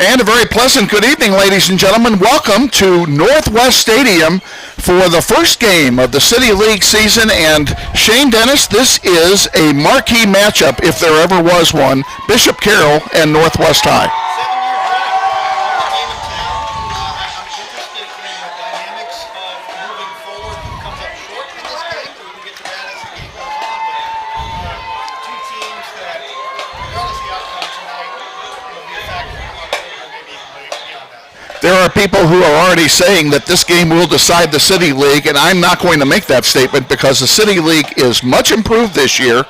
And a very pleasant good evening, ladies and gentlemen. Welcome to Northwest Stadium for the first game of the City League season. And Shane Dennis, this is a marquee matchup, if there ever was one, Bishop Carroll and Northwest High. There are people who are already saying that this game will decide the City League, and I'm not going to make that statement because the City League is much improved this year.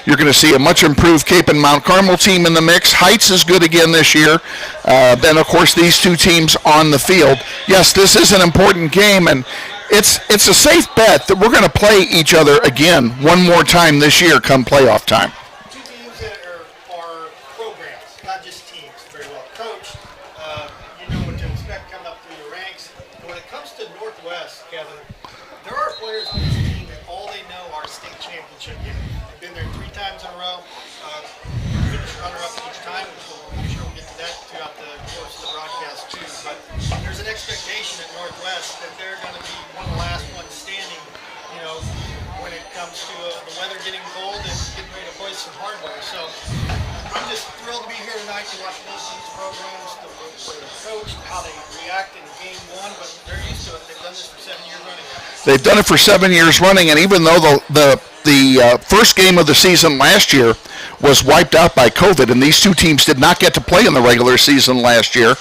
You're going to see a much improved Cape and Mount Carmel team in the mix. Heights is good again this year. Then, of course, these two teams on the field. Yes, this is an important game, and it's a safe bet that we're going to play each other again one more time this year come playoff time. Two teams that are programs, not just teams, very well coached. You know what to expect coming up through the ranks. When it comes to Northwest, Kevin, there are players on this team that all they know are state championship games. They've been there 3 times in a row, finished runner-up each time, which I'm sure we'll get to that throughout the course of the broadcast too. But there's an expectation at Northwest that they're going to be one of the last ones standing, you know, when it comes to the weather getting cold and getting ready to hoist some hardware. So I'm just thrilled to be here tonight to watch both these programs, the way they're coached, how they react in game one, but they're used to it. They've done this for 7 years running. They've done it for 7 years running, and even though the first game of the season last year was wiped out by COVID, and these two teams did not get to play in the regular season last year,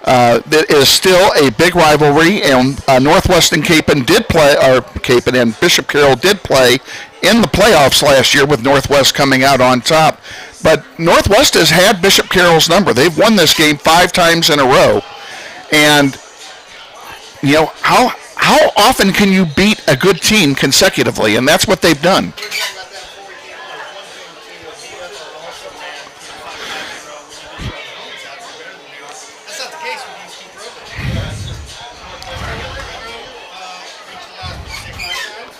it is still a big rivalry, and Northwest and Capen and Bishop Carroll did play in the playoffs last year with Northwest coming out on top. But Northwest has had Bishop Carroll's number. They've won this game 5 times in a row. And, you know, how often can you beat a good team consecutively? And that's what they've done.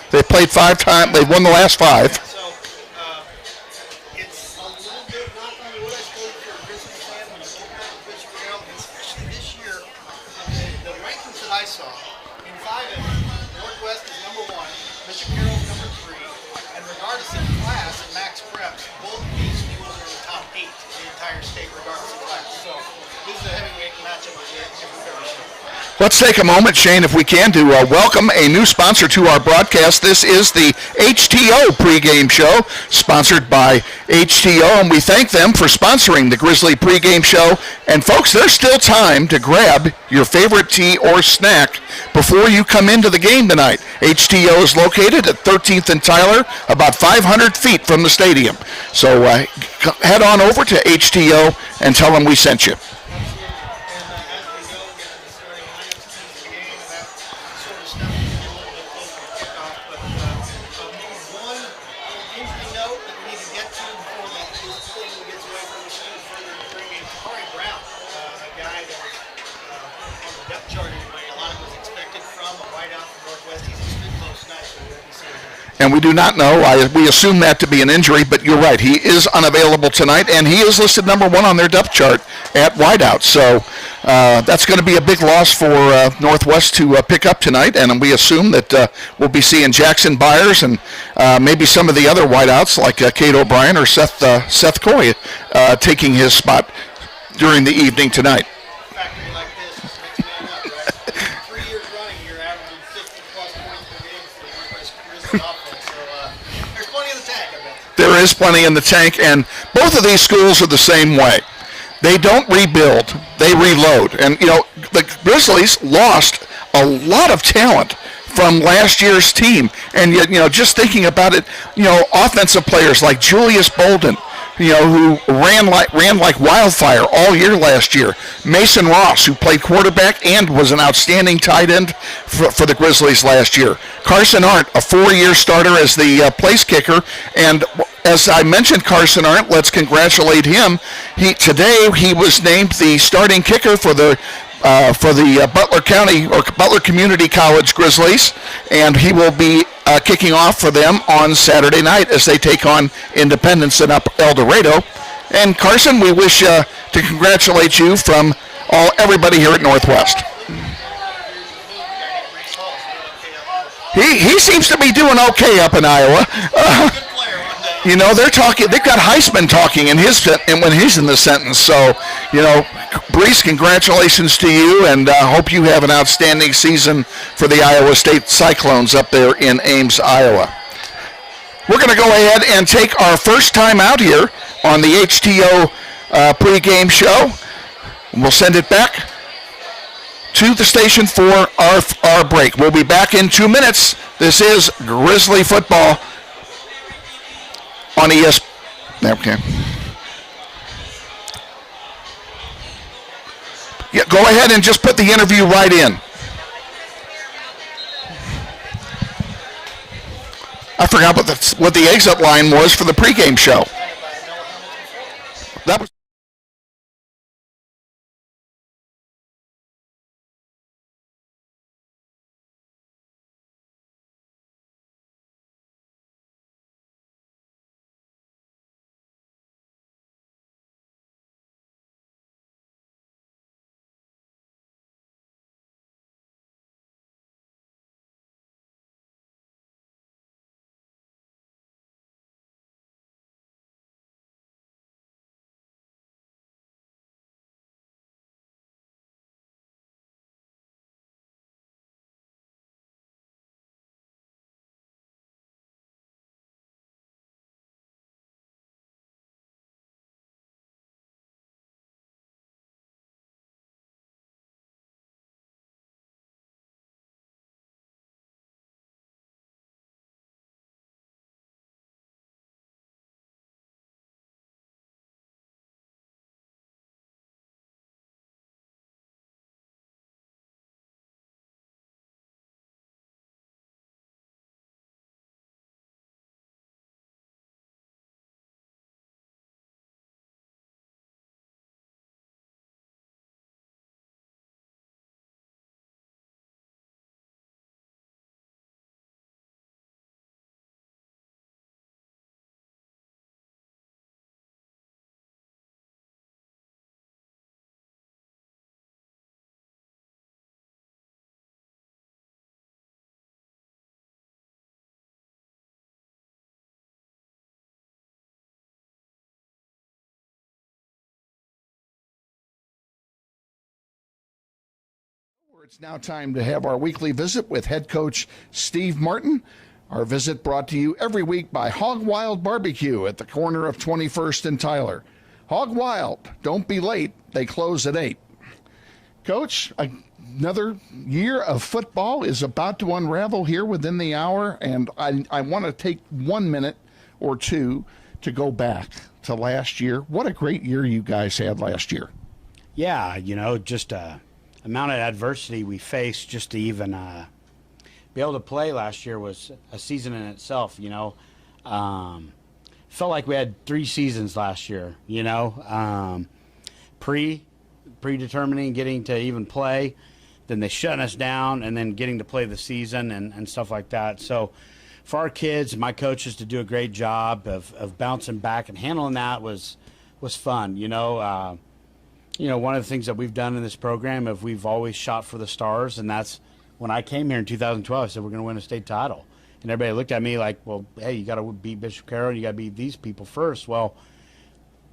They played 5 times. They've won the last 5. Let's take a moment, Shane, if we can, to welcome a new sponsor to our broadcast. This is the HTO pregame show, sponsored by HTO, and we thank them for sponsoring the Grizzly pregame show. And folks, there's still time to grab your favorite tea or snack before you come into the game tonight. HTO is located at 13th and Tyler, about 500 feet from the stadium. So head on over to HTO and tell them we sent you. And we do not know. We assume that to be an injury, but you're right. He is unavailable tonight, and he is listed number 1 on their depth chart at wideout. So that's going to be a big loss for Northwest to pick up tonight, and we assume that we'll be seeing Jackson Byers and maybe some of the other wideouts like Kate O'Brien or Seth Coy taking his spot during the evening tonight. There is plenty in the tank, and both of these schools are the same way. They don't rebuild, they reload. And, you know, the Grizzlies lost a lot of talent from last year's team. And yet, you know, just thinking about it, you know, offensive players like Julius Bolden, you know, who ran like wildfire all year last year. Mason Ross, who played quarterback and was an outstanding tight end for the Grizzlies last year. Carson Arndt, a 4-year starter as the place kicker. And as I mentioned Carson Arndt, let's congratulate him. Today he was named the starting kicker for the Butler County or Butler Community College Grizzlies, and he will be kicking off for them on Saturday night as they take on Independence in El Dorado. And Carson, we wish to congratulate you from everybody here at Northwest. He seems to be doing okay up in Iowa. You know, they're talking. They've got Heisman talking in his and when he's in the sentence. So, you know, Brees, congratulations to you, and hope you have an outstanding season for the Iowa State Cyclones up there in Ames, Iowa. We're going to go ahead and take our first time out here on the HTO pregame show. We'll send it back to the station for our break. We'll be back in 2 minutes. This is Grizzly football on ES. Okay. Yeah, go ahead and just put the interview right in. I forgot what the exit line was for the pregame show. That was. It's now time to have our weekly visit with head coach Steve Martin. Our visit brought to you every week by Hog Wild Barbecue at the corner of 21st and Tyler. Hog Wild, don't be late. They close at 8. Coach, another year of football is about to unravel here within the hour, and I want to take 1 minute or two to go back to last year. What a great year you guys had last year. Yeah, you know, just amount of adversity we faced just to even be able to play last year was a season in itself, you know. Felt like we had 3 seasons last year, you know. Predetermining getting to even play, then they shut us down, and then getting to play the season and stuff like that. So for our kids, my coaches to do a great job of bouncing back and handling that was fun, you know. You know, one of the things that we've done in this program is we've always shot for the stars, and that's when I came here in 2012, I said we're going to win a state title. And everybody looked at me like, well, hey, you got to beat Bishop Carroll, you got to beat these people first. Well,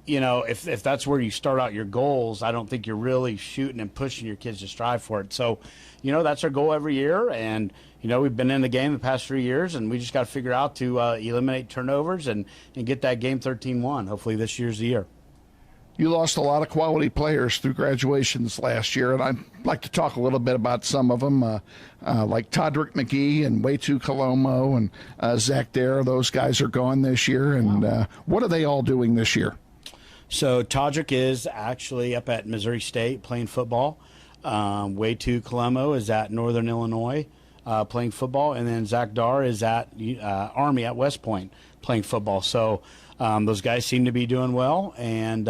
you know, if that's where you start out your goals, I don't think you're really shooting and pushing your kids to strive for it. So, you know, that's our goal every year. And, you know, we've been in the game the past 3 years, and we just got to figure out to eliminate turnovers and get that game 13-1. Hopefully this year's the year. You lost a lot of quality players through graduations last year, and I'd like to talk a little bit about some of them, like Todrick McGee and Waytu Colomo and Zach Dare. Those guys are gone this year, and what are they all doing this year? So Todrick is actually up at Missouri State playing football. Waytu Colomo is at Northern Illinois playing football, and then Zach Dare is at Army at West Point playing football. So those guys seem to be doing well and,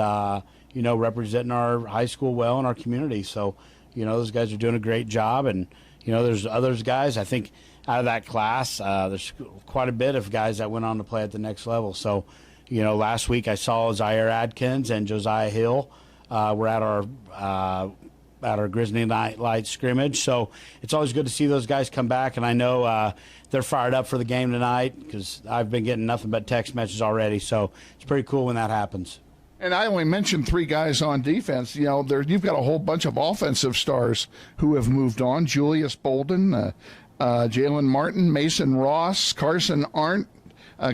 you know, representing our high school well in our community. So, you know, those guys are doing a great job. And, you know, there's others guys, I think, out of that class, there's quite a bit of guys that went on to play at the next level. So, you know, last week I saw Zaire Adkins and Josiah Hill were at our at our Grizzly Night Light scrimmage. So it's always good to see those guys come back, and I know they're fired up for the game tonight because I've been getting nothing but text messages already. So it's pretty cool when that happens. And I only mentioned 3 guys on defense. You know, you've got a whole bunch of offensive stars who have moved on. Julius Bolden, Jalen Martin, Mason Ross, Carson Arndt,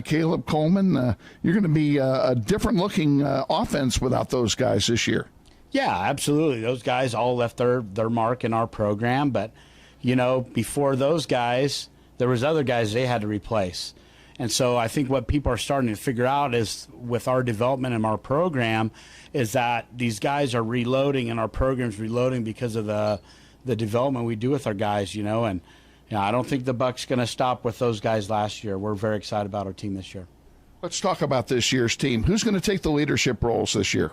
Caleb Coleman. You're going to be a different-looking offense without those guys this year. Yeah, absolutely. Those guys all left their mark in our program. But, you know, before those guys, there was other guys they had to replace. And so I think what people are starting to figure out is with our development in our program is that these guys are reloading and our program's reloading because of the development we do with our guys, you know. And you know, I don't think the Buck's going to stop with those guys last year. We're very excited about our team this year. Let's talk about this year's team. Who's going to take the leadership roles this year?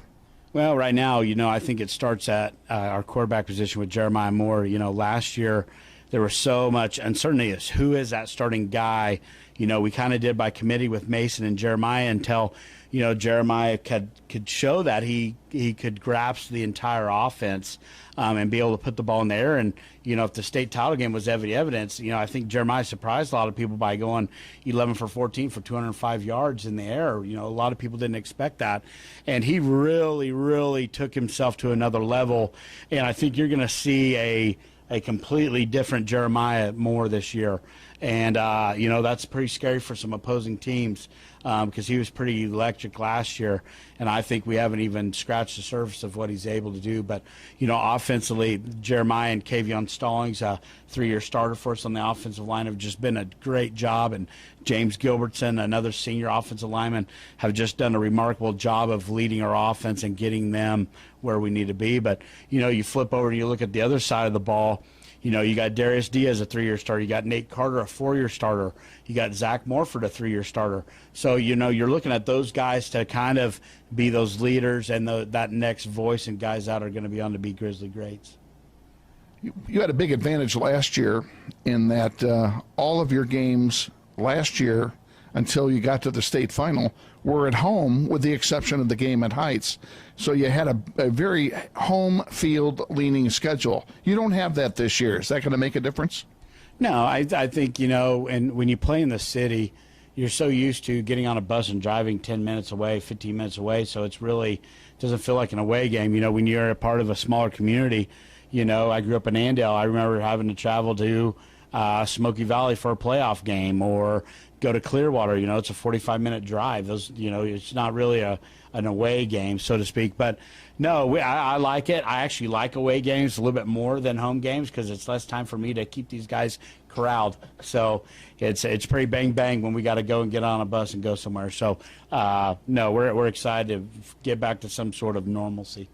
Well, right now, you know, I think it starts at our quarterback position with Jeremiah Moore. You know, last year there was so much uncertainty as who is that starting guy. You know, we kind of did by committee with Mason and Jeremiah until, you know, Jeremiah could show that he could grasp the entire offense and be able to put the ball in the air. And, you know, if the state title game was evidence, you know, I think Jeremiah surprised a lot of people by going 11 for 14 for 205 yards in the air. You know, a lot of people didn't expect that. And he really, really took himself to another level. And I think you're going to see a completely different Jeremiah Moore this year. And, you know, that's pretty scary for some opposing teams because he was pretty electric last year. And I think we haven't even scratched the surface of what he's able to do. But, you know, offensively, Jeremiah and Kavion Stallings, a 3-year starter for us on the offensive line, have just been a great job. And James Gilbertson, another senior offensive lineman, have just done a remarkable job of leading our offense and getting them where we need to be. But, you know, you flip over and you look at the other side of the ball. You know, you got Darius Diaz, a 3-year starter. You got Nate Carter, a 4-year starter. You got Zach Morford, a 3-year starter. So, you know, you're looking at those guys to kind of be those leaders and that next voice and guys that are going to be on to be Grizzly greats. You had a big advantage last year in that all of your games last year until you got to the state final were at home with the exception of the game at Heights. So you had a very home field leaning schedule. You don't have that this year. Is that going to make a difference? No, I think, you know, and when you play in the city, you're so used to getting on a bus and driving 10 minutes away, 15 minutes away. So it's really doesn't feel like an away game. You know, when you're a part of a smaller community, you know, I grew up in Andale. I remember having to travel to Smoky Valley for a playoff game or go to Clearwater. You know, it's a 45-minute drive. Those, you know, it's not really an away game, so to speak. But no, I like it. I actually like away games a little bit more than home games because it's less time for me to keep these guys corralled. So it's pretty bang bang when we got to go and get on a bus and go somewhere. So no, we're excited to get back to some sort of normalcy.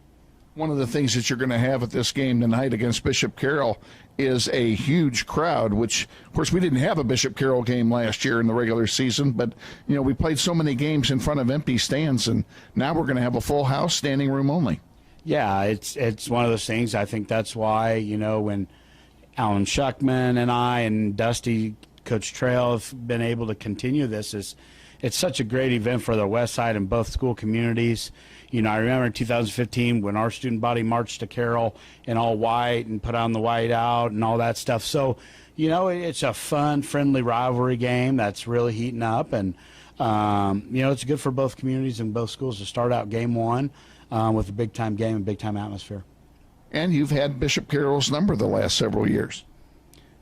One of the things that you're going to have at this game tonight against Bishop Carroll is a huge crowd, which, of course, we didn't have a Bishop Carroll game last year in the regular season, but, you know, we played so many games in front of empty stands, and now we're going to have a full house, standing room only. Yeah, it's one of those things. I think that's why, you know, when Alan Shuckman and I and Dusty, Coach Trail have been able to continue this, it's such a great event for the West Side and both school communities. You know, I remember in 2015 when our student body marched to Carroll in all white and put on the white out and all that stuff. So, you know, it's a fun, friendly rivalry game that's really heating up. And, you know, it's good for both communities and both schools to start out game one with a big-time game and big-time atmosphere. And you've had Bishop Carroll's number the last several years.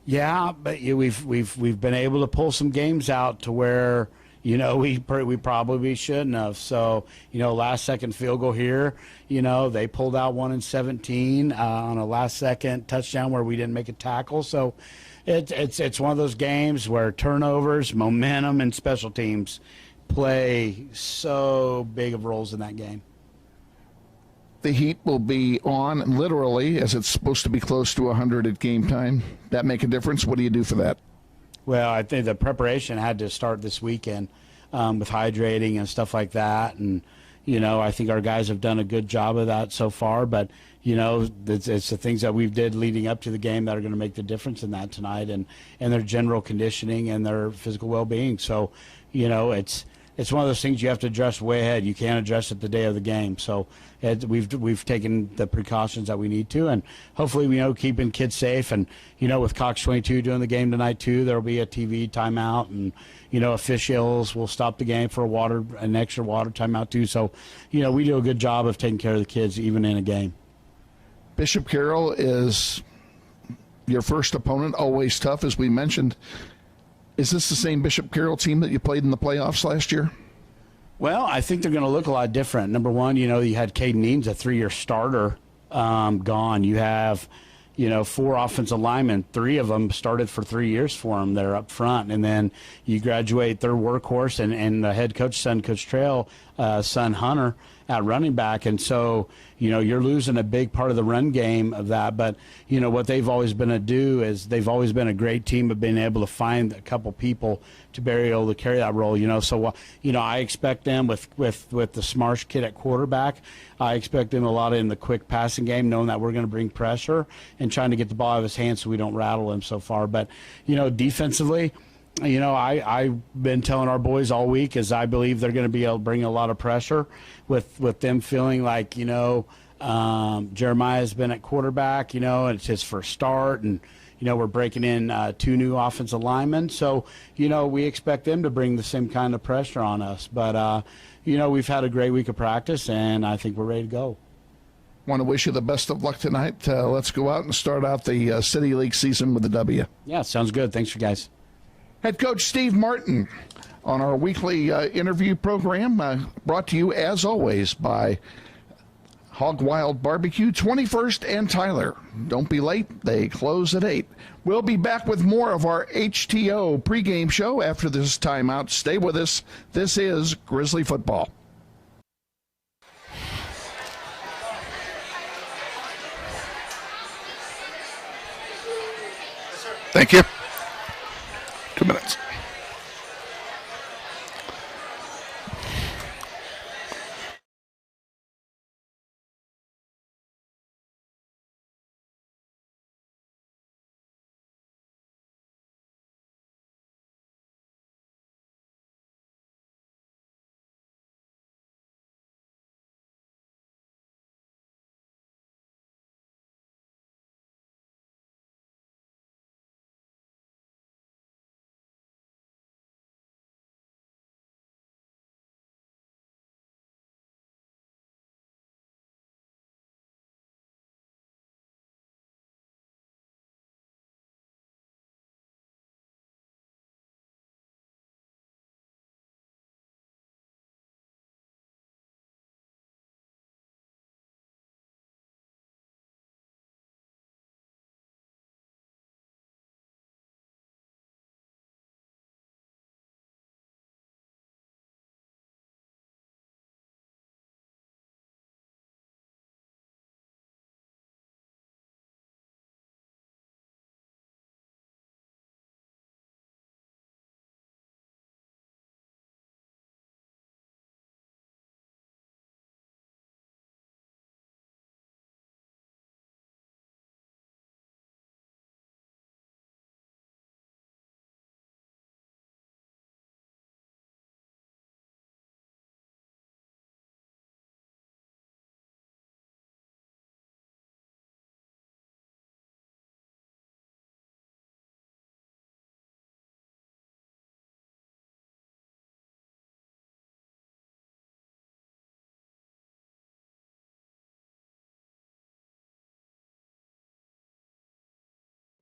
Yeah, but we've been able to pull some games out to where – you know, we probably shouldn't have. So, you know, last-second field goal here, you know, they pulled out 1 in 17 on a last-second touchdown where we didn't make a tackle. So it's one of those games where turnovers, momentum, and special teams play so big of roles in that game. The heat will be on literally as it's supposed to be close to 100 at game time. That make a difference? What do you do for that? Well, I think the preparation had to start this weekend with hydrating and stuff like that. And, you know, I think our guys have done a good job of that so far. But, you know, it's the things that we've did leading up to the game that are going to make the difference in that tonight and their general conditioning and their physical well-being. So, you know, it's it's one of those things you have to adjust way ahead. You can't adjust it the day of the game. So we've taken the precautions that we need to, and hopefully keeping kids safe. And with Cox 22 doing the game tonight too, there will be a TV timeout, and officials will stop the game for an extra water timeout too. So we do a good job of taking care of the kids even in a game. Bishop Carroll is your first opponent, always tough, as we mentioned. Is this the same Bishop Carroll team that you played in the playoffs last year? Well, I think they're going to look a lot different. Number one, you had Caden Eames, a 3-year starter, gone. You have, 4 offensive linemen. 3 of them started for 3 years for them. They're up front. And then you graduate their workhorse and the head coach, son, Coach Trail, son Hunter, at running back. And so, you're losing a big part of the run game of that. But, what they've always been to do is they've always been a great team of being able to find a couple people to be able to carry that role, So, I expect them with the Smarsh kid at quarterback. I expect them a lot in the quick passing game, knowing that we're going to bring pressure and trying to get the ball out of his hands so we don't rattle him so far. But, defensively, I've been telling our boys all week is I believe they're going to be able to bring a lot of pressure with them feeling like, Jeremiah's been at quarterback, and it's his first start, and, we're breaking in 2 new offensive linemen. So, we expect them to bring the same kind of pressure on us. But, we've had a great week of practice, and I think we're ready to go. Want to wish you the best of luck tonight. Let's go out and start out the City League season with a W. Yeah, sounds good. Thanks, you guys. Head coach Steve Martin on our weekly interview program, brought to you, as always, by Hog Wild Barbecue, 21st and Tyler. Don't be late. They close at 8. We'll be back with more of our HTO pregame show after this timeout. Stay with us. This is Grizzly Football. Thank you. 2 minutes.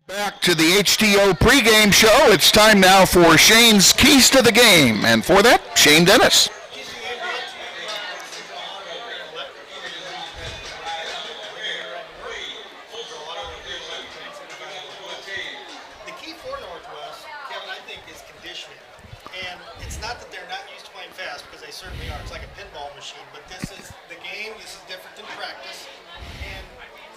Back to the HTO pregame show. It's time now for Shane's Keys to the Game. And for that, Shane Dennis. The key for Northwest, Kevin, I think, is conditioning. And it's not that they're not used to playing fast, because they certainly are. It's like a pinball machine. But this is the game. This is different than practice. And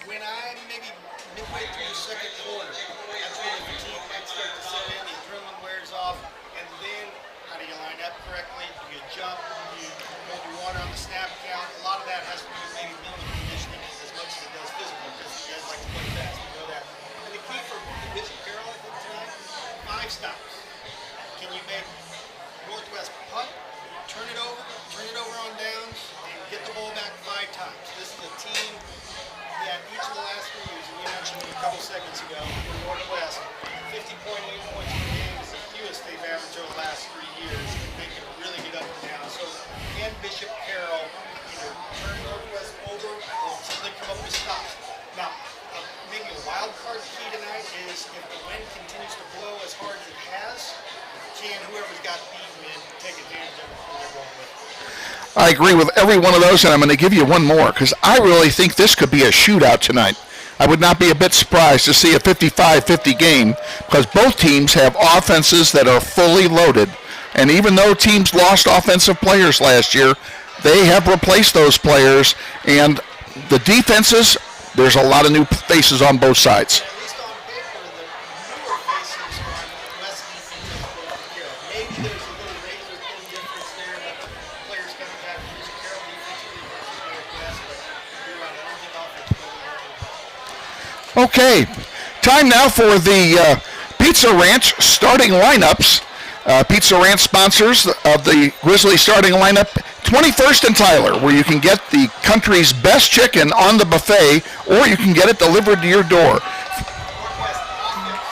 when I'm maybe midway through the second quarter, that's when the fatigue might start to set in, the adrenaline wears off, and then how do you line up correctly? Do you jump? Do you hold your water on the snap count? A lot of that has to do with maybe mental conditioning as much as it does physical, because you guys like to play fast. You know that. And the key for Bishop Carroll, I think, tonight, 5 stops. Can you make Northwest punt, couple seconds ago for Northwest. 50.8 points per game is the fewest they've averaged over the last 3 years. They can really get up and down. So, can Bishop Carroll either turn Northwest over or until they come up with stops? Now, maybe a wild card key tonight is if the wind continues to blow as hard as it has, can whoever's got beaten in take advantage of it when they're going with it? I agree with every one of those, and I'm going to give you one more because I really think this could be a shootout tonight. I would not be a bit surprised to see a 55-50 game because both teams have offenses that are fully loaded. And even though teams lost offensive players last year, they have replaced those players. And the defenses, there's a lot of new faces on both sides. At least on paper, the newer faces on West defense as opposed to Carroll. Maybe there's a little razor thin difference there, but the players coming back to use Carroll defensively versus Northwest. But you're right, I don't think offensively they're going to. Okay, time now for the Pizza Ranch starting lineups. Pizza Ranch sponsors of the Grizzly starting lineup, 21st and Tyler, where you can get the country's best chicken on the buffet, or you can get it delivered to your door. Northwest offense.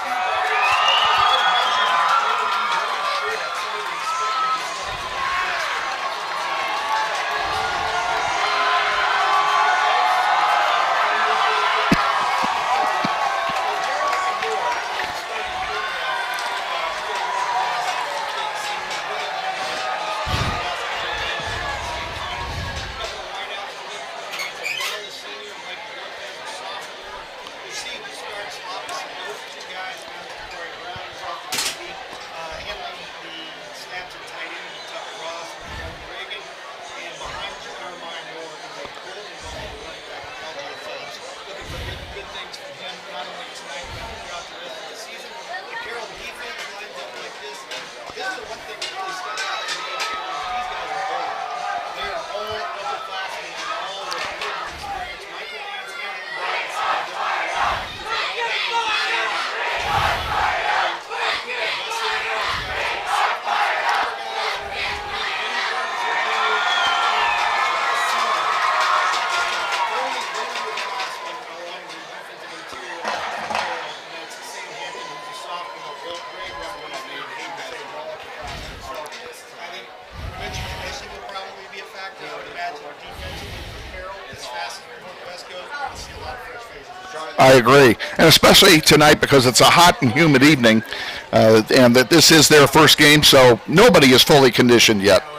I agree, and especially tonight because it's a hot and humid evening, and that this is their first game, so nobody is fully conditioned yet. A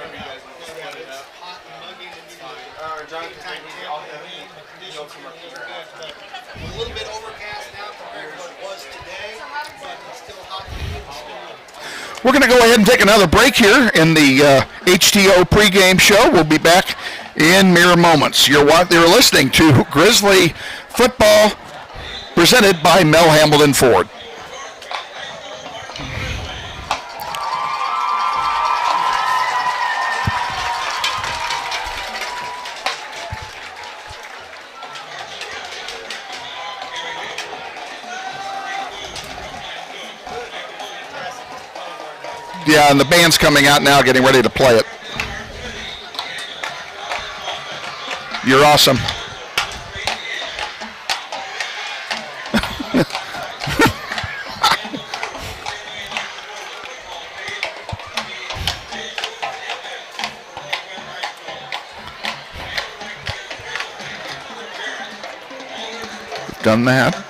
little bit overcast now compared to what it was today, but it's still hot and humid and still. We're going to go ahead and take another break here in the HTO pregame show. We'll be back in mere moments. You're listening to Grizzly Football presented by Mel Hambelton Ford. Yeah, and the band's coming out now, getting ready to play it. You're awesome. Done that.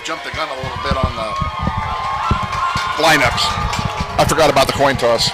Jumped the gun a little bit on the lineups. I forgot about the coin toss.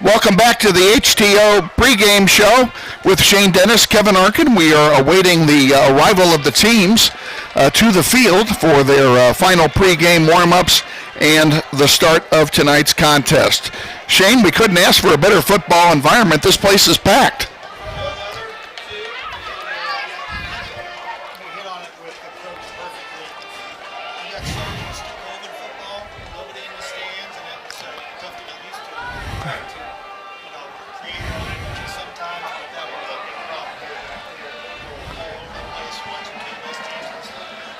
Welcome back to the HTO pregame show with Shane Dennis, Kevin Arkin. We are awaiting the arrival of the teams to the field for their final pregame warm-ups and the start of tonight's contest. Shane, we couldn't ask for a better football environment. This place is packed.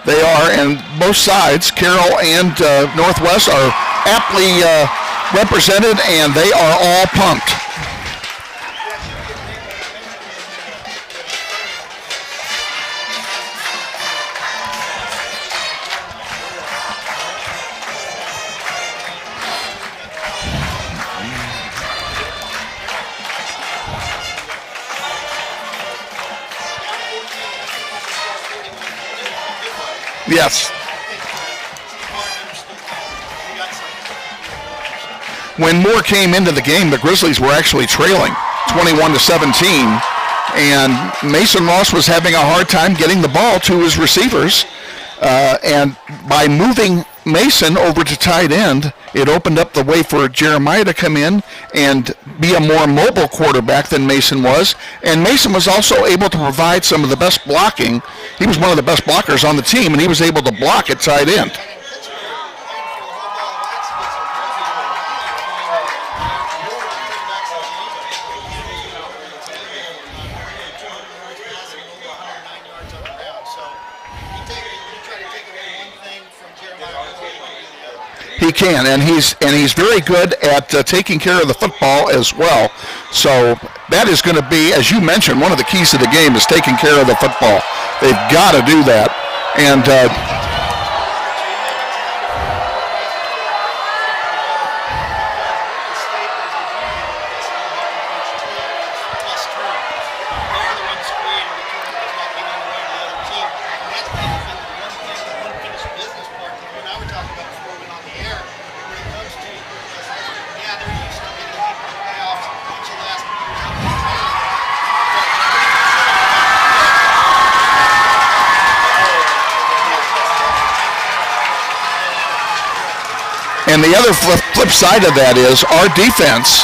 They are, and both sides, Carroll and Northwest, are aptly represented, and they are all pumped. Yes. When Moore came into the game, the Grizzlies were actually trailing 21-17, and Mason Ross was having a hard time getting the ball to his receivers. And by moving Mason over to tight end, it opened up the way for Jeremiah to come in and be a more mobile quarterback than Mason was. And Mason was also able to provide some of the best blocking. He was one of the best blockers on the team, and he was able to block at tight end. He can, and he's very good at taking care of the football as well. So that is going to be, as you mentioned, one of the keys to the game is taking care of the football. They've got to do that. And the other flip side of that is our defense.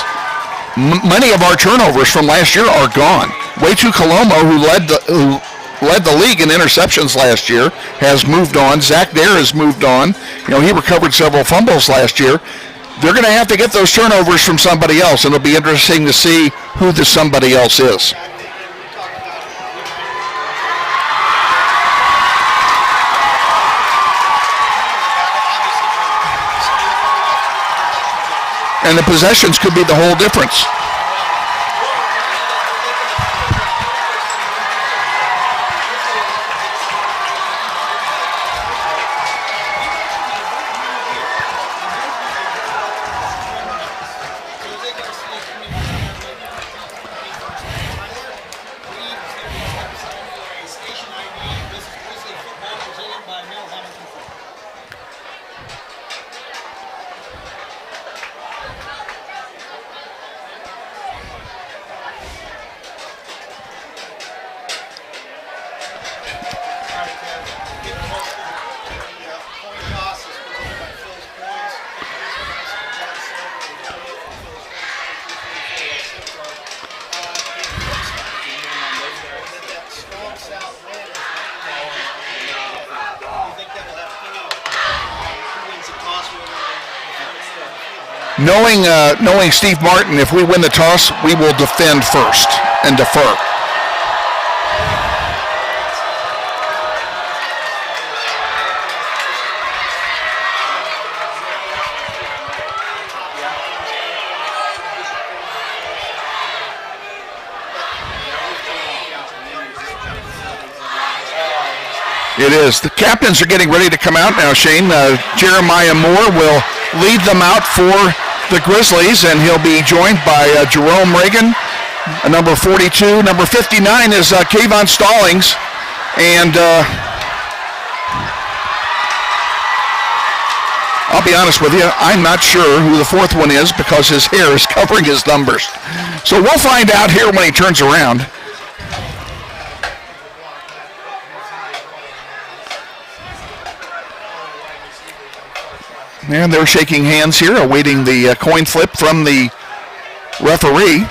Many of our turnovers from last year are gone. Waitu Coloma, who led the league in interceptions last year, has moved on. Zach Dare has moved on. You know, he recovered several fumbles last year. They're going to have to get those turnovers from somebody else, and it'll be interesting to see who the somebody else is. And the possessions could be the whole difference. Knowing Steve Martin, if we win the toss, we will defend first and defer. It is. The captains are getting ready to come out now, Shane. Jeremiah Moore will lead them out for the Grizzlies, and he'll be joined by Jerome Reagan, number 42. Number 59 is Kayvon Stallings, and I'll be honest with you, I'm not sure who the fourth one is because his hair is covering his numbers. So we'll find out here when he turns around. And they're shaking hands here, awaiting the coin flip from the referee.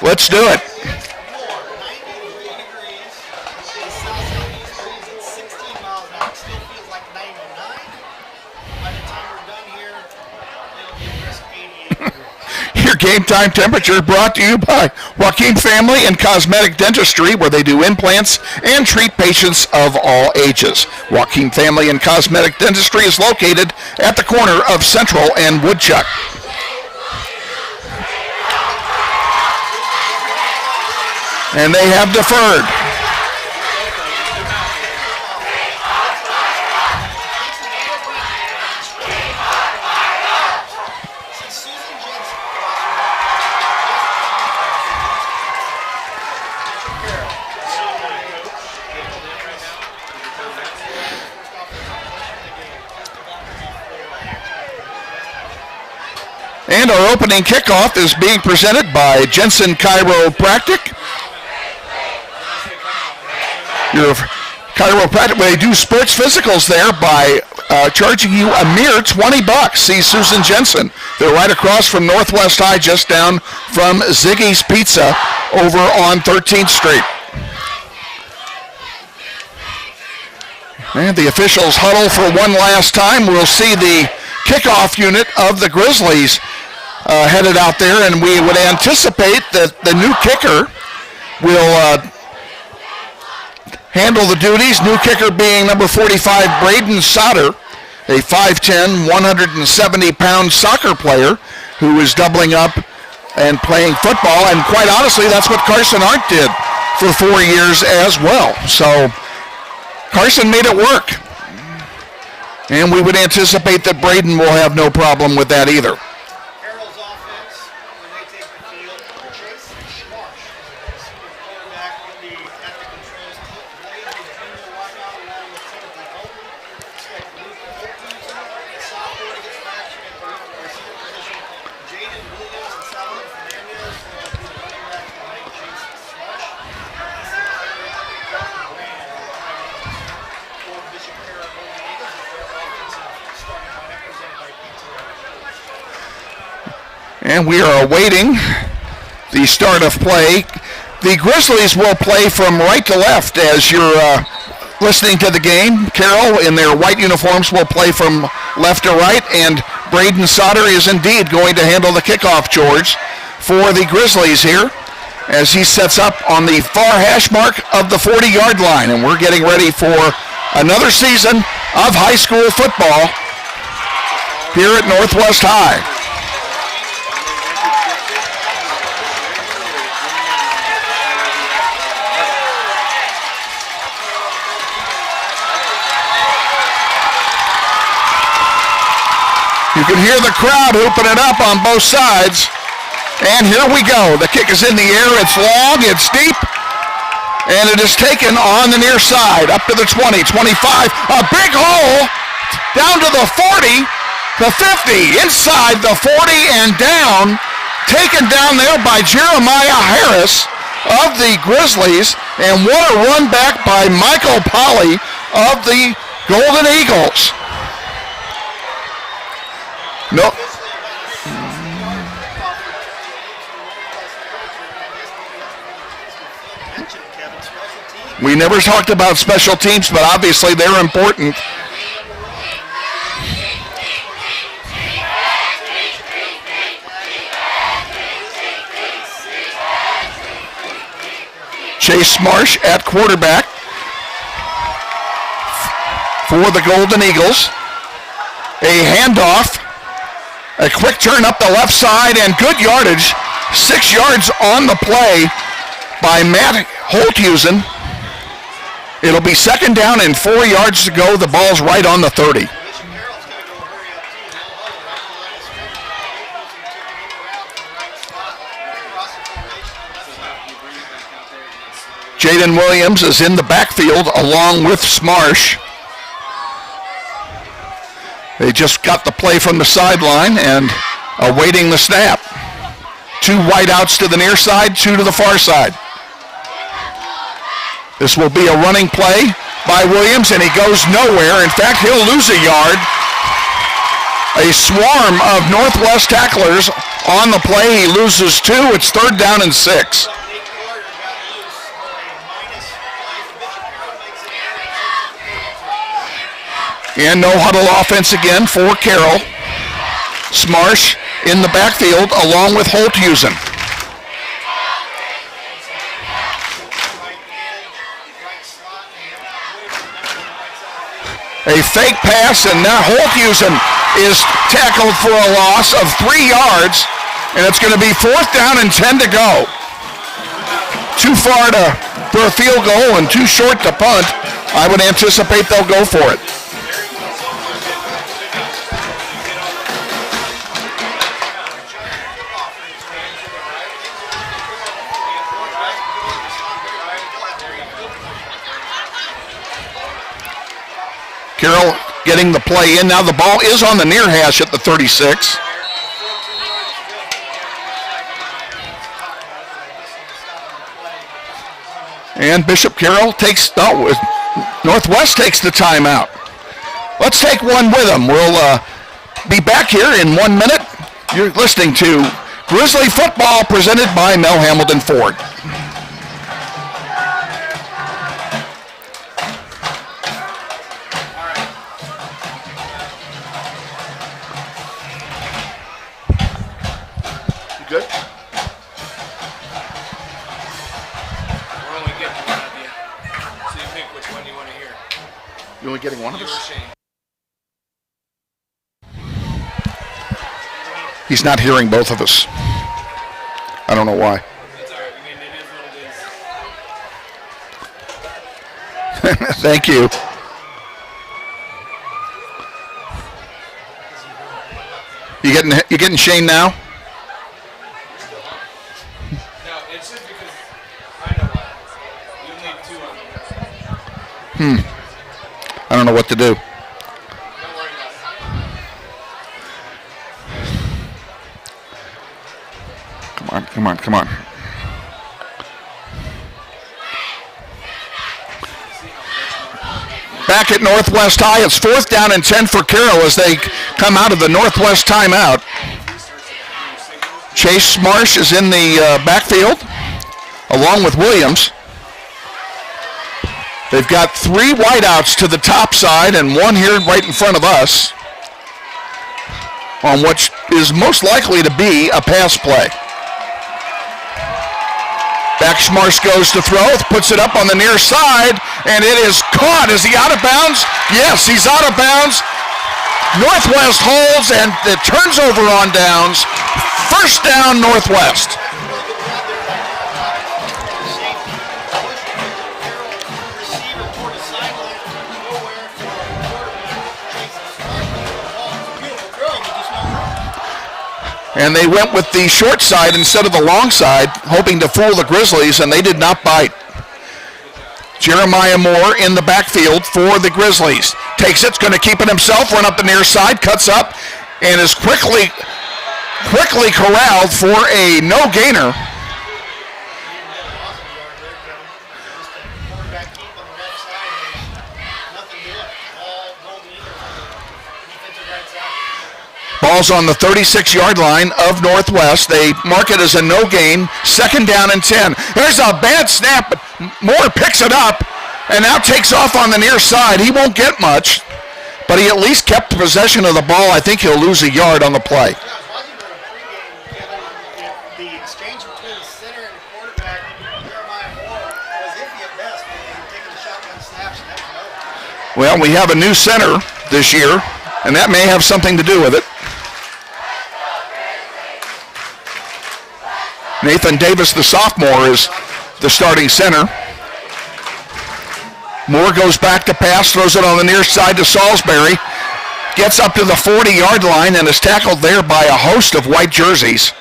Let's do it. Your game time temperature brought to you by Joaquin Family and Cosmetic Dentistry, where they do implants and treat patients of all ages. Joaquin Family and Cosmetic Dentistry is located at the corner of Central and Woodchuck. And they have deferred. And our opening kickoff is being presented by Jensen Chiropractic. Your chiropractic, they do sports physicals there by charging you a mere $20. See Susan Jensen. They're right across from Northwest High, just down from Ziggy's Pizza over on 13th Street. And the officials huddle for one last time. We'll see the kickoff unit of the Grizzlies headed out there, and we would anticipate that the new kicker will handle the duties. New kicker being number 45, Braden Sauter, a 5'10", 170-pound soccer player who is doubling up and playing football. And quite honestly, that's what Carson Arndt did for 4 years as well. So Carson made it work. And we would anticipate that Braden will have no problem with that either. Carroll's offense, when they take the field, Chase Marsh, senior quarterback, will be at the controls. Blade is junior wideout along with Timothy Holton. Expect Luke Holton, a sophomore, to get some action at the receiver position. Jaden Williams and Salvador Fernandez will be the running back behind Chase Marsh. For Bishop Carroll Golden Eagles, starting lineup presented by Pizza. And we are awaiting the start of play. The Grizzlies will play from right to left as you're listening to the game. Carroll in their white uniforms will play from left to right, and Braden Sauter is indeed going to handle the kickoff chores for the Grizzlies here as he sets up on the far hash mark of the 40-yard line. And we're getting ready for another season of high school football here at Northwest High. You can hear the crowd hooping it up on both sides. And here we go. The kick is in the air. It's long. It's deep. And it is taken on the near side. Up to the 20, 25. A big hole down to the 40, the 50. Inside the 40 and down. Taken down there by Jeremiah Harris of the Grizzlies. And what a run back by Michael Polly of the Golden Eagles. No. We never talked about special teams, but obviously they're important. Chase Marsh at quarterback for the Golden Eagles. A handoff. A quick turn up the left side and good yardage. 6 yards on the play by Matt Holthusen. It'll be 2nd down and 4 yards to go. The ball's right on the 30. Bishop Carroll's got to go hurry up too. No huddle right to the line of scrimmage. Using took an in around from the right spot. Across the formation on the left side. Jaden Williams is in the backfield along with Smarsh. They just got the play from the sideline and awaiting the snap. 2 wideouts to the near side, 2 to the far side. This will be a running play by Williams, and he goes nowhere. In fact, he'll lose a yard. A swarm of Northwest tacklers on the play. He loses 2. It's 3rd down and 6. And no huddle offense again for Carroll. Smarsh in the backfield along with Holthusen. A fake pass, and now Holthusen is tackled for a loss of 3 yards, and it's going to be 4th down and 10 to go. Too far for a field goal and too short to punt. I would anticipate they'll go for it. Carroll getting the play in. Now the ball is on the near hash at the 36. And Bishop Carroll Northwest takes the timeout. Let's take one with them. We'll be back here in 1 minute. You're listening to Grizzly Football presented by Mel Hamilton Ford. Good? We're only getting one of you. So you pick which one you want to hear. You're only getting one of You or us? Shane. He's not hearing both of us. I don't know why. It's all right. I mean, it is what it is. Thank you. You getting Shane now? No, it's just because I know why. You need 2 of them. I don't know what to do. Don't worry about it. Come on. Back at Northwest High, it's 4th down and 10 for Carroll as they come out of the Northwest timeout. Chase Marsh is in the backfield along with Williams. They've got 3 wideouts to the top side and 1 here right in front of us on what is most likely to be a pass play. Back Schmarsh goes to throw, puts it up on the near side, and it is caught. Is he out of bounds? Yes, he's out of bounds. Northwest holds, and it turns over on downs. 1st down, Northwest. And they went with the short side instead of the long side, hoping to fool the Grizzlies, and they did not bite. Jeremiah Moore in the backfield for the Grizzlies. Takes it, going to keep it himself, run up the near side, cuts up, and is quickly corralled for a no gainer. Ball's on the 36-yard line of Northwest. They mark it as a no gain, 2nd down and 10. There's a bad snap, but Moore picks it up and now takes off on the near side. He won't get much, but he at least kept possession of the ball. I think he'll lose a yard on the play. The exchange between the center and the quarterback, Jeremiah Moore, was iffy at best. Taking the shotgun snaps, and that was over. Well, we have a new center this year, and that may have something to do with it. Nathan Davis, the sophomore, is the starting center. Moore goes back to pass, throws it on the near side to Salisbury. Gets up to the 40-yard line and is tackled there by a host of white jerseys.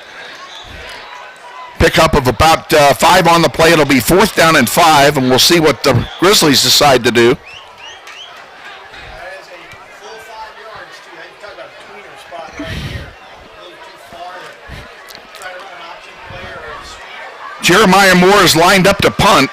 Pickup of about 5 on the play. It'll be 4th down and 5, and we'll see what the Grizzlies decide to do. That is a full 5 yards, too. You talk about a tweener spot right here. A little too far to try to run an option play or a sweep. Jeremiah Moore is lined up to punt.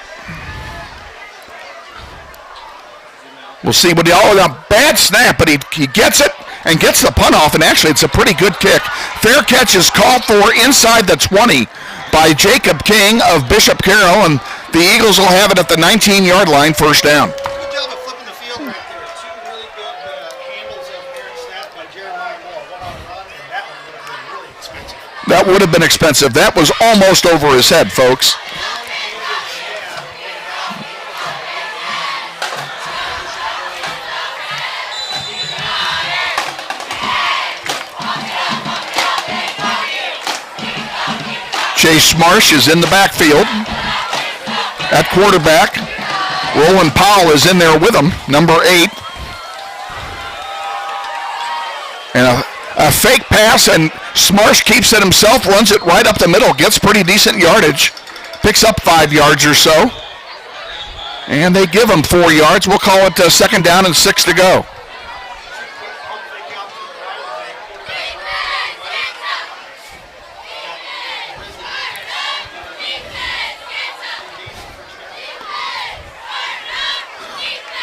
We'll see what a bad snap, but he gets it and gets the punt off, and actually it's a pretty good kick. Fair catch is called for inside the 20 by Jacob King of Bishop Carroll, and the Eagles will have it at the 19-yard line, 1st down. Good job of flipping the field right there. 2 really good handles up there and snap by Jeremiah Moore. One on run, and that one would have been really expensive. That would have been expensive. That was almost over his head, folks. Chase Marsh is in the backfield at quarterback. Roland Powell is in there with him, number 8. And a fake pass, and Smarsh keeps it himself, runs it right up the middle, gets pretty decent yardage, picks up 5 yards or so. And they give him 4 yards. We'll call it 2nd down and 6 to go.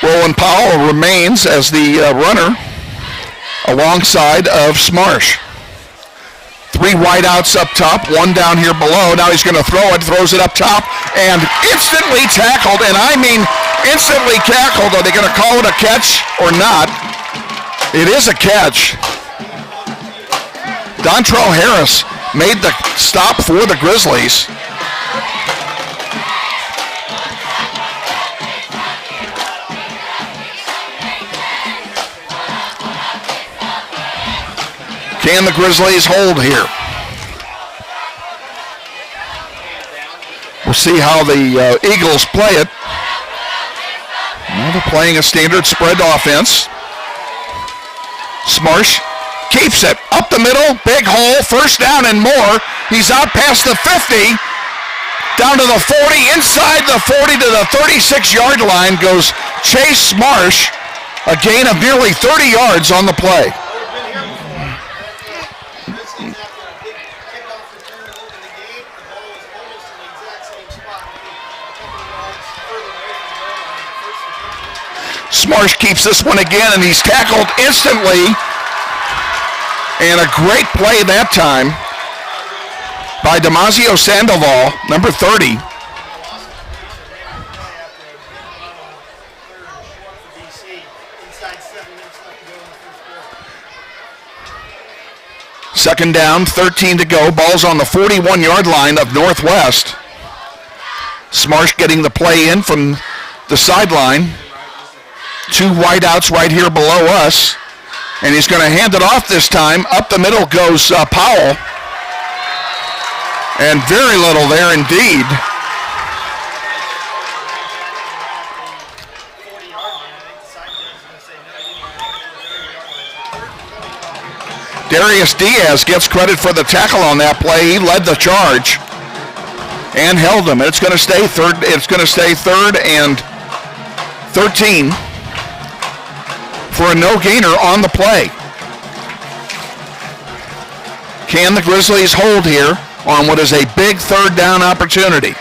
Roland Powell remains as the runner alongside of Smarsh. 3 wideouts up top, 1 down here below. Now he's going to throw it, throws it up top, and instantly tackled, and I mean instantly tackled. Are they going to call it a catch or not? It is a catch. Dontrell Harris made the stop for the Grizzlies. Can the Grizzlies hold here? We'll see how the Eagles play it. Well, they're playing a standard spread offense. Smarsh keeps it up the middle, big hole, 1st down and more. He's out past the 50, down to the 40, inside the 40 to the 36-yard line goes Chase Smarsh, a gain of nearly 30 yards on the play. Smarsh keeps this one again, and he's tackled instantly. And a great play that time by Damasio Sandoval, number 30. Second down, 13 to go. Ball's on the 41-yard line of Northwest. Smarsh getting the play in from the sideline. 2 wideouts right here below us. And he's going to hand it off this time. Up the middle goes Powell. And very little there indeed. Darius Diaz gets credit for the tackle on that play. He led the charge and held him. It's going to stay third. It's going to stay 3rd and 13 for a no-gainer on the play. Can the Grizzlies hold here on what is a big 3rd down opportunity?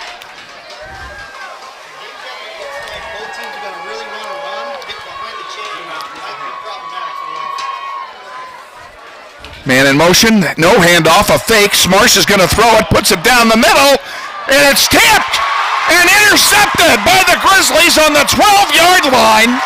Man in motion, no handoff, a fake. Smarsh is going to throw it, puts it down the middle, and it's tipped and intercepted by the Grizzlies on the 12-yard line.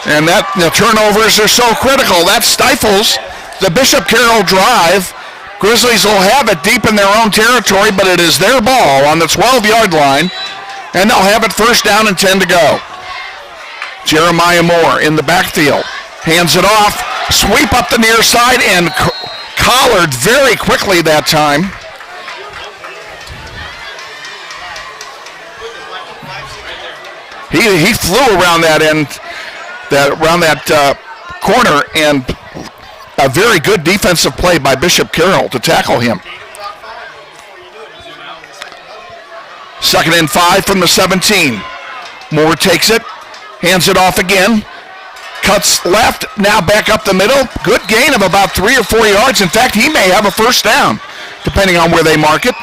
And the turnovers are so critical. That stifles the Bishop Carroll drive. Grizzlies will have it deep in their own territory, but it is their ball on the 12-yard line, and they'll have it 1st down and 10 to go. Jeremiah Moore in the backfield. Hands it off, Sweep up the near side and collared very quickly that time. He flew around that end, corner, and a very good defensive play by Bishop Carroll to tackle him. 2nd and 5 from the 17. Moore takes it, hands it off again, cuts left, now back up the middle. Good gain of about 3 or 4 yards. In fact, he may have a first down, depending on where they mark it.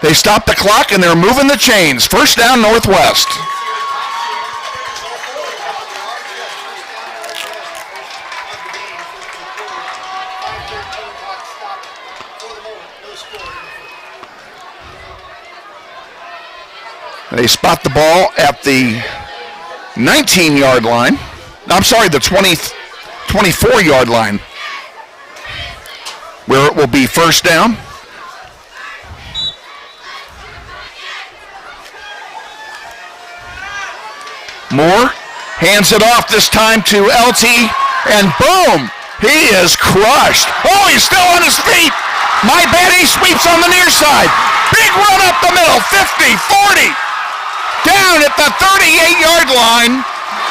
They stop the clock, and they're moving the chains. First down, Northwest. They spot the ball at the 19-yard line. I'm sorry, the 24-yard line, where it will be first down. Moore hands it off this time to LT, and boom, he is crushed. Oh, he's still on his feet. My bad, he sweeps on the near side. Big run up the middle, 50, 40. Down at the 38-yard line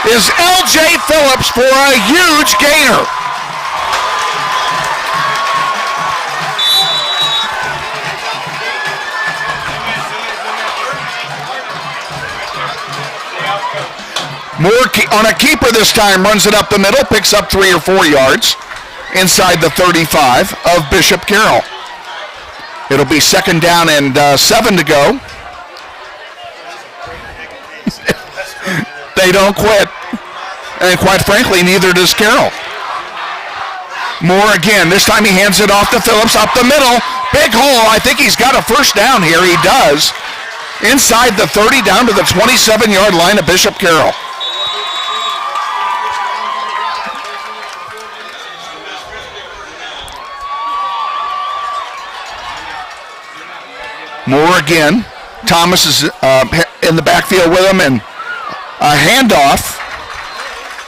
is L.J. Phillips for a huge gainer. Moore on a keeper this time runs it up the middle, picks up 3 or 4 yards inside the 35 of Bishop Carroll. It'll be 2nd down and 7 to go. They don't quit. And quite frankly, neither does Carroll. Moore again. This time he hands it off to Phillips up the middle. Big hole. I think he's got a first down here. He does. Inside the 30 down to the 27-yard line of Bishop Carroll. Moore again. Thomas is in the backfield with him, and a handoff.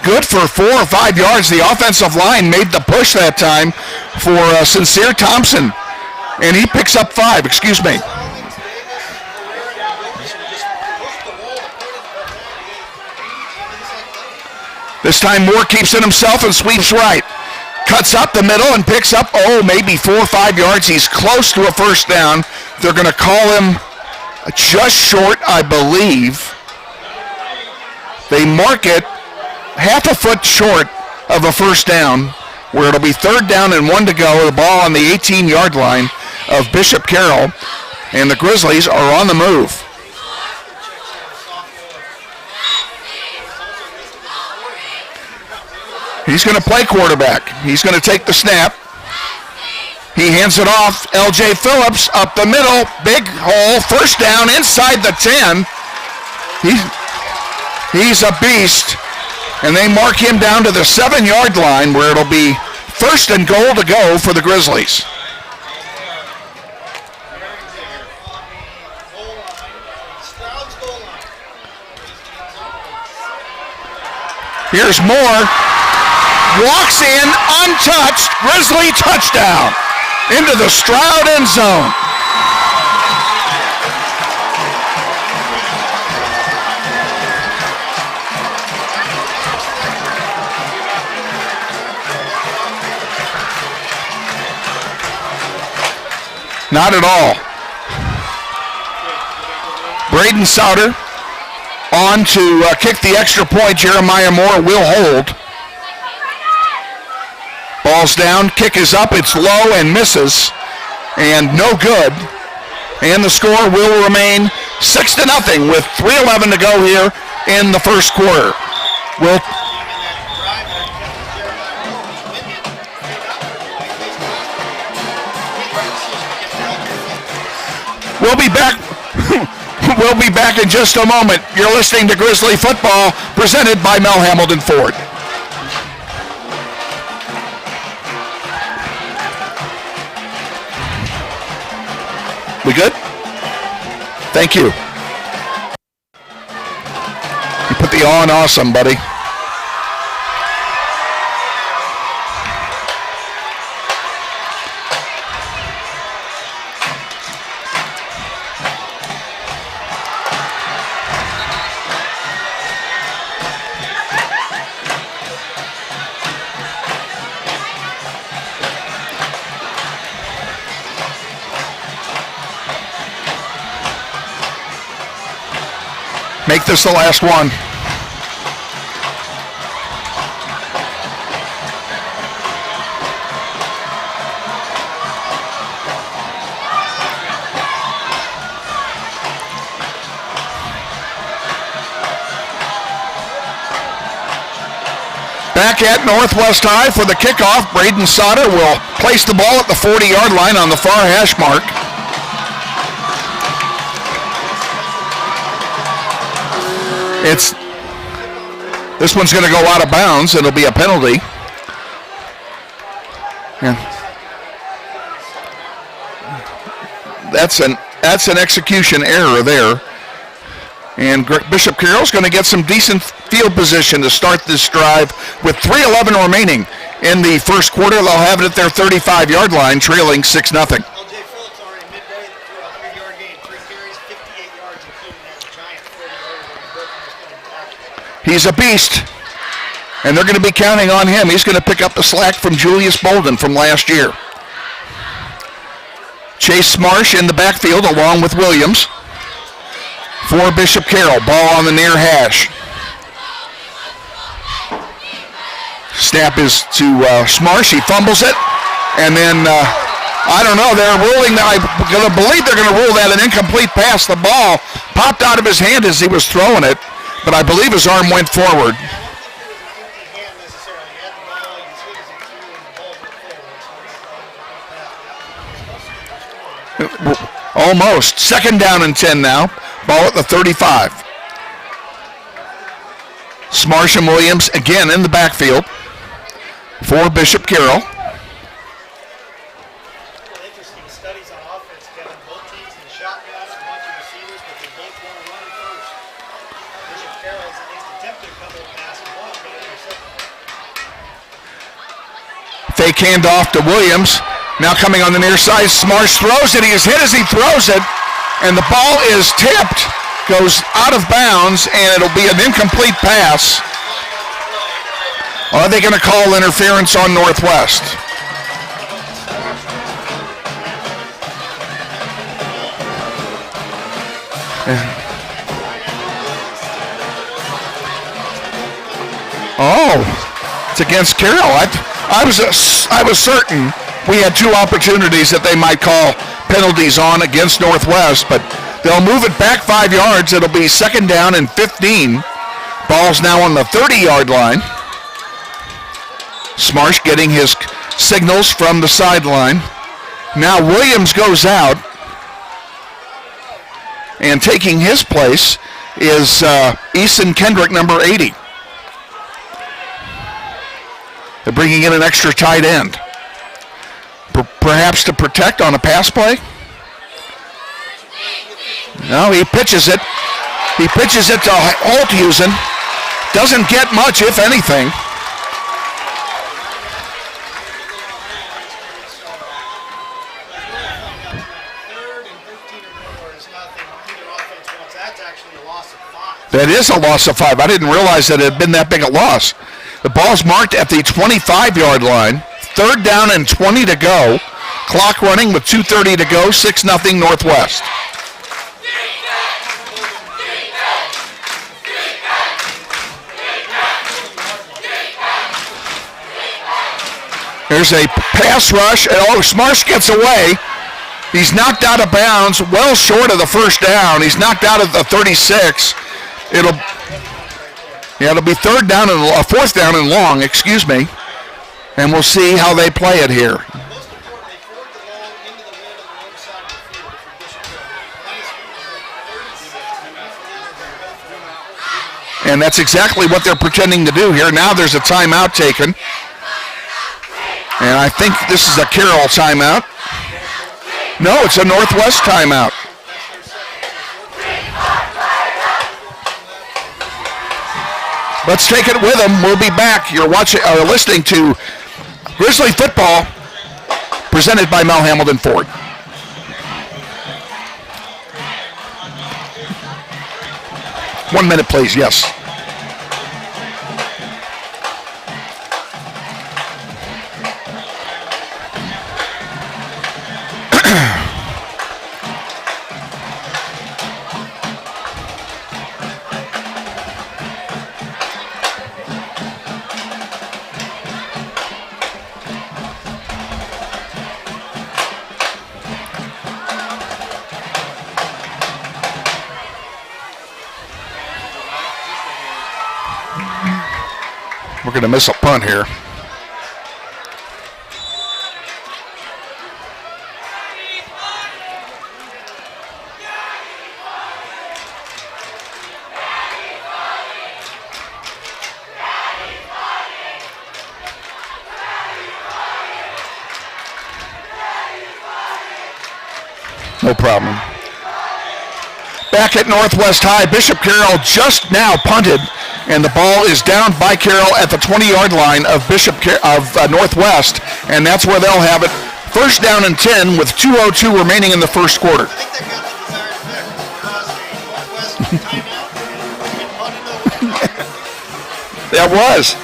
Good for 4 or 5 yards. The offensive line made the push that time for Sincere Thompson, and he picks up 5. Excuse me. This time Moore keeps it himself and sweeps right. Cuts up the middle and picks up, maybe 4 or 5 yards. He's close to a first down. They're going to call him just short, I believe. They mark it half a foot short of a first down, where it'll be 3rd down and 1 to go. The ball on the 18-yard line of Bishop Carroll, and the Grizzlies are on the move. He's going to play quarterback. He's going to take the snap. He hands it off. L.J. Phillips up the middle. Big hole. First down inside the 10. He's a beast. And they mark him down to the 7-yard line, where it'll be 1st and goal to go for the Grizzlies. Here's Moore. Walks in untouched. Grizzly touchdown into the Stroud end zone. Not at all. Braden Souter on to kick the extra point. Jeremiah Moore will hold. Ball's down, kick is up, it's low and misses, and no good. And the score will remain 6-0 with 3:11 to go here in the first quarter. We'll be back. We'll be back in just a moment. You're listening to Grizzly Football, presented by Mel Hamilton Ford. We good? Thank you. You put the on awesome, buddy. Make this the last one. Back at Northwest High for the kickoff. Braden Sauter will place the ball at the 40-yard line on the far hash mark. This one's going to go out of bounds. It'll be a penalty. Yeah. That's an execution error there. And Bishop Carroll's going to get some decent field position to start this drive with 3:11 remaining in the first quarter. They'll have it at their 35-yard line, trailing 6-0. LJ Phillips already midway through a 3-yard gain, 3 carries, 58 yards, including that giant 40-yarder. He's a beast, and they're going to be counting on him. He's going to pick up the slack from Julius Bolden from last year. Chase Marsh in the backfield along with Williams for Bishop Carroll. Ball on the near hash. Snap is to Smarsh. He fumbles it. And then, I don't know, they're ruling, I'm going to believe they're going to rule that an incomplete pass. The ball popped out of his hand as he was throwing it, but I believe his arm went forward. Almost. 2nd down and 10 now. Ball at the 35. Smarsh and Williams again in the backfield for Bishop Carroll. Interesting studies on offense, Kevin. Both teams in the shotgun, a bunch of receivers, but they both want to run it first. Bishop Carroll has at least attempted a couple of passes, one being intercepted. Fake handoff to Williams. Now coming on the near side, Smarsh throws it. He is hit as he throws it, and the ball is tipped, goes out of bounds, and it'll be an incomplete pass. Are they going to call interference on Northwest? Oh, it's against Carroll. I was certain we had 2 opportunities that they might call penalties on against Northwest, but they'll move it back 5 yards. It'll be 2nd down and 15. Ball's now on the 30-yard line. Smarsh getting his signals from the sideline. Now Williams goes out, and taking his place is Eason Kendrick, number 80. They're bringing in an extra tight end. Perhaps to protect on a pass play? No, he pitches it. He pitches it to Holthusen. Doesn't get much, if anything. That is a loss of 5. I didn't realize that it had been that big a loss. The ball's marked at the 25-yard line. 3rd down and 20 to go. Clock running with 2:30 to go. 6-0 Northwest. There's a pass rush. Oh, Smarsh gets away. He's knocked out of bounds, well short of the 1st down. He's knocked out of the 36. It'll be 4th down and long, excuse me. And we'll see how they play it here. Most importantly, 4th and long into the wind on the wrong side of the field for Bishop Carroll. And that's exactly what they're pretending to do here. Now there's a timeout taken. And I think this is a Carroll timeout. No, it's a Northwest timeout. Let's take it with them. We'll be back. You're listening to Grizzly Football, presented by Mel Hamilton Ford. One minute, please. Yes. going to miss a punt here. No problem. Back at Northwest High, Bishop Carroll just now punted, and the ball is down by Carroll at the 20-yard line of Northwest, and that's where they'll have it. First down and 10 with 2:02 remaining in the first quarter. I think that got the desired effect because the Northwest timeout and punted over. That was.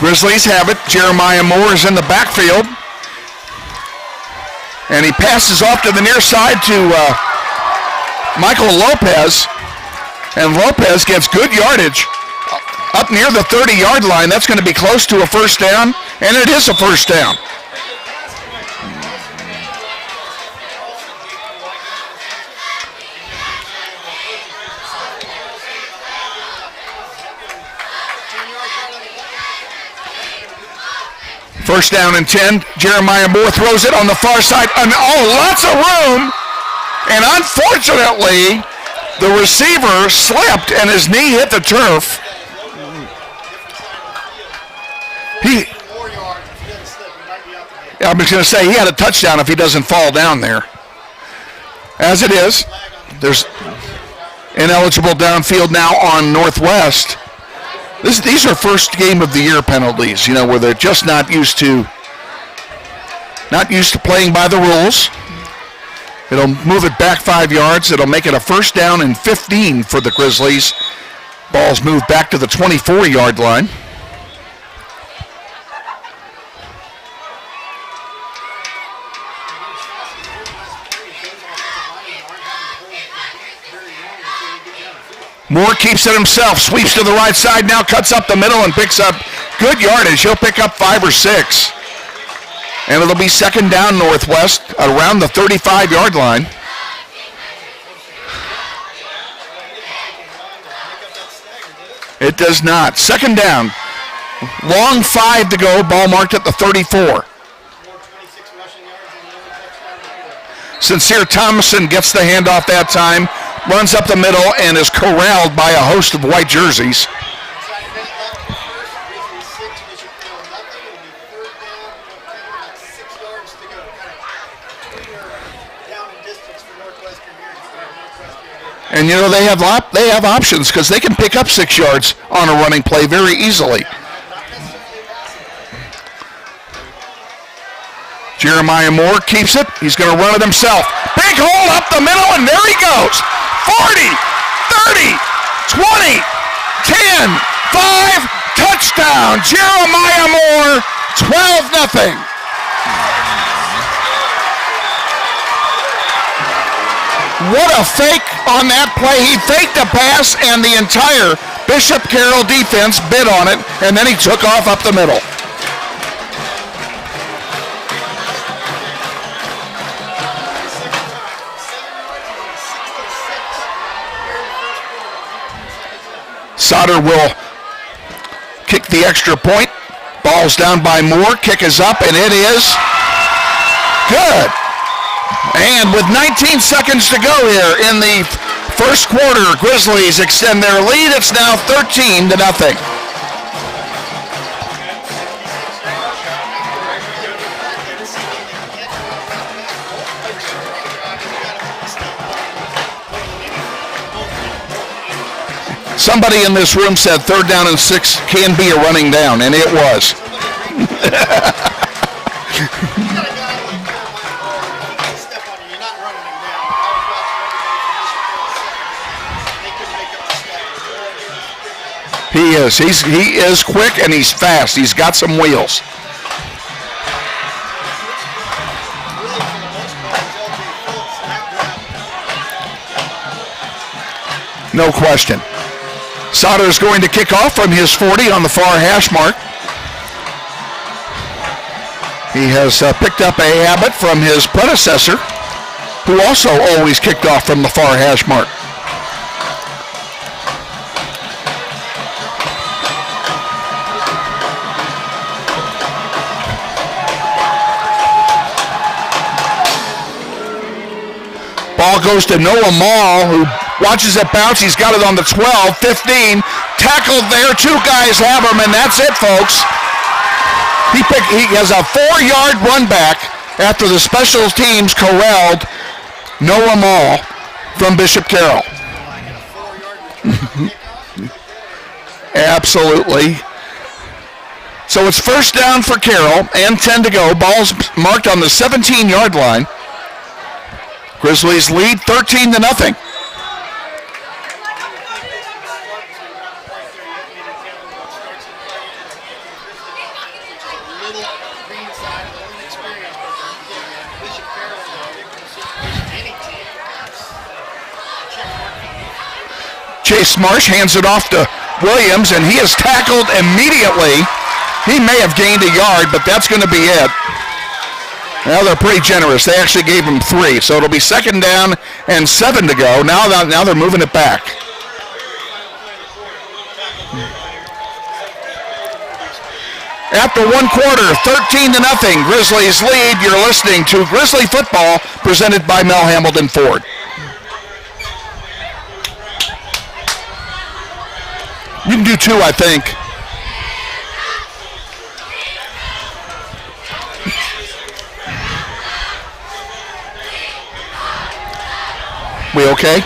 Grizzlies have it. Jeremiah Moore is in the backfield. And he passes off to the near side to Michael Lopez. And Lopez gets good yardage up near the 30-yard line. That's going to be close to a first down. And it is a first down. First down and 10. Jeremiah Moore throws it on the far side. And lots of room. And unfortunately, the receiver slipped and his knee hit the turf. I was going to say he had a touchdown if he doesn't fall down there. As it is, there's ineligible downfield now on Northwest. These are first game of the year penalties, where they're just not used to playing by the rules. It'll move it back 5 yards. It'll make it a first down and 15 for the Grizzlies. Ball's moved back to the 24-yard line. Moore keeps it himself, sweeps to the right side, now cuts up the middle and picks up good yardage. He'll pick up 5 or 6. And it'll be second down Northwest around the 35-yard line. It does not. Second down. Long 5 to go, ball marked at the 34. Sincere Thomason gets the handoff that time. Runs up the middle and is corralled by a host of white jerseys. And they have options because they can pick up 6 yards on a running play very easily. Jeremiah Moore keeps it. He's going to run it himself. Big hole up the middle, and there he goes. 40, 30, 20, 10, 5, touchdown. Jeremiah Moore, 12-0. What a fake on that play. He faked a pass, and the entire Bishop Carroll defense bid on it, and then he took off up the middle. Sauter will kick the extra point. Ball's down by Moore. Kick is up, and it is good. And with 19 seconds to go here in the first quarter, Grizzlies extend their lead. It's now 13-0. Somebody in this room said 3rd down and 6 can be a running down, and it was. He is. He is quick and he's fast. He's got some wheels. No question. Sauter is going to kick off from his 40 on the far hash mark. He has picked up a habit from his predecessor, who also always kicked off from the far hash mark. ball goes to Noah Mall, who watches it bounce. He's got it on the 12, 15. Tackled there. 2 guys have him, and that's it, folks. He has a 4-yard run back after the special teams corralled Noah Mall from Bishop Carroll. Absolutely. So it's first down for Carroll and 10 to go. Ball's marked on the 17-yard line. Grizzlies lead 13-0. Chase Marsh hands it off to Williams, and he is tackled immediately. He may have gained a yard, but that's going to be it. Well, they're pretty generous. They actually gave him 3, so it'll be second down and 7 to go. Now they're moving it back. After 1 quarter, 13-0, Grizzlies lead. You're listening to Grizzly Football presented by Mel Hamilton Ford. You can do 2, I think. We okay?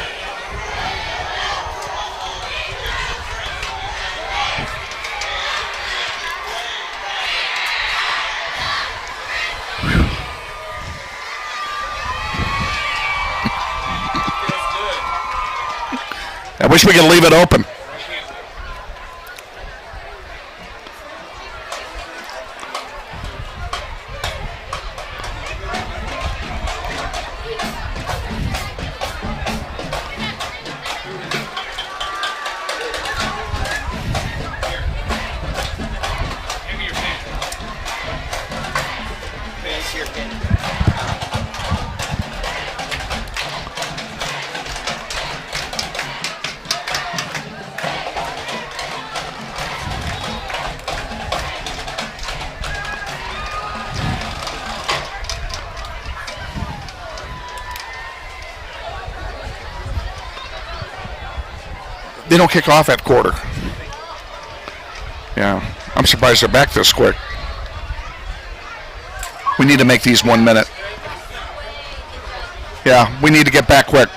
I wish we could leave it open. They don't kick off at quarter. Yeah, I'm surprised they're back this quick. We need to make these 1 minute. Yeah, we need to get back quick.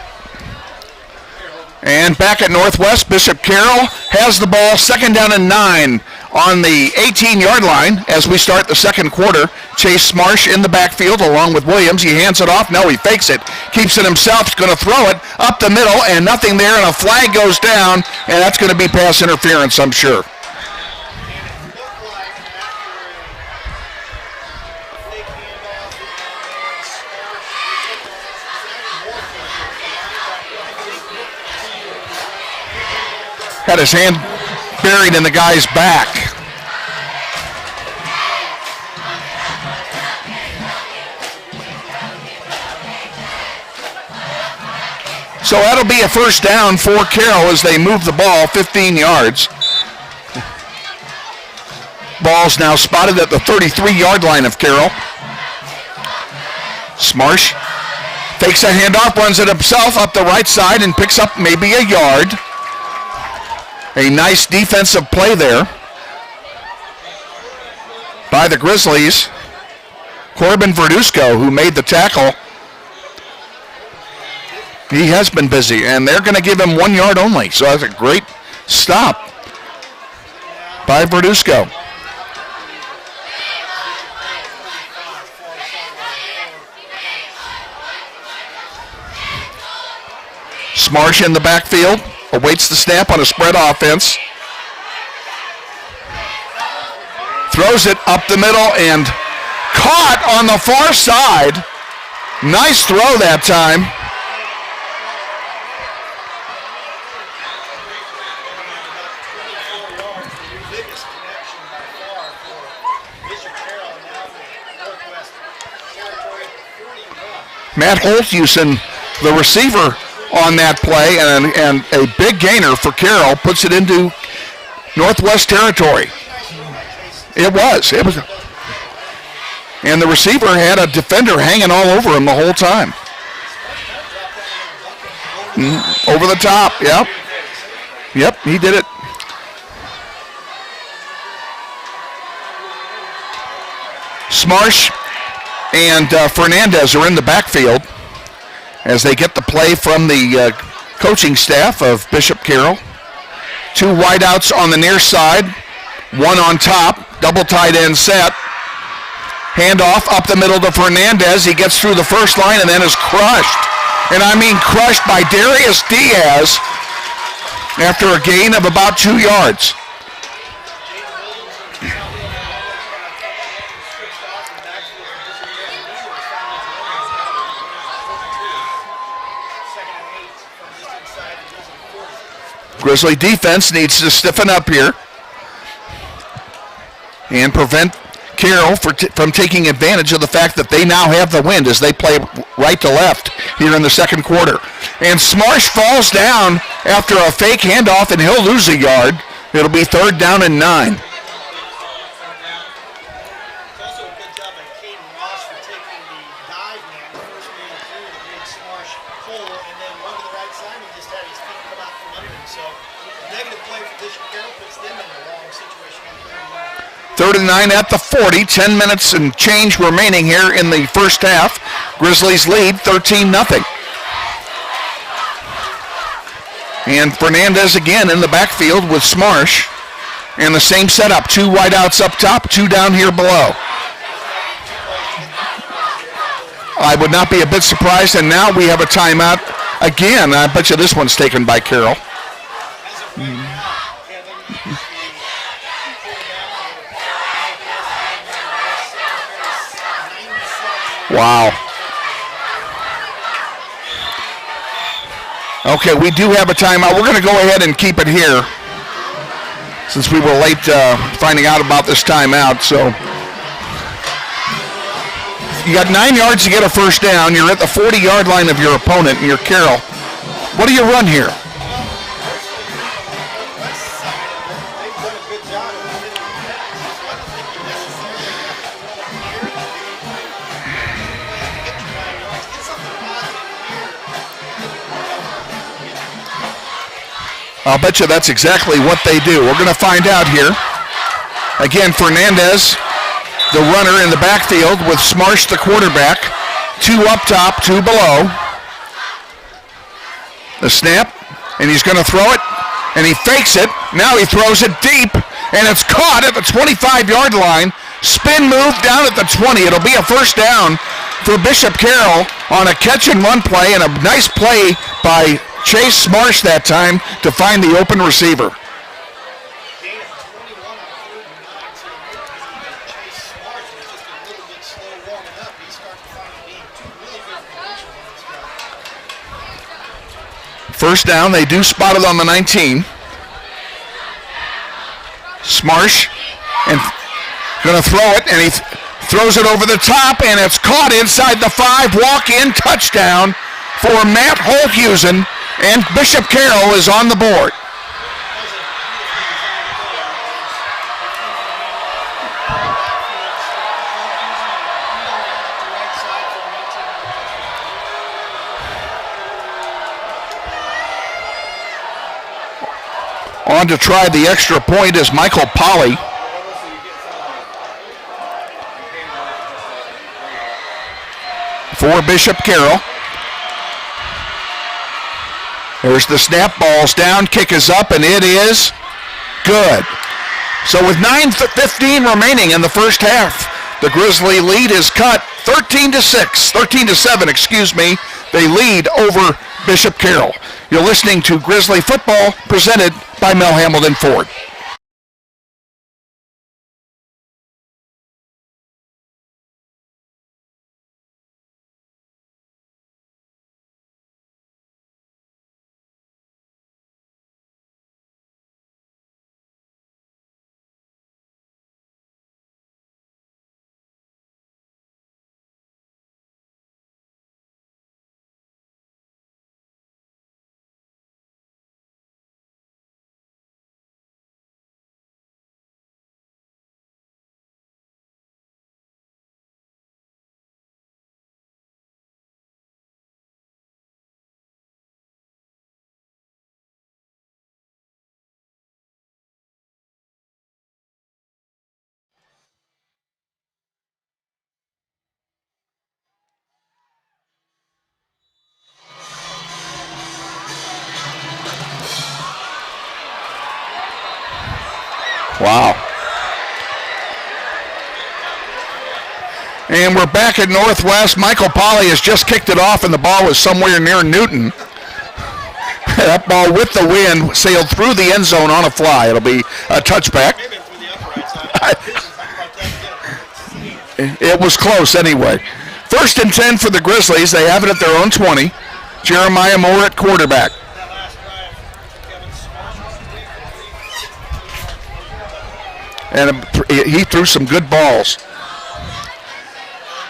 And back at Northwest, Bishop Carroll has the ball, second down and 9 on the 18-yard line as we start the second quarter. Chase Marsh in the backfield along with Williams. He hands it off. No, he fakes it. Keeps it himself. He's going to throw it up the middle, and nothing there, and a flag goes down, and that's going to be pass interference, I'm sure. Had his hand buried in the guy's back. So that'll be a first down for Carroll as they move the ball 15 yards. Ball's now spotted at the 33-yard line of Carroll. Smarsh fakes a handoff, runs it himself up the right side and picks up maybe a yard. A nice defensive play there by the Grizzlies. Corbin Verduzco, who made the tackle, he has been busy, and they're going to give him 1 yard only. So that's a great stop by Verduzco. Smarsh in the backfield. Awaits the snap on a spread offense. Throws it up the middle and caught on the far side. Nice throw that time. Matt Holthusen, the receiver on that play, and a big gainer for Carroll, puts it into Northwest territory. It was. And the receiver had a defender hanging all over him the whole time. Over the top. Yep. Yep, he did it. Smarsh and Fernandez are in the backfield as they get the play from the coaching staff of Bishop Carroll. Two wideouts on the near side, one on top, double tight end set. Handoff up the middle to Fernandez. He gets through the first line and then is crushed. And I mean crushed by Darius Diaz after a gain of about 2 yards. Grizzly defense needs to stiffen up here and prevent Carroll from taking advantage of the fact that they now have the wind as they play right to left here in the second quarter. And Smarsh falls down after a fake handoff, and he'll lose a yard. It'll be 3rd down and 9. It's also a good job by Caden Ross for taking the dive man, the first man through the big Smarsh hole, and then one to the right side and just had his feet come out from under him. So a negative play for Bishop Carroll puts them in the wrong situation on 3rd and 9 at the 40. 10 minutes and change remaining here in the first half. Grizzlies lead 13-0. And Fernandez again in the backfield with Smarsh. And the same setup. 2 wideouts up top, 2 down here below. I would not be a bit surprised. And now we have a timeout again. I bet you this one's taken by Carroll. Wow. Okay, we do have a timeout. We're going to go ahead and keep it here since we were late finding out about this timeout. So you got 9 yards to get a first down. You're at the 40-yard line of your opponent, and you're Carroll. What do you run here? I'll bet you that's exactly what they do. We're going to find out here. Again, Fernandez, the runner in the backfield with Smarsh, the quarterback. 2 up top, 2 below. The snap, and he's going to throw it, and he fakes it. Now he throws it deep, and it's caught at the 25-yard line. Spin move down at the 20. It'll be a first down for Bishop Carroll on a catch-and-run play, and a nice play by Chase Smarsh that time to find the open receiver. First down, they do spot it on the 19. Smarsh and going to throw it, and he throws it over the top, and it's caught inside the 5. Walk-in touchdown for Matt Holthusen. And Bishop Carroll is on the board. On to try the extra point is Michael Polly. For Bishop Carroll. There's the snap, ball's down, kick is up, and it is good. So with 9:15 remaining in the first half, the Grizzly lead is cut 13-7, excuse me. They lead over Bishop Carroll. You're listening to Grizzly Football presented by Mel Hamilton Ford. Wow. And we're back at Northwest. Michael Polly has just kicked it off, and the ball was somewhere near Newton. That ball with the wind sailed through the end zone on a fly. It'll be a touchback. Maybe through the upright side. It was close anyway. 1st and 10 for the Grizzlies. They have it at their own 20. Jeremiah Moore at quarterback. That last drive, Kevin And he threw some good balls.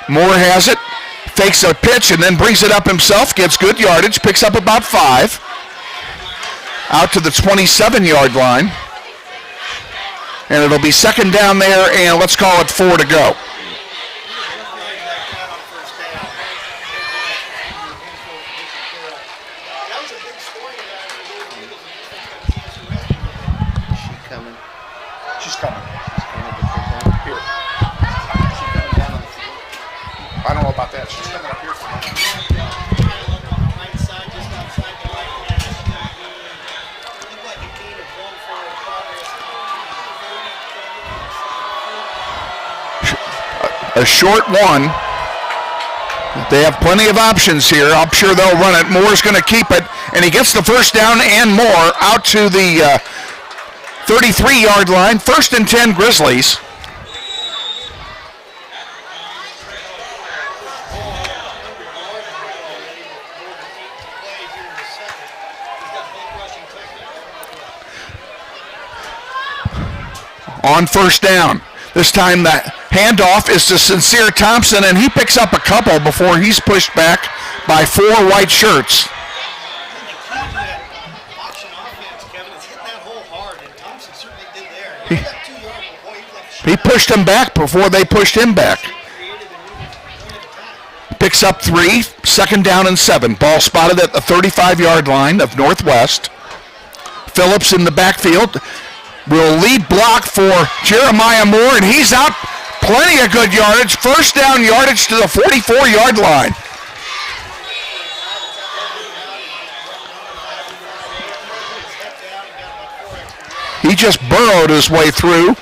Moore has it, fakes a pitch, and then brings it up himself, gets good yardage, picks up about 5. Out to the 27-yard line. And it'll be 2nd down there, and let's call it 4 to go. She's coming. Here. I don't know about that. She's coming up here for me. right side, just outside the right hash. Looked like a gain of 1 for progress. A short one. They have plenty of options here. I'm sure they'll run it. Moore's going to keep it, and he gets the 1st down and more out to the 33-yard line. 1st and 10 Grizzlies. On 1st down. This time the handoff is to Sincere Thompson, and he picks up a couple before he's pushed back by 4 white shirts. Auction offense, Kevin, it's hitting that hole hard, and Thompson certainly did there. He got 2 yards before he left. He pushed him back before they pushed him back. Creative and moving point of attack. Picks up 3, 2nd down and 7. Ball spotted at the 35-yard line of Northwest. Phillips in the backfield will lead block for Jeremiah Moore, and he's out. Plenty of good yardage. 1st down yardage to the 44-yard line. He just burrowed his way through.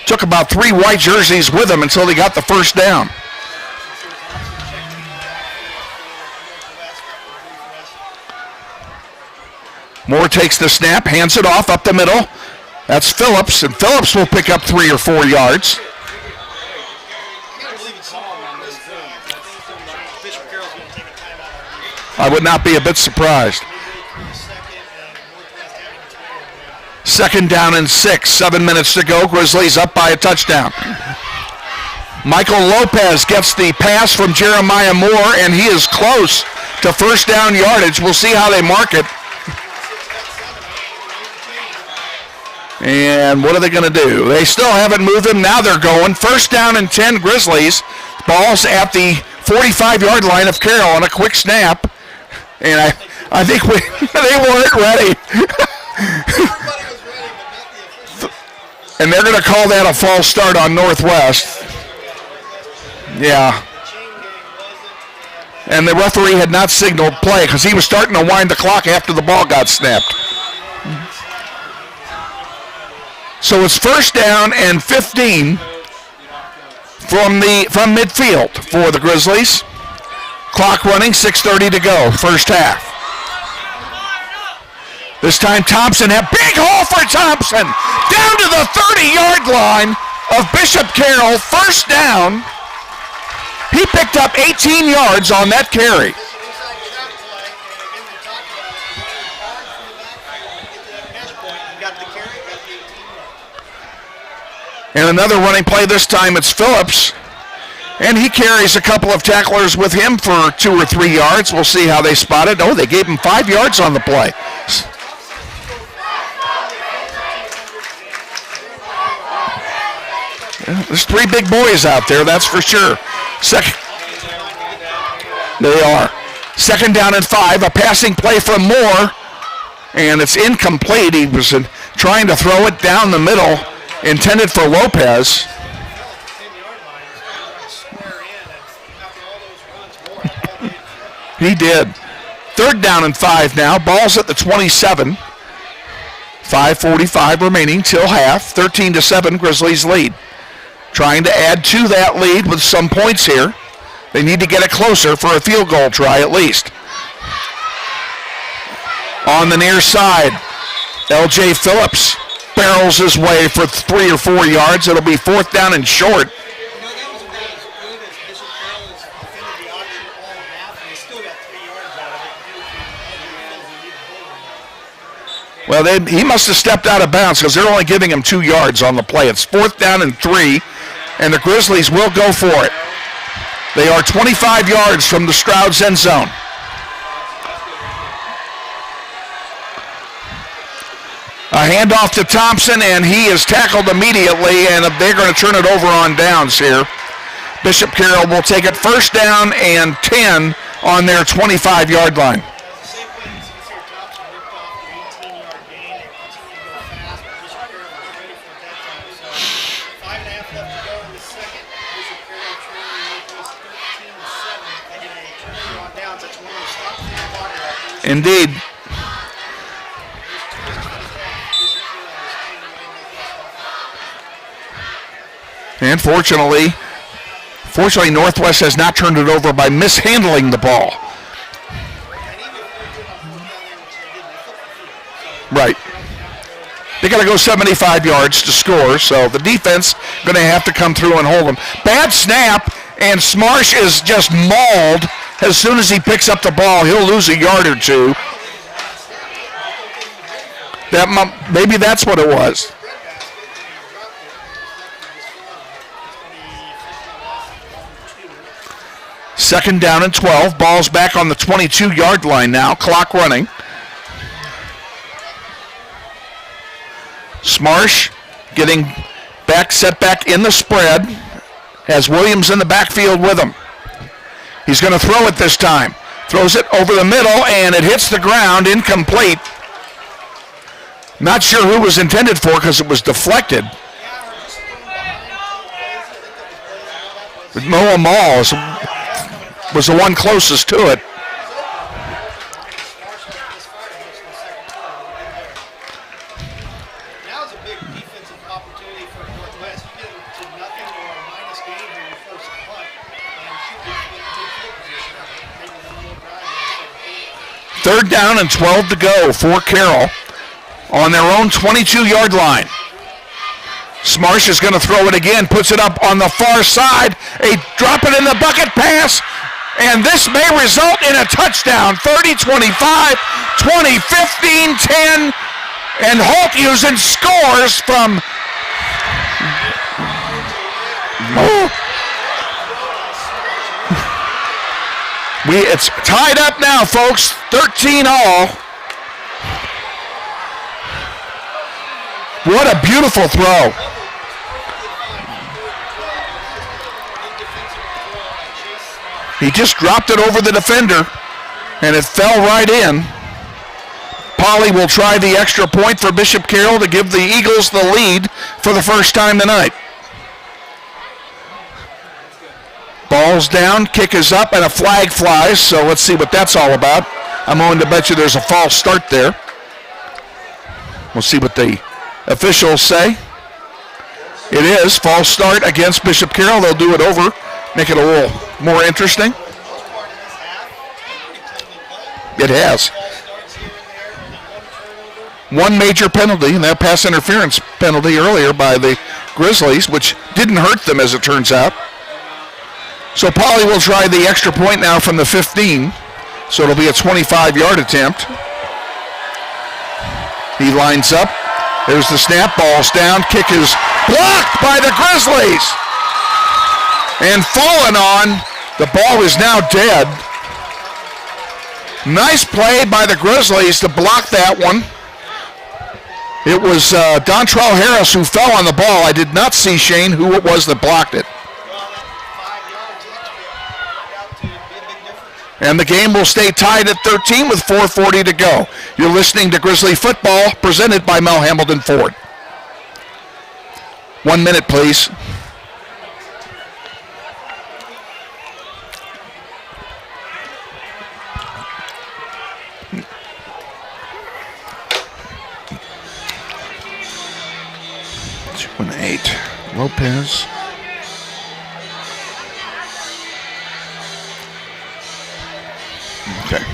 Took about 3 white jerseys with him until he got the 1st down. Moore takes the snap, hands it off up the middle. That's Phillips, and Phillips will pick up 3 or 4 yards. I can't believe it's all on this thing. I think Bishop Carroll's going to take a timeout on defense. I would not be a bit surprised. Midway through the 2nd, and Northwest having its way over. 2nd down and 6, 7 minutes to go. Grizzlies up by a touchdown. Michael Lopez gets the pass from Jeremiah Moore, and he is close to 1st down yardage. We'll see how they mark it. And what are they going to do? They still haven't moved him. Now they're going. 1st down and 10 Grizzlies. Ball's at the 45-yard line of Carroll on a quick snap. And I think they weren't ready. Everybody was ready, but not the officials. And they're going to call that a false start on Northwest. Yeah. The chain gang wasn't. And the referee had not signaled play because he was starting to wind the clock after the ball got snapped. So it's 1st down and 15 from midfield for the Grizzlies. Clock running, 6:30 to go, 1st half. This time Thompson, a big hole for Thompson. Down to the 30-yard line of Bishop Carroll, 1st down. He picked up 18 yards on that carry. And another running play, this time it's Phillips. And he carries a couple of tacklers with him for 2 or 3 yards. We'll see how they spot it. Oh, they gave him 5 yards on the play. There's 3 big boys out there, that's for sure. They are. 2nd down and 5, a passing play from Moore. And it's incomplete. He was trying to throw it down the middle, intended for Lopez. He did. 3rd down and 5 now. Ball's at the 27. 5:45 remaining till half. 13-7 Grizzlies lead. Trying to add to that lead with some points here. They need to get it closer for a field goal try at least. On the near side, L.J. Phillips barrels his way for 3 or 4 yards. It'll be 4th down and short. That was about as good as Bishop Carroll has defended the option all half, and they still got 3 yards out of it. Well, he must have stepped out of bounds because they're only giving him 2 yards on the play. It's 4th down and 3, and the Grizzlies will go for it. They are 25 yards from the Stroud's end zone. A handoff to Thompson, and he is tackled immediately, and they're going to turn it over on downs here. Bishop Carroll will take it 1st down and 10 on their 25-yard line. The same play as you see here, Thompson ripped off the 18-yard gain and continued to go fast, but Bishop Carroll was ready for it that time. So 5.5 left to go in the second. Bishop Carroll trailing Northwest 13-7. They get a turnover on downs. That's one of those stops in the water. Indeed. And fortunately, Northwest has not turned it over by mishandling the ball. Right. They got to go 75 yards to score, so the defense going to have to come through and hold them. Bad snap, and Smarsh is just mauled. As soon as he picks up the ball, he'll lose a yard or two. Maybe that's what it was. 2nd down and 12. Ball's back on the 22-yard line now. Clock running. Smarsh getting set back in the spread. Has Williams in the backfield with him. He's going to throw it this time. Throws it over the middle, and it hits the ground. Incomplete. Not sure who it was intended for because it was deflected. But Noah Mall was the one closest to it. Now is a big defensive opportunity for Northwest. You get to nothing or a minus gain here in your first punt, and shoot the field position. Maybe one more drive. 3rd down and 12 to go for Carroll on their own 22-yard line. Smarsh is going to throw it again, puts it up on the far side. A drop it in the bucket pass, and this may result in a touchdown. 30-25, 20-15-10, and Holthusen scores from... It's tied up now, folks. 13-all. What a beautiful throw. He just dropped it over the defender, and it fell right in. Polly will try the extra point for Bishop Carroll to give the Eagles the lead for the first time tonight. Ball's down, kick is up, and a flag flies, so let's see what that's all about. I'm going to bet you there's a false start there. We'll see what the officials say. It is false start against Bishop Carroll. They'll do it over, make it a little more interesting. It has. One major penalty, and that pass interference penalty earlier by the Grizzlies, which didn't hurt them as it turns out. So Polly will try the extra point now from the 15. So it'll be a 25-yard attempt. He lines up. There's the snap. Ball's down. Kick is blocked by the Grizzlies. And fallen on. The ball is now dead. Nice play by the Grizzlies to block that one. It was Dontrell Harris who fell on the ball. I did not see, Shane, who it was that blocked it. And the game will stay tied at 13 with 4:40 to go. You're listening to Grizzly Football presented by Mel Hambledon Ford. 1 minute, please. an 8. Lopez. Okay.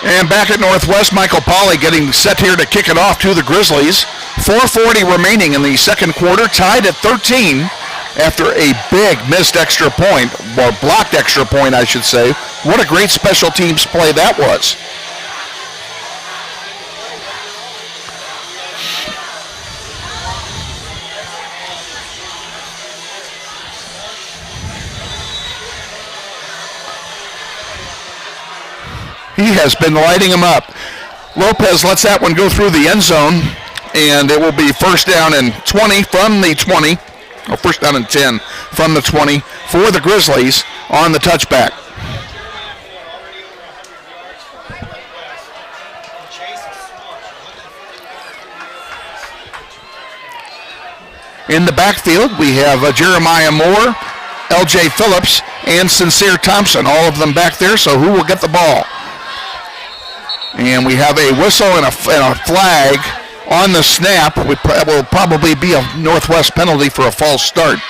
And back at Northwest, Michael Polly getting set here to kick it off to the Grizzlies. 4:40 remaining in the second quarter, tied at 13 after a big missed extra point, or blocked extra point, I should say. What a great special teams play that was. He has been lighting them up. Lopez lets that one go through the end zone, and it will be first down and 20 from the 20, or first down and 10 from the 20 for the Grizzlies on the touchback. In the backfield, we have Jeremiah Moore, L.J. Phillips, and Sincere Thompson, all of them back there, so who will get the ball? And we have a whistle and a flag on the snap. It will probably be a Northwest penalty for a false start.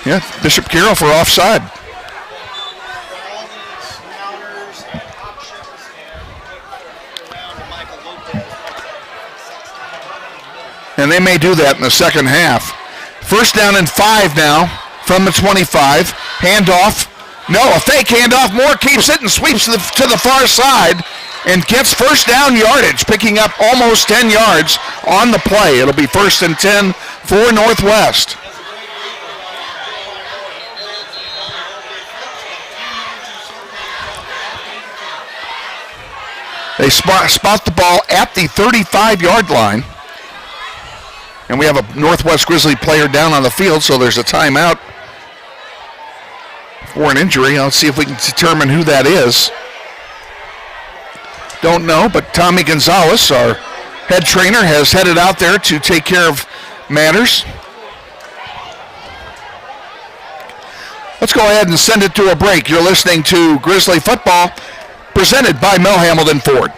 Yeah, Bishop Carroll for offside. And they may do that in the second half. First down and 5 now from the 25. Handoff. No, a fake handoff. Moore keeps it and sweeps to the far side and gets first down yardage, picking up almost 10 yards on the play. It'll be first and 10 for Northwest. They spot the ball at the 35-yard line. And we have a Northwest Grizzly player down on the field, so there's a timeout for an injury. I'll see if we can determine who that is. Don't know, but Tommy Gonzalez, our head trainer, has headed out there to take care of matters. Let's go ahead and send it to a break. You're listening to Grizzly Football, presented by Mel Hamilton Ford.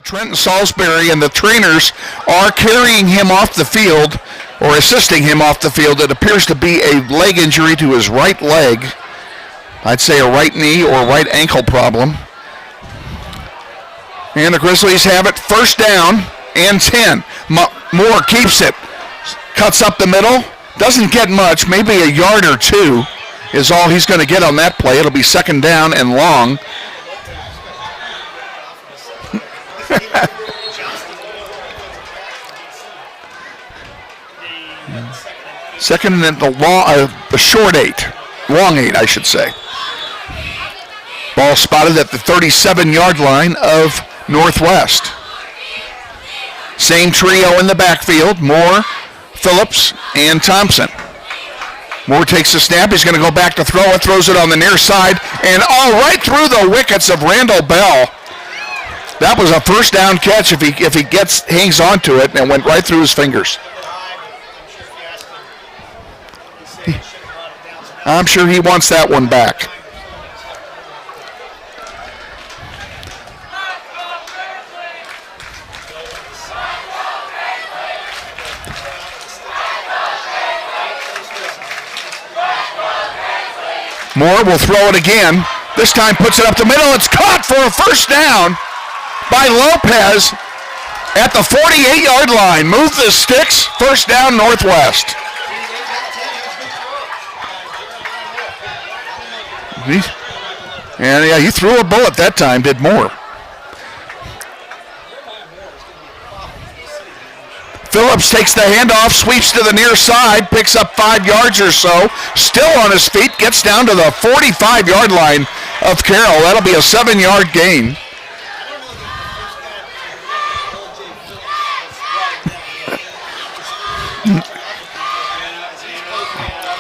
Trenton Salisbury and the trainers are carrying him off the field, or assisting him off the field. It appears to be a leg injury to his right leg. I'd say a right knee or right ankle problem. And the Grizzlies have it first down and 10. Moore keeps it, cuts up the middle, doesn't get much, maybe a yard or two is all he's going to get on that play. It'll be second down and long. Second and a short 8. Long 8, I should say. Ball spotted at the 37-yard line of Northwest. Same trio in the backfield, Moore, Phillips, and Thompson. Moore takes the snap. He's going to go back to throw it, throws it on the near side, and all right through the wickets of Randall Bell. That was a first down catch if he hangs on to it, and went right through his fingers. I'm sure he wants that one back. Moore will throw it again. This time puts it up the middle. It's caught for a first down by Lopez at the 48-yard line. Move the sticks. First down, Northwest. And yeah, he threw a bullet that time, did Moore. Phillips takes the handoff, sweeps to the near side, picks up 5 yards or so, still on his feet, gets down to the 45-yard line of Carroll. That'll be a 7-yard gain.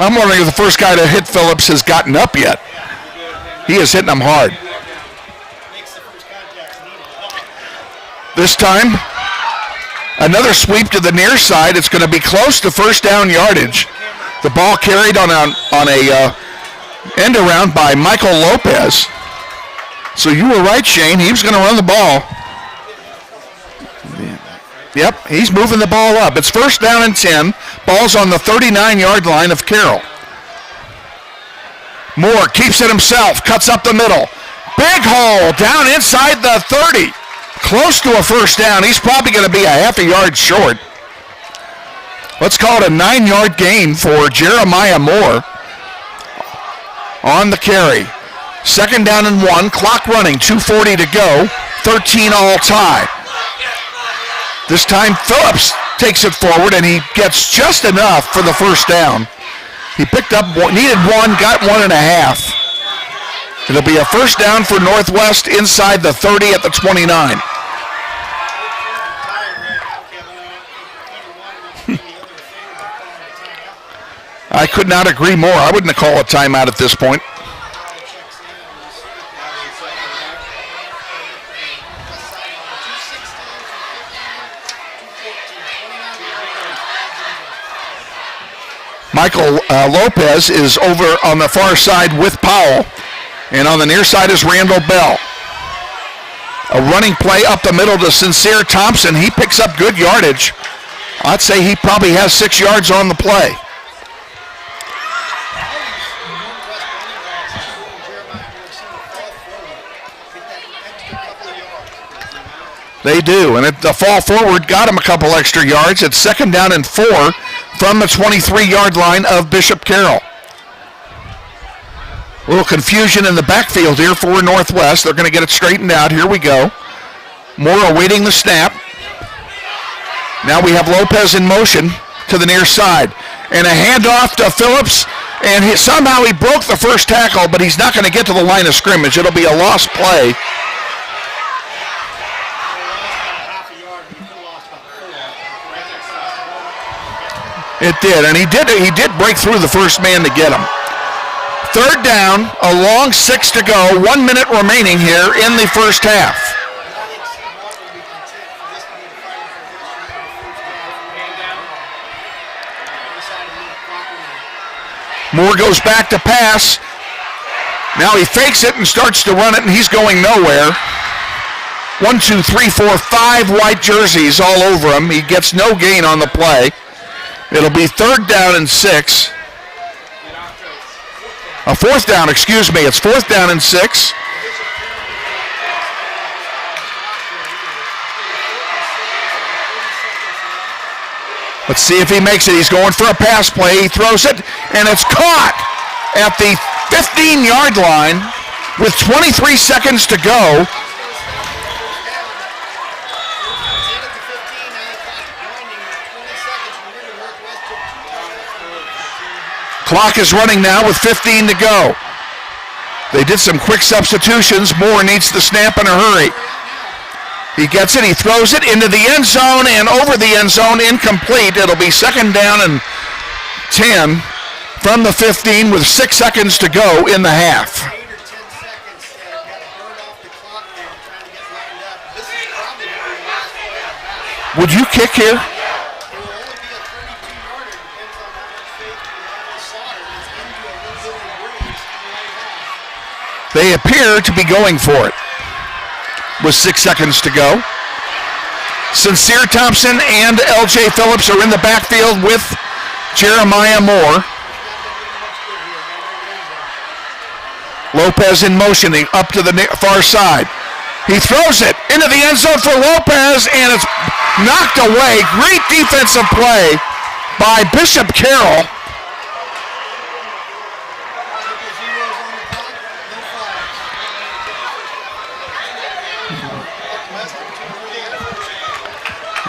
I'm wondering if the first guy to hit Phillips has gotten up yet. He is hitting him hard. This time, another sweep to the near side. It's going to be close to first down yardage. The ball carried on a end around by Michael Lopez. So you were right, Shane. He was going to run the ball. Yep, he's moving the ball up. It's first down and 10. Ball's on the 39-yard line of Carroll. Moore keeps it himself, cuts up the middle. Big hole down inside the 30. Close to a first down. He's probably going to be a half a yard short. Let's call it a 9-yard gain for Jeremiah Moore on the carry. Second down and 1. Clock running. 2:40 to go. 13 all tie. This time Phillips takes it forward and he gets just enough for the first down. He picked up, needed 1, got 1.5. It'll be a first down for Northwest inside the 30 at the 29. I could not agree more. I wouldn't have called a timeout at this point. Michael Lopez is over on the far side with Powell. And on the near side is Randall Bell. A running play up the middle to Sincere Thompson. He picks up good yardage. I'd say he probably has 6 yards on the play. They do, and the fall forward got him a couple extra yards. It's second down and 4 from the 23-yard line of Bishop Carroll. A little confusion in the backfield here for Northwest. They're going to get it straightened out. Here we go. Moore awaiting the snap. Now we have Lopez in motion to the near side. And a handoff to Phillips. And somehow he broke the first tackle, but he's not going to get to the line of scrimmage. It'll be a lost play. It did, and he did break through the first man to get him. Third down, a long 6 to go, 1 minute remaining here in the first half. Moore goes back to pass. Now he fakes it and starts to run it, and he's going nowhere. 1, 2, 3, 4, 5 white jerseys all over him. He gets no gain on the play. It'll be third down and 6. A fourth down, excuse me. It's fourth down and 6. Let's see if he makes it. He's going for a pass play. He throws it, and it's caught at the 15-yard line with 23 seconds to go. Clock is running now with 15 to go. They did some quick substitutions. Moore needs the snap in a hurry. He gets it, he throws it into the end zone and over the end zone, incomplete. It'll be second down and 10 from the 15 with 6 seconds to go in the half. 8 or 10 seconds got to burn off the clock there trying to get lined up. This is probably going to be the last play of the half. Would you kick here? It will only be a 32-yarder. Depends on how much faith we have in Sauter. It's into a little bit of a breeze in the right half. They appear to be going for it with 6 seconds to go. Sincere Thompson and L.J. Phillips are in the backfield with Jeremiah Moore. Lopez in motion, up to the far side. He throws it into the end zone for Lopez, and it's knocked away. Great defensive play by Bishop Carroll.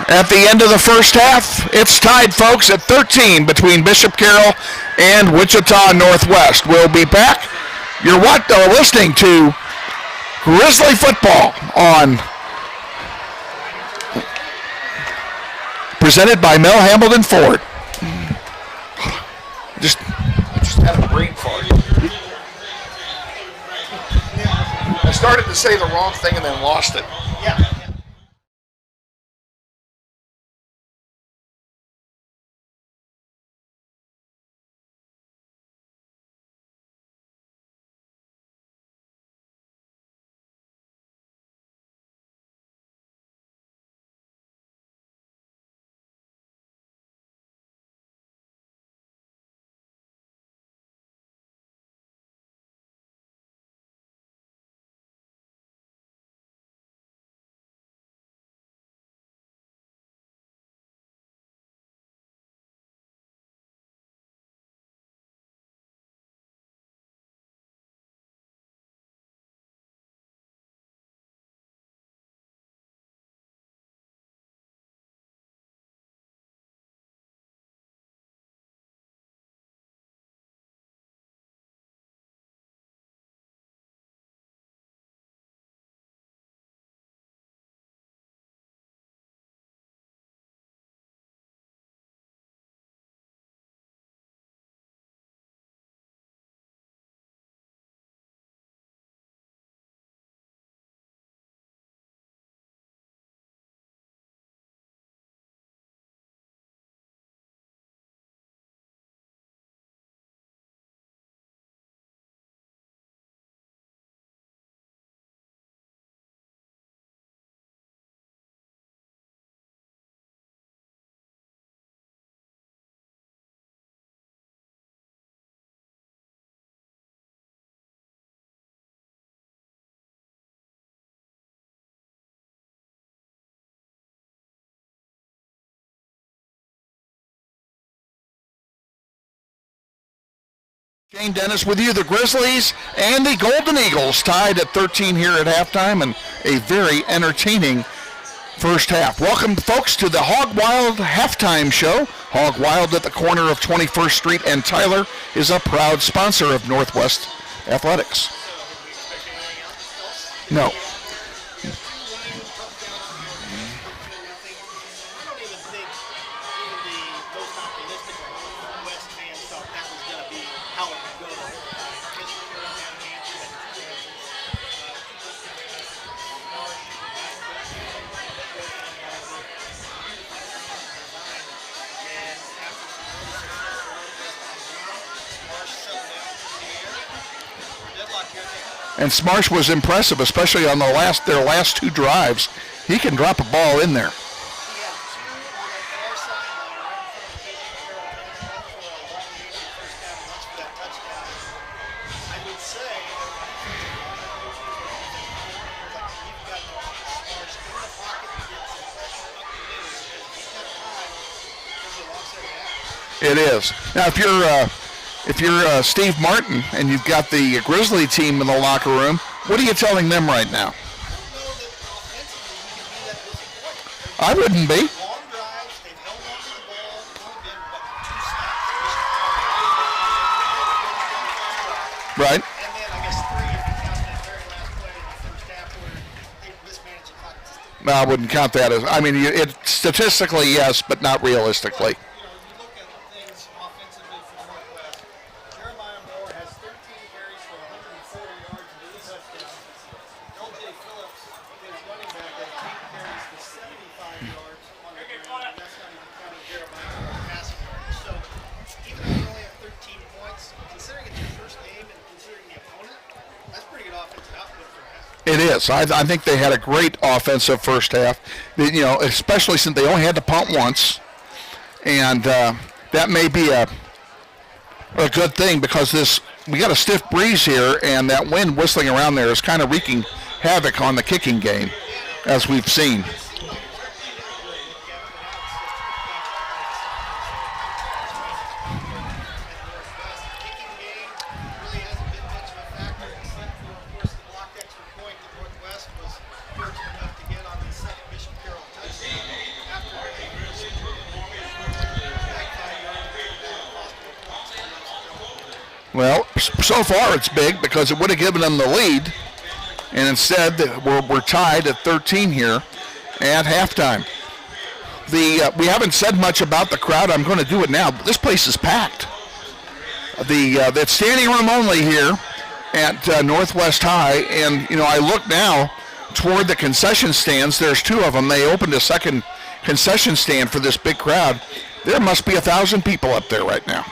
At the end of the first half, it's tied, folks, at 13 between Bishop Carroll and Wichita Northwest. We'll be back. You're listening to Grizzly football on presented by Mel Hambledon Ford. I just had a brain fart. I started to say the wrong thing and then lost it. Yeah. Shane Dennis with you. The Grizzlies and the Golden Eagles tied at 13 here at halftime, and a very entertaining first half. Welcome, folks, to the Hog Wild halftime show. Hog Wild at the corner of 21st Street and Tyler is a proud sponsor of Northwest Athletics. No. And Smarsh was impressive, especially on their last two drives. He can drop a ball in there. It is. Now, if you're Steve Martin and you've got the Grizzly team in the locker room, what are you telling them right now? I wouldn't be. Right. And then I guess 3 if you count that very last play in the first half where they mismanaged the clock. No, I wouldn't count that as. I mean, it statistically yes, but not realistically. You look at things offensively for Northwest. Jeremiah Moore has 13 carries for 140 yards and 2 touchdowns. LJ Phillips, his running back, has 8 carries for 75 yards on the ground. And that's not even counting Jeremiah Moore's passing yards. So even though you only have 13 points, considering it's your first game and considering the opponent, that's pretty good offensive output for us. It is. I think they had a great offensive first half. Especially since they only had to punt once, and that may be a good thing because we got a stiff breeze here, and that wind whistling around there is kind of wreaking havoc on the kicking game, as we've seen. Well, so far it's big because it would have given them the lead, and instead we're tied at 13 here at halftime. We haven't said much about the crowd. I'm going to do it now. This place is packed. That's standing room only here at Northwest High, and I look now toward the concession stands. There's 2 of them. They opened a second concession stand for this big crowd. There must be 1,000 people up there right now.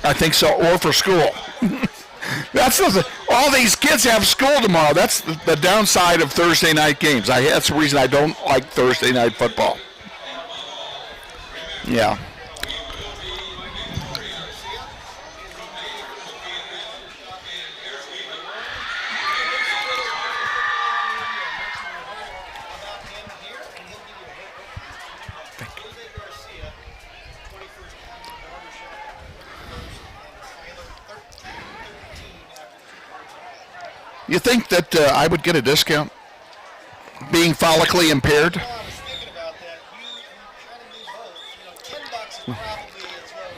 I think so, or for school. All these kids have school tomorrow. That's the downside of Thursday night games. That's the reason I don't like Thursday night football. Yeah. You think that I would get a discount being follically impaired? Well, I was thinking about that. You kind of need both. $10 is probably as low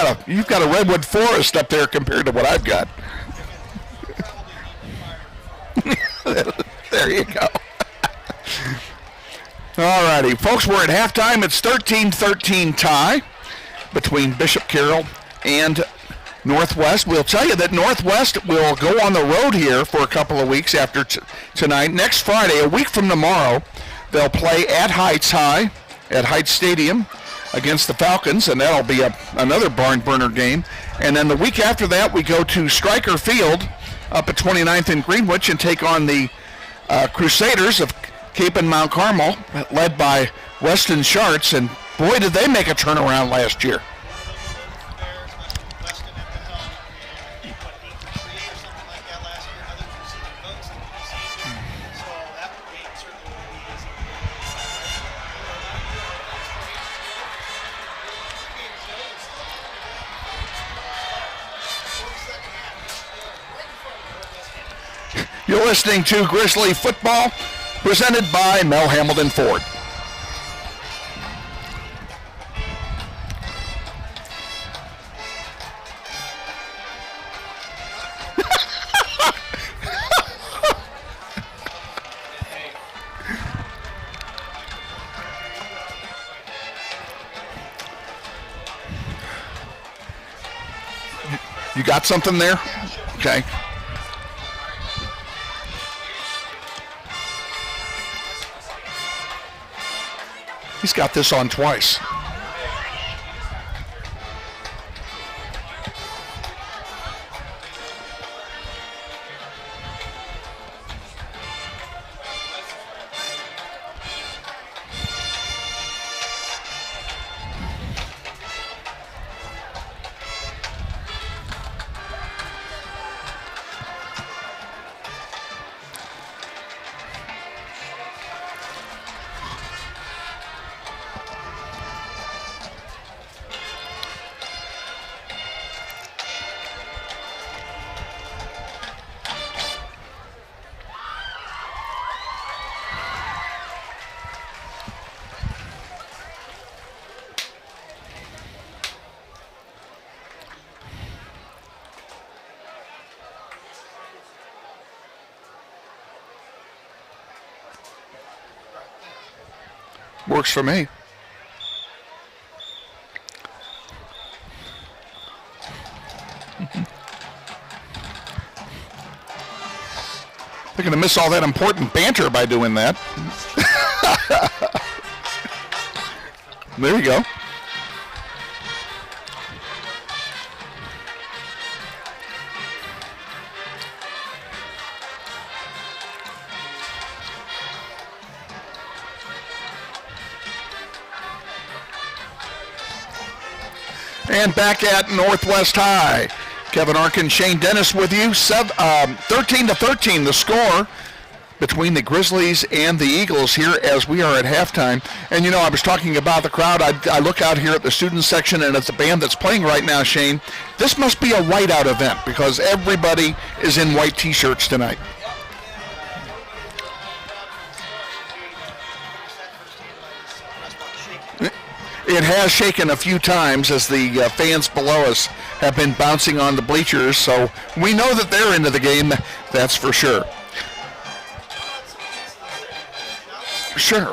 as You've got a redwood forest up there compared to what I've got. There you go. All righty, folks, we're at halftime. It's 13-13 tie between Bishop Carroll and Northwest. We'll tell you that Northwest will go on the road here for a couple of weeks after tonight. Next Friday, a week from tomorrow, they'll play at Heights High, at Heights Stadium, against the Falcons, and that'll be another barn burner game. And then the week after that, we go to Stryker Field up at 29th and Greenwich and take on the Crusaders of Cape and Mount Carmel, led by Weston Schartz. And boy, did they make a turnaround last year. You're listening to Grizzly Football, presented by Mel Hamilton Ford. You got something there? Okay. He's got this on twice. Works for me. They're going to miss all that important banter by doing that. There you go. And back at Northwest High, Kevin Arkin, Shane Dennis with you. 13-13 the score between the Grizzlies and the Eagles here as we are at halftime. And, you know, I was talking about the crowd. I look out here at the student section, and it's the band that's playing right now, Shane. This must be a whiteout event because everybody is in white T-shirts tonight. It has shaken a few times as the fans below us have been bouncing on the bleachers, so we know that they're into the game, that's for sure. Sure.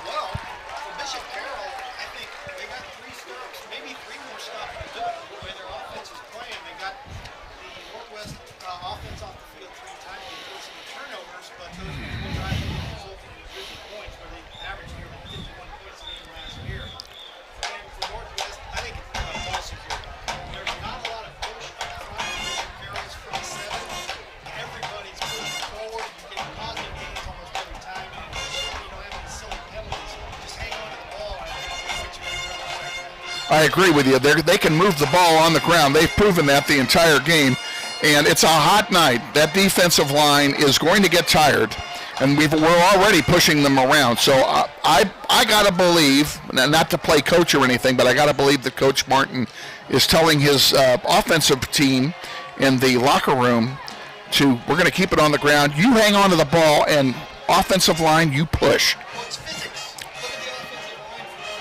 Well, for Bishop Carroll, I think they got 3 stops, maybe 3 more stops to do it. The way their offense is playing, they got the Northwest offense off the field 3 times. They forced some turnovers, but those resulted in good points where they averaged nearly 51 points a game last year. And for Northwest, I think it's ball security. There's not a lot of push up front. Bishop Carroll's front 7. Everybody's pushing forward. You're getting positive gains almost every time. And you don't have any silly penalties. Just hang on to the ball. I think that's what you really I agree with you. They can move the ball on the ground. They've proven that the entire game. And it's a hot night. That defensive line is going to get tired. And we're already pushing them around. So I got to believe, not to play coach or anything, but I got to believe that Coach Martin is telling his offensive team in the locker room we're going to keep it on the ground. You hang on to the ball, and offensive line, you push. Well, it's physics. Look at the offensive line for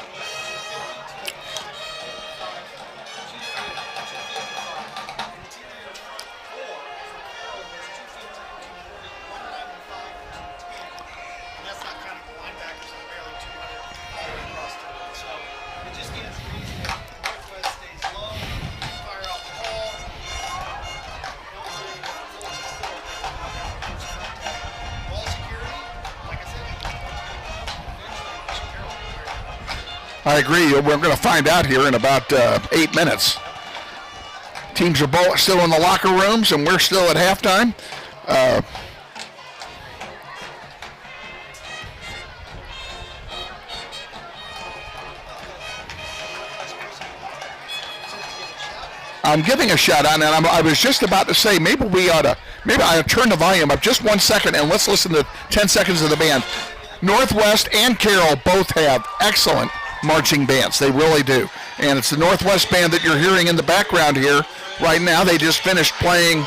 and that's not counting the linebackers that are barely 200 all the way across the field. So it just stands to reason that Northwest stays low, fire off the ball. Don't really sit still. Ball security, like I said, eventually Bishop Carroll will wear it. I agree. We're going to find out here in about 8 minutes. Teams are both still in the locker rooms, and we're still at halftime. I'm giving a shout out, and I was just about to say maybe I turn the volume up just 1 second, and let's listen to 10 seconds of the band. Northwest and Carroll both have excellent marching bands. They really do. And it's the Northwest band that you're hearing in the background here right now. They just finished playing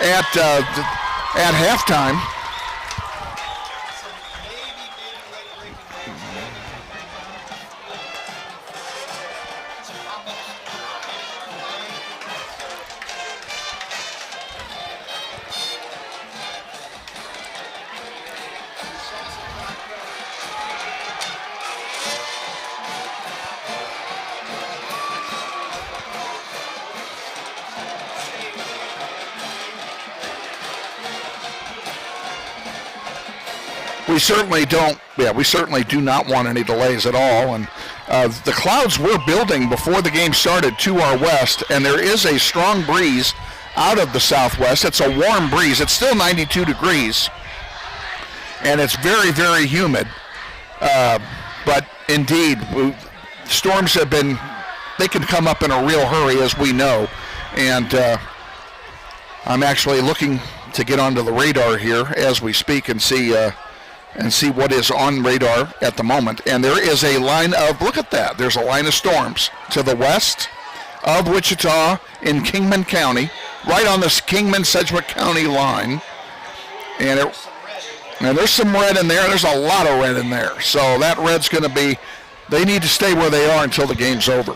at halftime. We certainly do not want any delays at all. And the clouds were building before the game started to our west, and there is a strong breeze out of the southwest. It's a warm breeze. It's still 92 degrees, and it's very, very humid. But indeed, storms they can come up in a real hurry, as we know. And I'm actually looking to get onto the radar here as we speak and see what is on radar at the moment. And there is a line of, look at that, there's a line of storms to the west of Wichita in Kingman County, right on this Kingman-Sedgwick County line. And there's some red in there. There's a lot of red in there. So that red's going to be, they need to stay where they are until the game's over.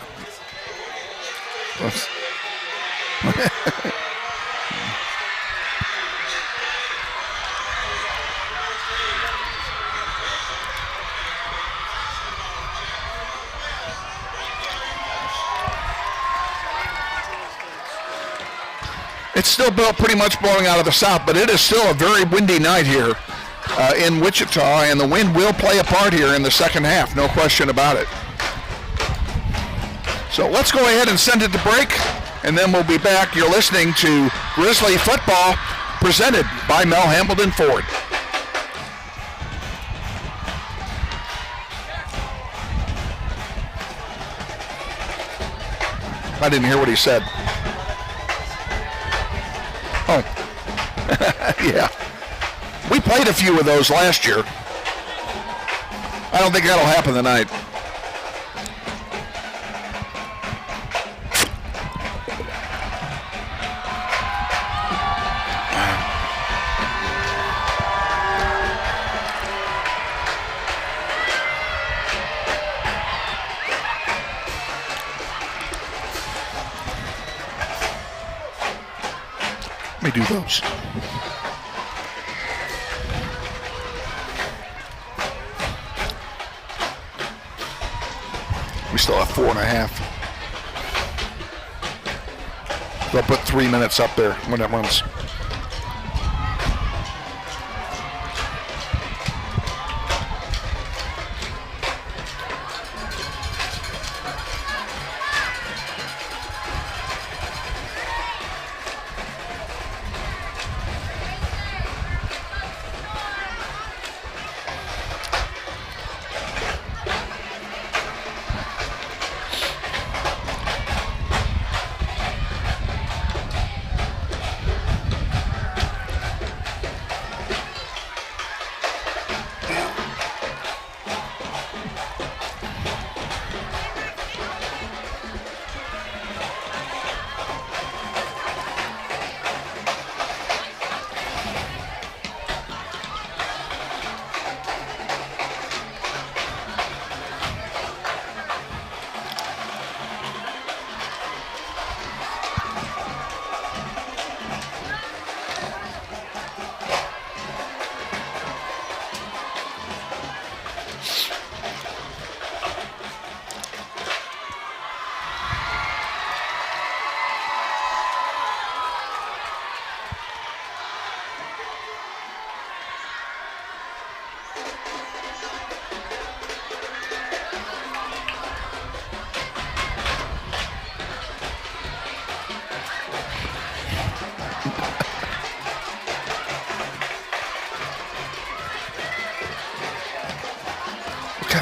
It's still pretty much blowing out of the south, but it is still a very windy night here in Wichita, and the wind will play a part here in the second half, no question about it. So let's go ahead and send it to break, and then we'll be back. You're listening to Grizzly Football, presented by Mel Hambledon Ford. I didn't hear what he said. Oh, yeah. We played a few of those last year. I don't think that'll happen tonight. Let me do those. We still have 4.5. They'll put 3 minutes up there when it runs.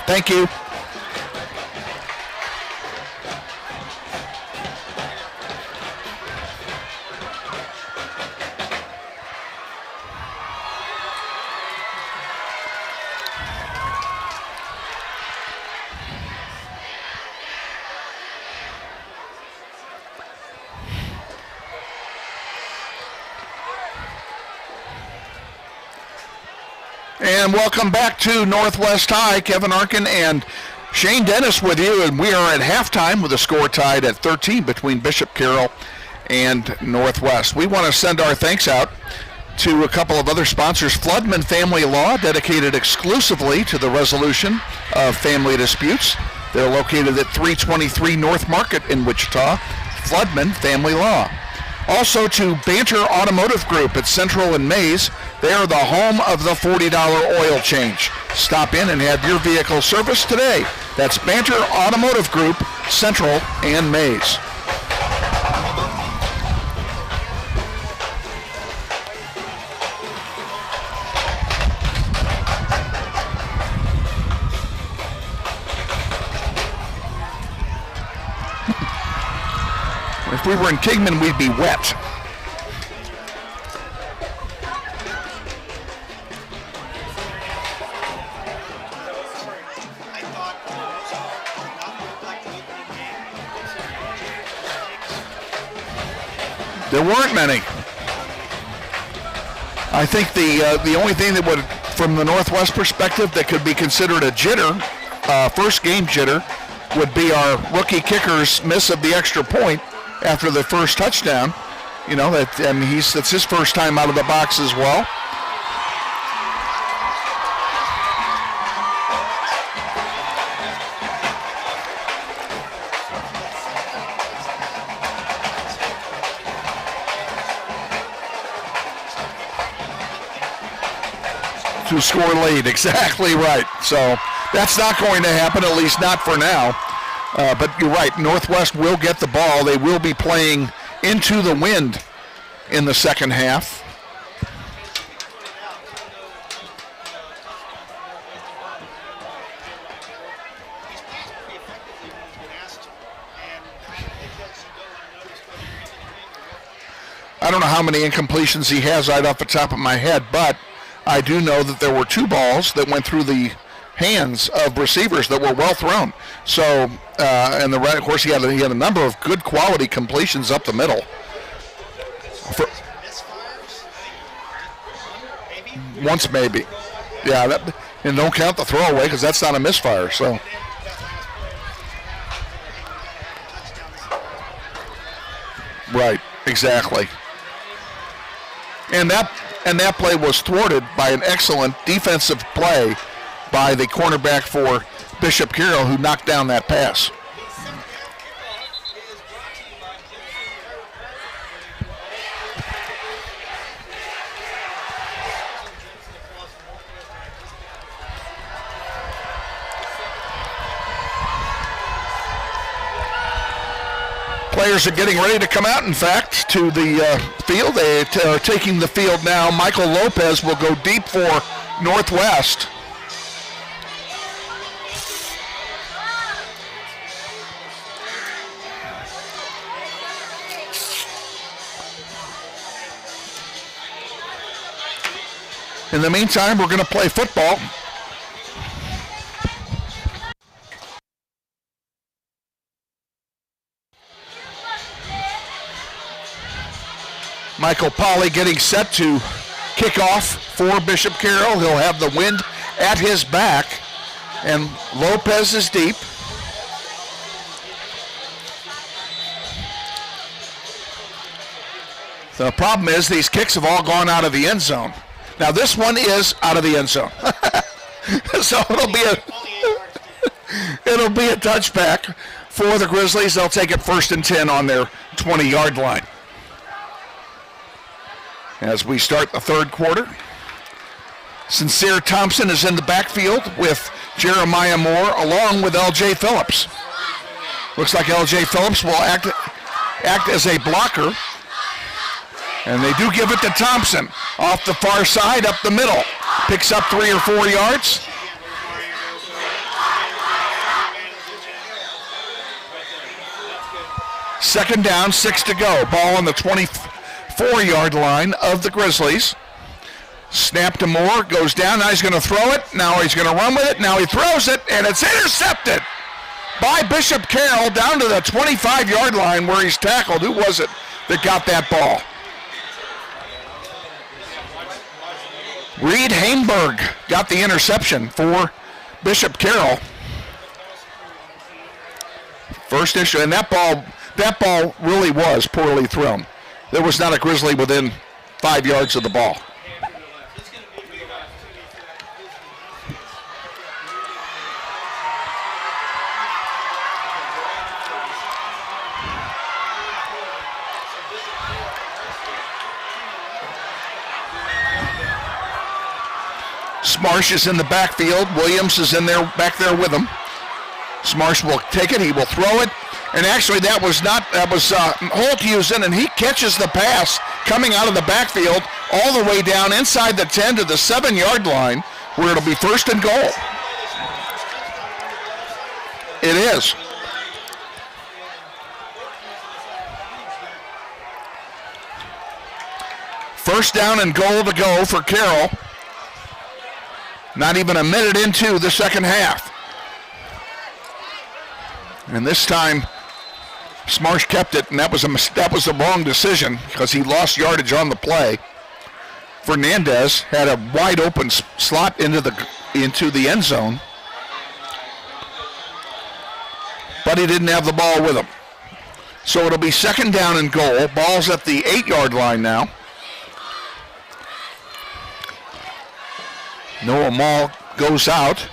Thank you. And welcome back to Northwest High. Kevin Arkin and Shane Dennis with you, and we are at halftime with the score tied at 13 between Bishop Carroll and Northwest. We want to send our thanks out to a couple of other sponsors. Floodman Family Law, dedicated exclusively to the resolution of family disputes. They're located at 323 North Market in Wichita. Floodman Family Law. Also to Banter Automotive Group at Central and Mays. They are the home of the $40 oil change. Stop in and have your vehicle serviced today. That's Banter Automotive Group, Central and Mays. If we were in Kingman, we'd be wet. There weren't many. I think the only thing that would, from the Northwest perspective, that could be considered a jitter, first game jitter, would be our rookie kicker's miss of the extra point after the first touchdown. You know, and it's his first time out of the box as well. To score late, exactly right. So that's not going to happen, at least not for now. But you're right, Northwest will get the ball. They will be playing into the wind in the second half. I don't know how many incompletions he has right off the top of my head, but I do know that there were 2 balls that went through the hands of receivers that were well thrown. So, and of course, he had a number of good quality completions up the middle. Once maybe, yeah. And don't count the throwaway because that's not a misfire. So, right, exactly. And that play was thwarted by an excellent defensive play by the cornerback for Bishop Carroll, who knocked down that pass. Players are getting ready to come out, in fact, to the field. They are taking the field now. Michael Lopez will go deep for Northwest. In the meantime, we're going to play football. Michael Polly getting set to kick off for Bishop Carroll. He'll have the wind at his back, and Lopez is deep. The problem is these kicks have all gone out of the end zone. Now this one is out of the end zone. So it'll be a touchback for the Grizzlies. They'll take it 1st and 10 on their 20-yard line. As we start the third quarter, Sincere Thompson is in the backfield with Jeremiah Moore along with L.J. Phillips. Looks like L.J. Phillips will act as a blocker. And they do give it to Thompson off the far side, up the middle. Picks up 3 or 4 yards. Second down, 6 to go. Ball on the 24-yard line of the Grizzlies. Snap to Moore, goes down, now he's going to throw it, now he's going to run with it, now he throws it, and it's intercepted by Bishop Carroll down to the 25-yard line where he's tackled. Who was it that got that ball? Reed Hainberg got the interception for Bishop Carroll. First issue, and that ball really was poorly thrown. There was not a Grizzly within 5 yards of the ball. Smarsh is in the backfield. Williams is in there, back there with him. Smarsh will take it. He will throw it. And actually, that was Holthusen, and he catches the pass coming out of the backfield all the way down inside the 10 to the 7-yard line, where it'll be 1st and goal. It is. First down and goal to go for Carroll. Not even a minute into the second half. And this time, Smarsh kept it, and that was the wrong decision because he lost yardage on the play. Fernandez had a wide open slot into the end zone, but he didn't have the ball with him. So it'll be second down and goal. Ball's at the 8-yard line now. Noah Mall goes out.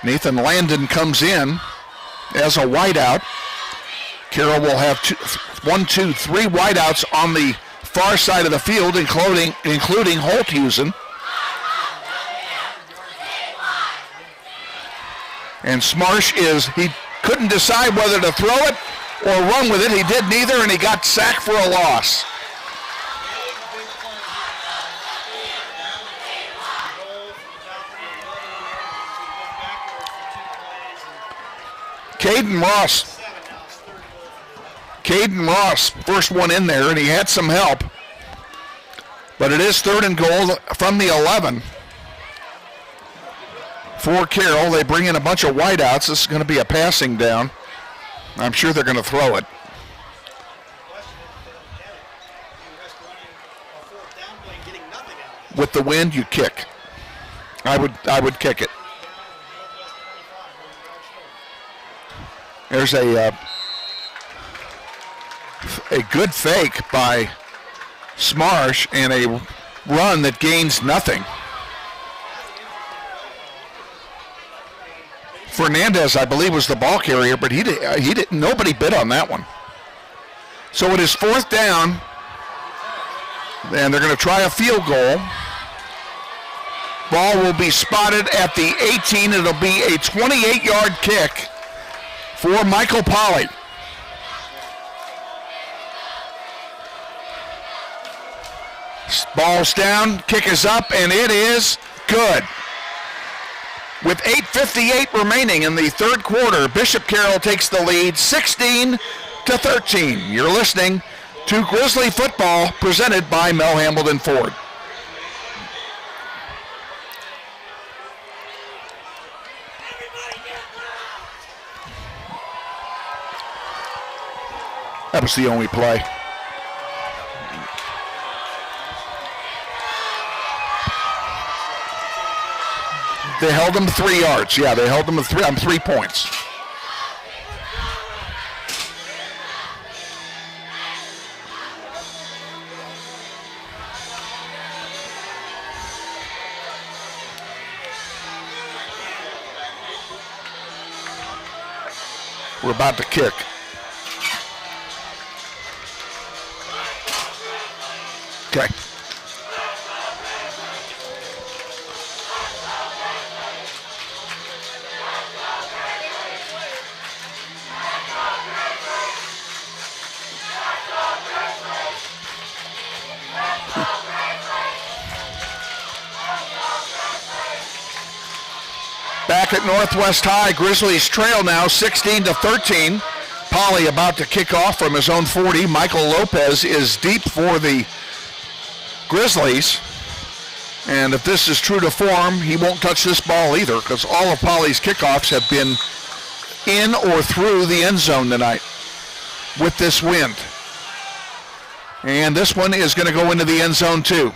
Nathan Landon comes in as a wideout. Carroll will have 3 wideouts on the far side of the field, including Holthusen. And Smarsh he couldn't decide whether to throw it or run with it. He did neither, and he got sacked for a loss. Caden Ross, first one in there, and he had some help. But it is third and goal from the 11. For Carroll, they bring in a bunch of wideouts. This is going to be a passing down. I'm sure they're going to throw it. With the wind, you kick. I would kick it. There's a good fake by Smarsh and a run that gains nothing. Fernandez, I believe, was the ball carrier, but he didn't. Nobody bid on that one. So it is fourth down, and they're going to try a field goal. Ball will be spotted at the 18. It'll be a 28-yard kick for Michael Polly. Ball's down, kick is up, and it is good. With 8:58 remaining in the third quarter, Bishop Carroll takes the lead 16-13. You're listening to Grizzly Football presented by Mel Hambledon Ford. That was the only play. They held him 3 yards. Yeah, they held him 3 points. We're about to kick. Okay. Back at Northwest High, Grizzlies trail now 16-13. Polly about to kick off from his own 40. Michael Lopez is deep for the Grizzlies. And if this is true to form, he won't touch this ball either, because all of Polly's kickoffs have been in or through the end zone tonight with this wind. And this one is going to go into the end zone too.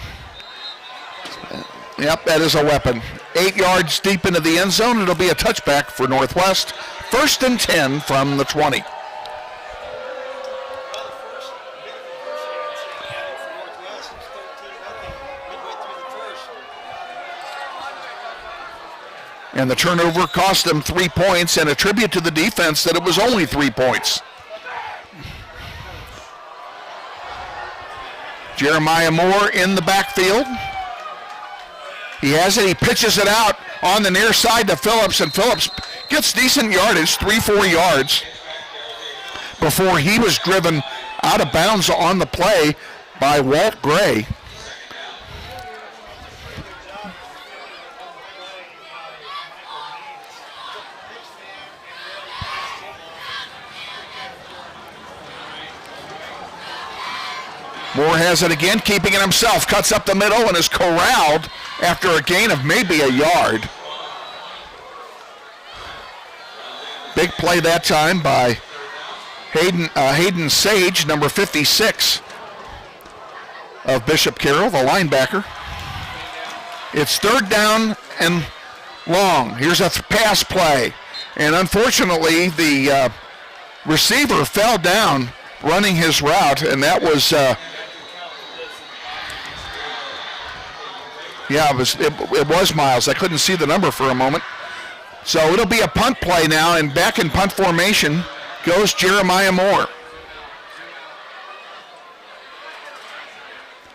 Yep, that is a weapon. 8 yards deep into the end zone. It'll be a touchback for Northwest. 1st and 10 from the 20. And the turnover cost them 3 points, and a tribute to the defense that it was only 3 points. Jeremiah Moore in the backfield. He has it. He pitches it out on the near side to Phillips, and Phillips gets decent yardage, 3-4 yards, before he was driven out of bounds on the play by Walt Gray. Moore has it again, keeping it himself, cuts up the middle and is corralled after a gain of maybe a yard. Big play that time by Hayden Sage, number 56 of Bishop Carroll, the linebacker. It's third down and long. Here's a pass play. And unfortunately, the receiver fell down running his route, and that was, it was Miles. I couldn't see the number for a moment. So it'll be a punt play now, and back in punt formation goes Jeremiah Moore.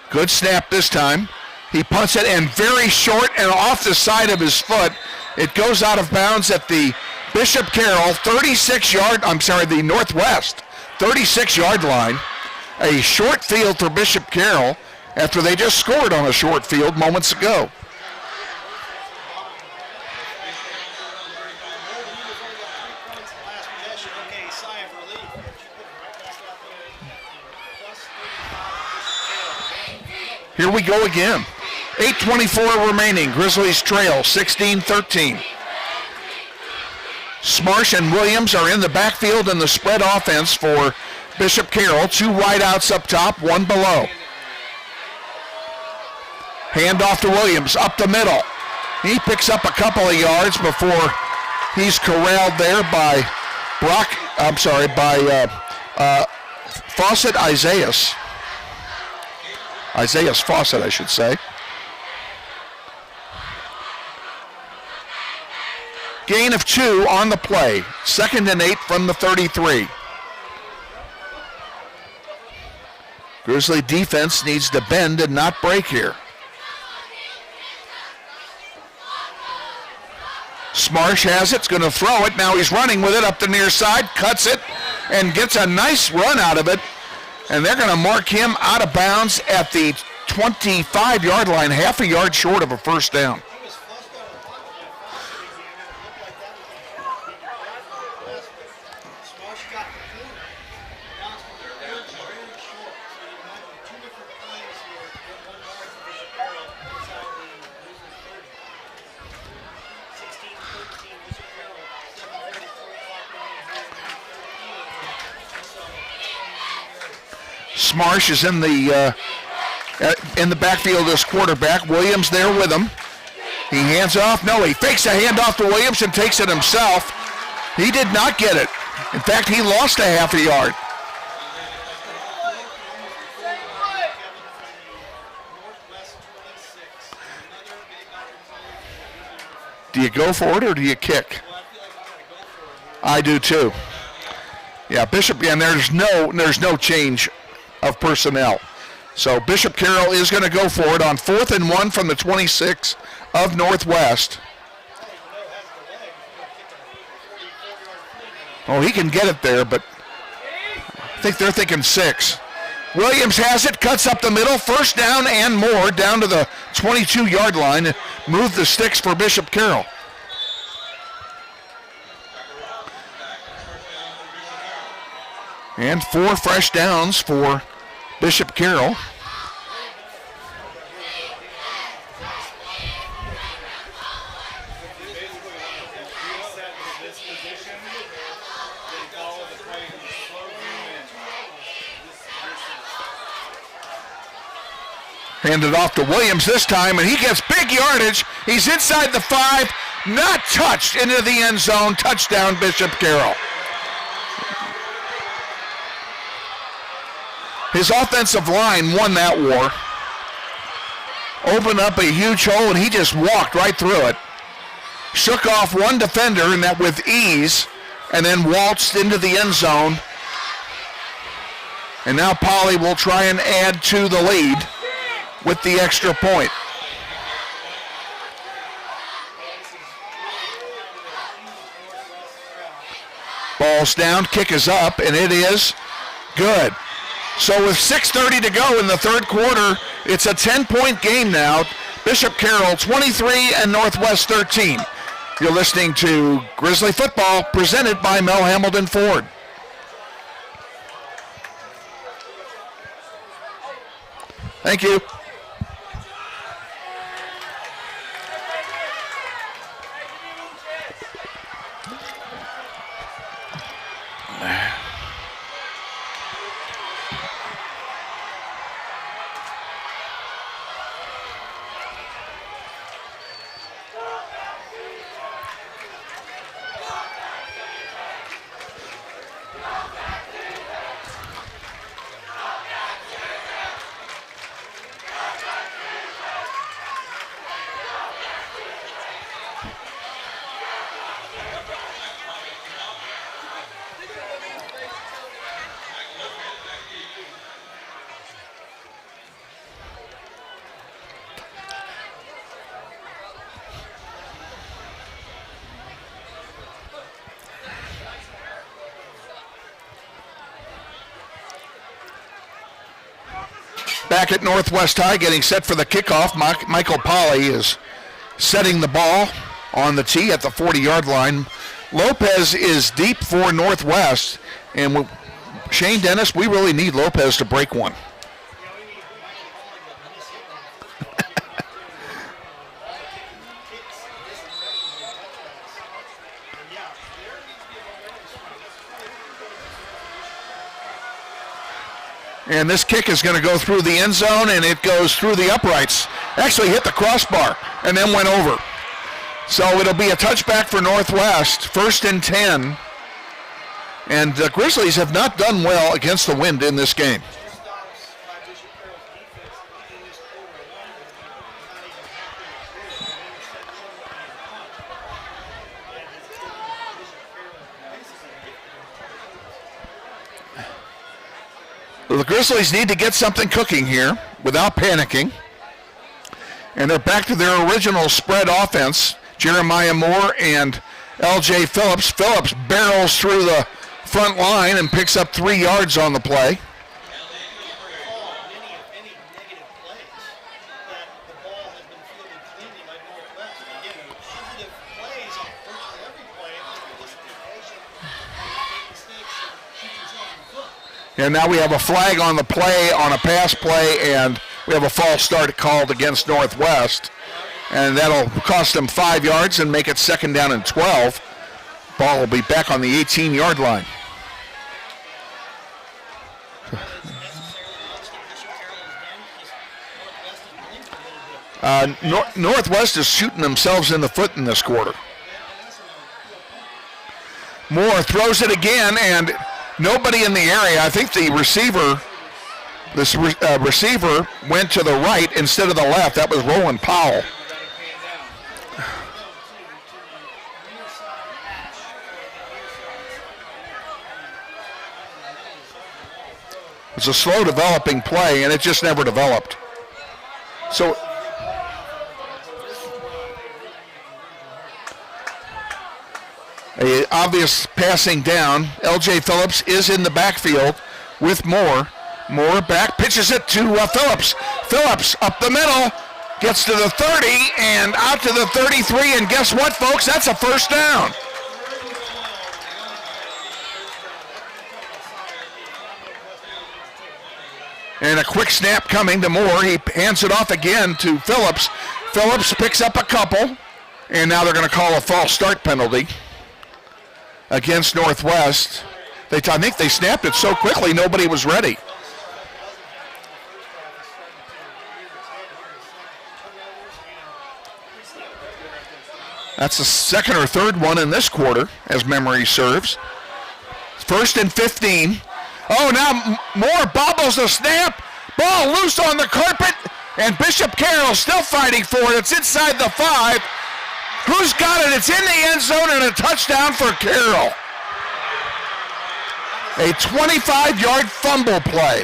Good snap this time. He punts it, and very short and off the side of his foot. It goes out of bounds at the Bishop Carroll the Northwest 36-yard line. A short field for Bishop Carroll after they just scored on a short field moments ago. Here we go again. 8:24 remaining. Grizzlies trail 16-13. Smarsh and Williams are in the backfield in the spread offense for Bishop Carroll. 2 wideouts up top, 1 below. Hand off to Williams, up the middle. He picks up a couple of yards before he's corralled there by Fawcett Isaias. Isaias Fawcett, I should say. Gain of 2 on the play. 2nd and 8 from the 33. Grizzly defense needs to bend and not break here. Smarsh has it, going to throw it. Now he's running with it up the near side, cuts it, and gets a nice run out of it. And they're going to mark him out of bounds at the 25-yard line, half a yard short of a first down. Smarsh is in the backfield as quarterback. Williams there with him. He hands off. No, he fakes a handoff to Williams and takes it himself. He did not get it. In fact, he lost a half a yard. Do you go for it or do you kick? I do too. Yeah, Bishop, and there's no change of personnel. So Bishop Carroll is going to go for it on 4th and 1 from the 26 of Northwest. Oh, he can get it there, but I think they're thinking 6. Williams has it, cuts up the middle, first down and more, down to the 22-yard line. Move the sticks for Bishop Carroll. And 4 fresh downs for Bishop Carroll. Handed off to Williams this time, and he gets big yardage. He's inside the 5, not touched, into the end zone. Touchdown, Bishop Carroll. His offensive line won that war. Opened up a huge hole, and he just walked right through it. Shook off one defender, and that with ease, and then waltzed into the end zone. And now Poly will try and add to the lead with the extra point. Ball's down, kick is up, and it is good. So with 6:30 to go in the third quarter, it's a 10-point game now. Bishop Carroll 23 and Northwest 13. You're listening to Grizzly Football presented by Mel Hamilton Ford. Thank you. Back at Northwest High, getting set for the kickoff, Michael Polly is setting the ball on the tee at the 40-yard line. Lopez is deep for Northwest, and Shane Dennis, we really need Lopez to break one. And this kick is going to go through the end zone, and it goes through the uprights. Actually hit the crossbar and then went over. So it'll be a touchback for Northwest, 1st and 10. And the Grizzlies have not done well against the wind in this game. The Grizzlies need to get something cooking here without panicking. And they're back to their original spread offense. Jeremiah Moore and L.J. Phillips. Phillips barrels through the front line and picks up 3 yards on the play. And now we have a flag on the play, on a pass play, and we have a false start called against Northwest. And that'll cost them 5 yards and make it 2nd down and 12. Ball will be back on the 18-yard line. Northwest is shooting themselves in the foot in this quarter. Moore throws it again, and nobody in the area. I think the receiver went to the right instead of the left. That was Roland Powell. It's a slow developing play, and it just never developed. So a obvious passing down. L.J. Phillips is in the backfield with Moore. Moore back, pitches it to Phillips. Phillips up the middle, gets to the 30 and out to the 33, and guess what, folks? That's a 1st down. And a quick snap coming to Moore. He hands it off again to Phillips. Phillips picks up a couple, and now they're going to call a false start penalty against Northwest. I think they snapped it so quickly nobody was ready. That's the 2nd or 3rd one in this quarter, as memory serves. 1st and 15. Oh, now Moore bobbles the snap. Ball loose on the carpet, and Bishop Carroll still fighting for it. It's inside the 5. Who's got it? It's in the end zone, and a touchdown for Carroll. A 25-yard fumble play.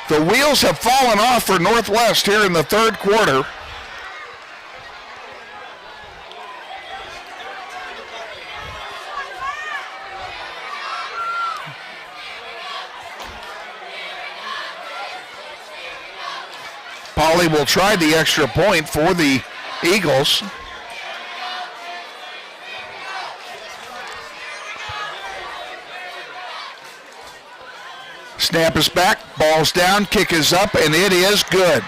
The wheels have fallen off for Northwest here in the 3rd quarter. Pauly will try the extra point for the Eagles. Snap is back, ball's down, kick is up, and it is good.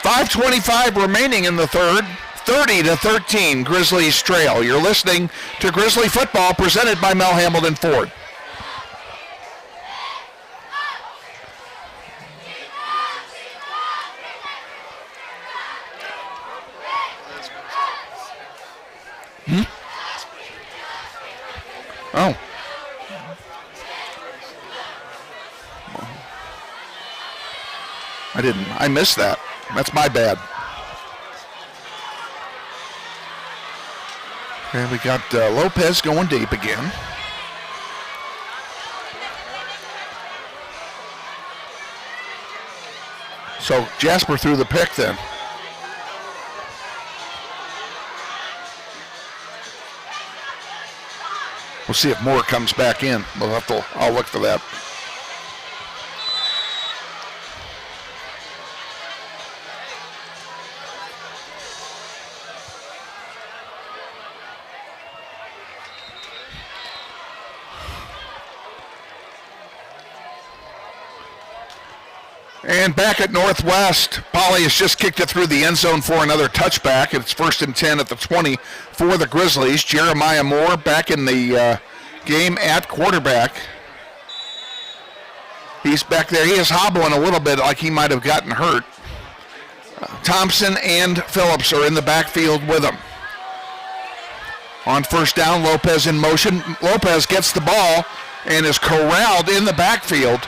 5:25 remaining in the 3rd. 30-13, Grizzlies trail. You're listening to Grizzly Football presented by Mel Hambelton Ford. Oh. I missed that. That's my bad. And we got Lopez going deep again. So Jasper threw the pick then. We'll see if Moore comes back in. I'll look for that. And back at Northwest, Polly has just kicked it through the end zone for another touchback. It's 1st and 10 at the 20 for the Grizzlies. Jeremiah Moore back in the game at quarterback. He's back there. He is hobbling a little bit like he might have gotten hurt. Thompson and Phillips are in the backfield with him. On first down, Lopez in motion. Lopez gets the ball and is corralled in the backfield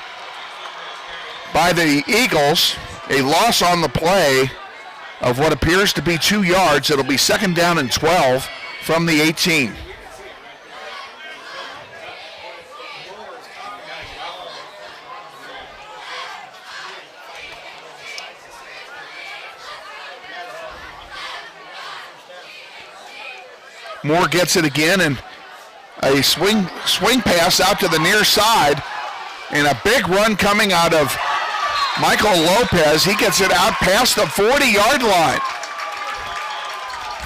by the Eagles. A loss on the play of what appears to be 2 yards. It'll be 2nd down and 12 from the 18. Moore gets it again, and a swing pass out to the near side, and a big run coming out of Michael Lopez. He gets it out past the 40-yard line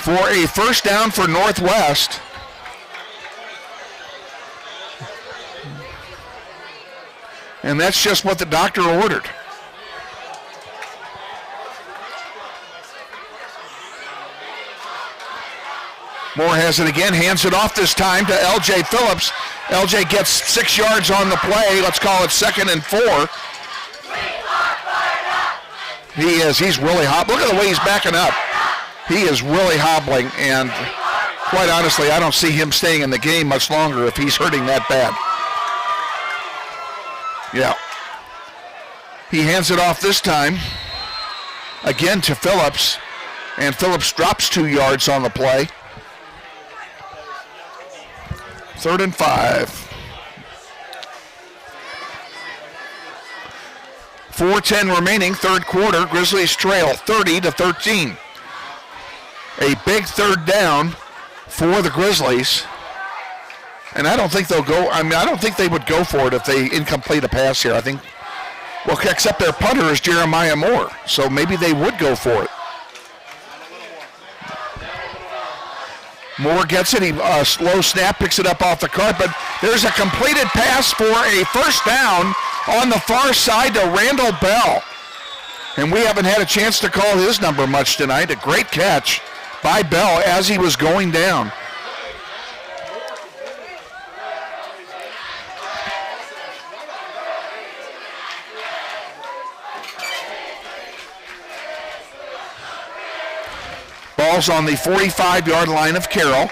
for a first down for Northwest. And that's just what the doctor ordered. Moore has it again, hands it off this time to L.J. Phillips. L.J. gets 6 yards on the play. Let's call it 2nd and 4. He's really hobbling. Look at the way he's backing up. He is really hobbling, and quite honestly, I don't see him staying in the game much longer if he's hurting that bad. Yeah. He hands it off this time, again to Phillips, and Phillips drops 2 yards on the play. 3rd and 5. 4:10 remaining, third quarter. Grizzlies trail 30-13. A big third down for the Grizzlies. And I don't think they'll go, I don't think they would go for it if they incomplete a pass here. I think, well, except their punter is Jeremiah Moore. So maybe they would go for it. Moore gets it. He slow snap, picks it up off the carpet. There's a completed pass for a first down on the far side to Randall Bell. And we haven't had a chance to call his number much tonight. A great catch by Bell as he was going down. Ball's on the 45-yard line of Carroll.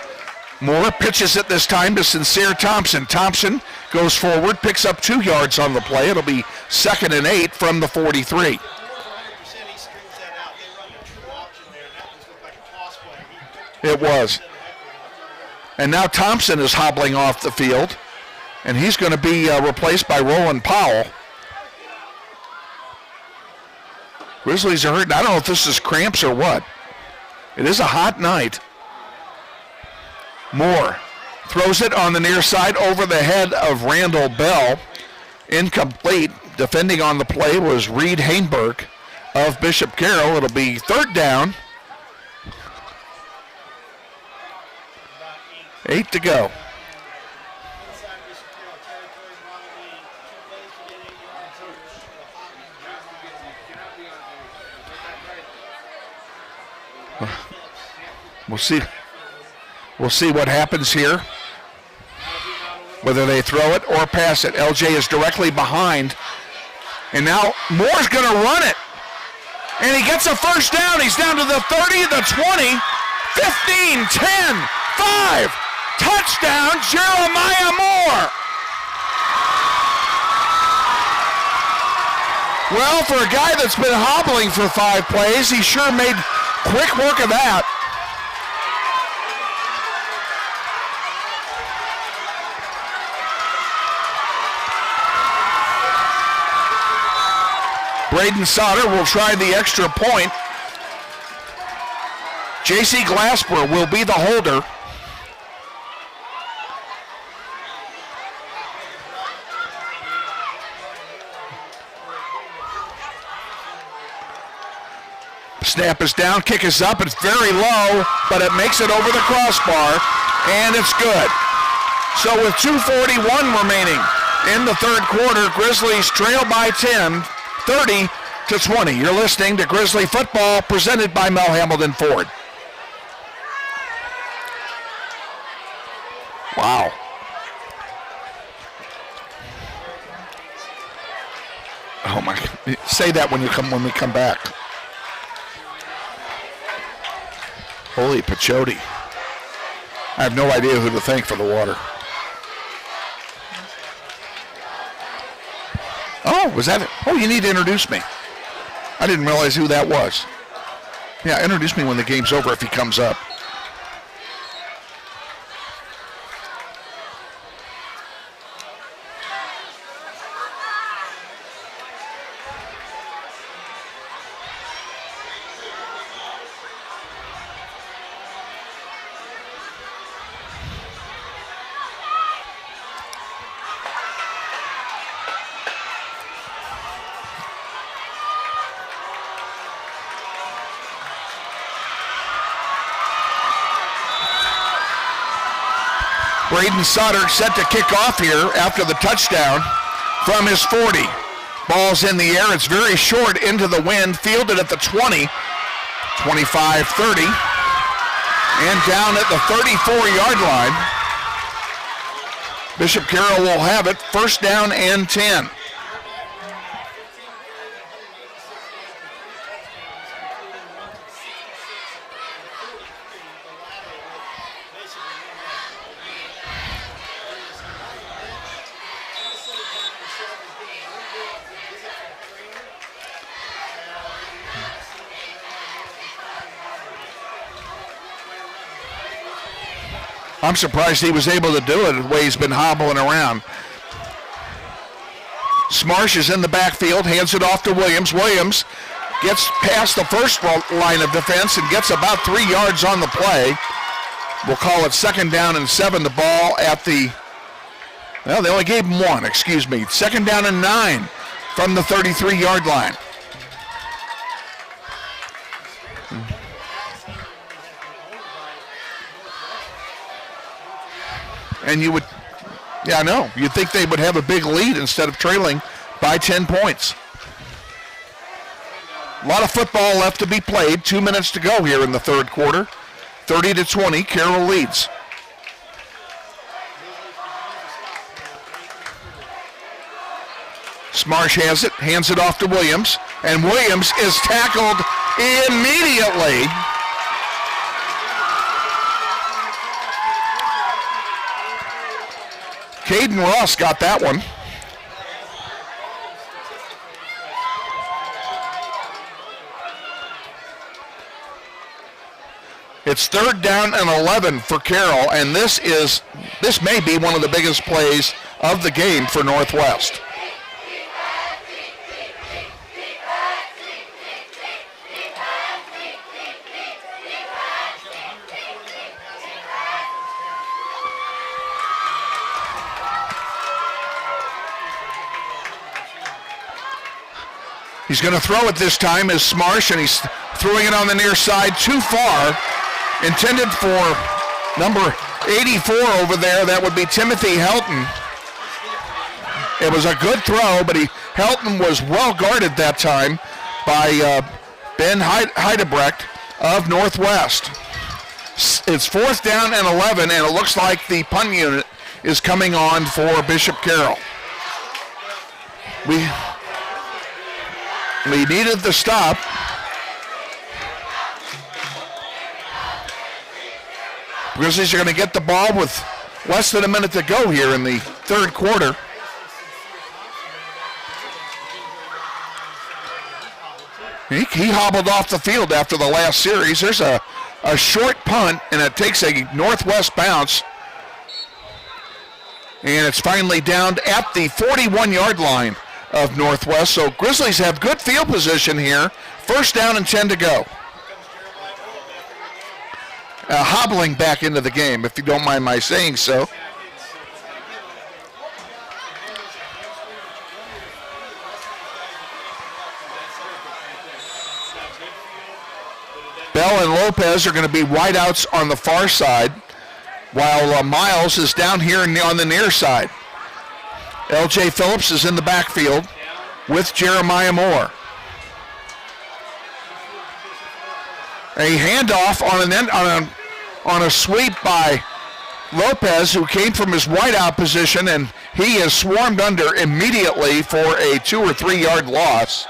Moore pitches it this time to Sincere Thompson. Thompson goes forward, picks up 2 yards on the play. It'll be 2nd and 8 from the 43. It was. And now Thompson is hobbling off the field, and he's going to be replaced by Roland Powell. Grizzlies are hurting. I don't know if this is cramps or what. It is a hot night. Moore throws it on the near side over the head of Randall Bell. Incomplete. Defending on the play was Reed Hainberg of Bishop Carroll. It'll be 3rd down. 8 to go. We'll see what happens here. Whether they throw it or pass it. LJ is directly behind. And now Moore's going to run it. And he gets a first down. He's down to the 30, the 20, 15, 10, 5. Touchdown, Jeremiah Moore. Well, for a guy that's been hobbling for 5 plays, he sure made quick work of that. Braden Sauter will try the extra point. J.C. Glasper will be the holder. Snap is down, kick is up, it's very low, but it makes it over the crossbar, and it's good. So with 2:41 remaining in the third quarter, Grizzlies trail by 10, 30-20. You're listening to Grizzly Football presented by Mel Hamilton Ford. Wow. Oh my! Say that when we come back. Holy Pachote. I have no idea who to thank for the water. Oh, was that it? Oh, you need to introduce me. I didn't realize who that was. Yeah, introduce me when the game's over if he comes up. Braden Sutter set to kick off here after the touchdown from his 40. Ball's in the air. It's very short into the wind. Fielded at the 20, 25-30. And down at the 34-yard line. Bishop Carroll will have it. First down and 10. I'm surprised he was able to do it the way he's been hobbling around. Smarsh is in the backfield, hands it off to Williams. Williams gets past the first line of defense and gets about 3 yards on the play. We'll call it second down and 7. The ball at the, well, they only gave him 1, excuse me. Second down and 9 from the 33-yard line. And you would, yeah, I know. You'd think they would have a big lead instead of trailing by 10 points. A lot of football left to be played. 2 minutes to go here in the third quarter. 30-20, Carroll leads. Smarsh has it, hands it off to Williams, and Williams is tackled immediately. Caden Ross got that one. It's third down and 11 for Carroll, and this may be one of the biggest plays of the game for Northwest. He's going to throw it this time as Smarsh, and he's throwing it on the near side too far. Intended for number 84 over there. That would be Timothy Helton. It was a good throw, but Helton was well guarded that time by Ben Heidebrecht of Northwest. It's fourth down and 11, and it looks like the punt unit is coming on for Bishop Carroll. We needed the stop. Grizzlies are going to get the ball with less than a minute to go here in the third quarter. He hobbled off the field after the last series. There's a short punt, and it takes a Northwest bounce. And it's finally down at the 41-yard line of Northwest. So Grizzlies have good field position here. First down and 10 to go. Hobbling back into the game, if you don't mind my saying so. Bell and Lopez are going to be wideouts on the far side, while Miles is down here on the near side. L.J. Phillips is in the backfield with Jeremiah Moore. A handoff on a sweep by Lopez, who came from his wideout position, and he is swarmed under immediately for a 2 or 3 yard loss.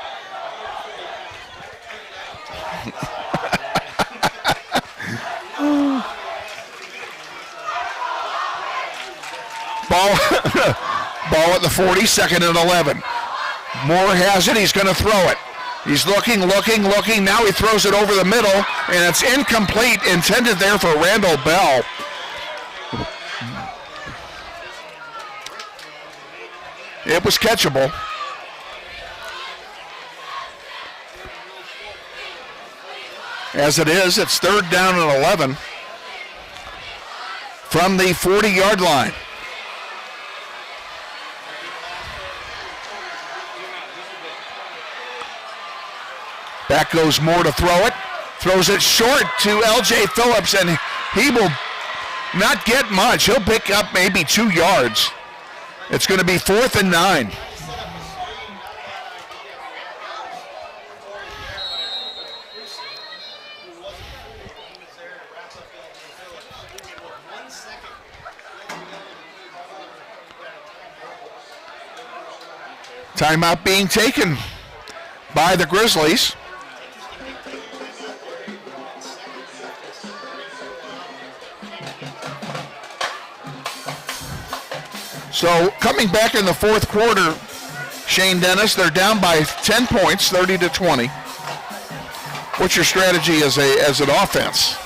Ball at the 40, 2nd and 11. Moore has it. He's going to throw it. He's looking. Now he throws it over the middle, and it's incomplete, intended there for Randall Bell. It was catchable. As it is, it's 3rd down and 11 from the 40-yard line. Back goes Moore to throw it. Throws it short to L.J. Phillips, and he will not get much. He'll pick up maybe 2 yards. It's going to be 4th and 9. Timeout being taken by the Grizzlies. So coming back in the 4th quarter, Shane Dennis, they're down by 10 points, 30-20. What's your strategy as an offense?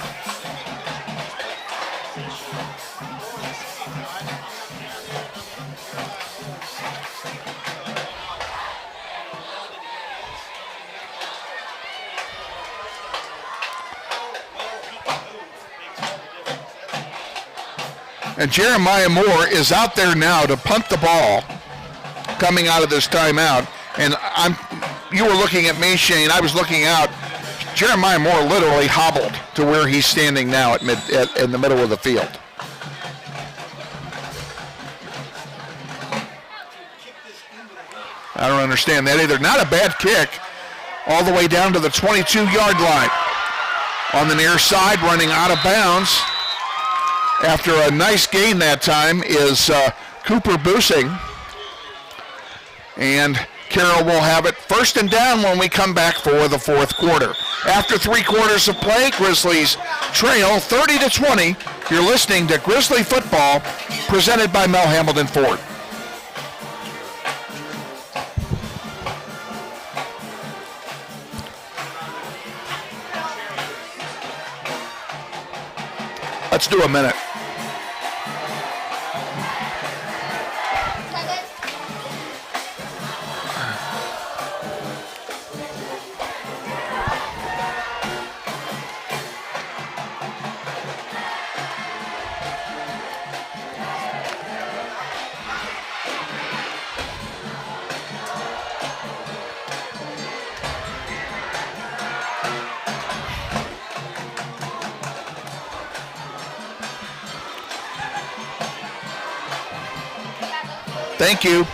And Jeremiah Moore is out there now to punt the ball coming out of this timeout. And you were looking at me, Shane. I was looking out. Jeremiah Moore literally hobbled to where he's standing now in the middle of the field. I don't understand that either. Not a bad kick all the way down to the 22-yard line. On the near side, running out of bounds after a nice gain that time is Cooper Busing. And Carroll will have it 1st and down when we come back for the 4th quarter. After 3 quarters of play, Grizzlies trail 30-20. You're listening to Grizzly Football, presented by Mel Hamilton Ford. Let's do a minute. Thank you.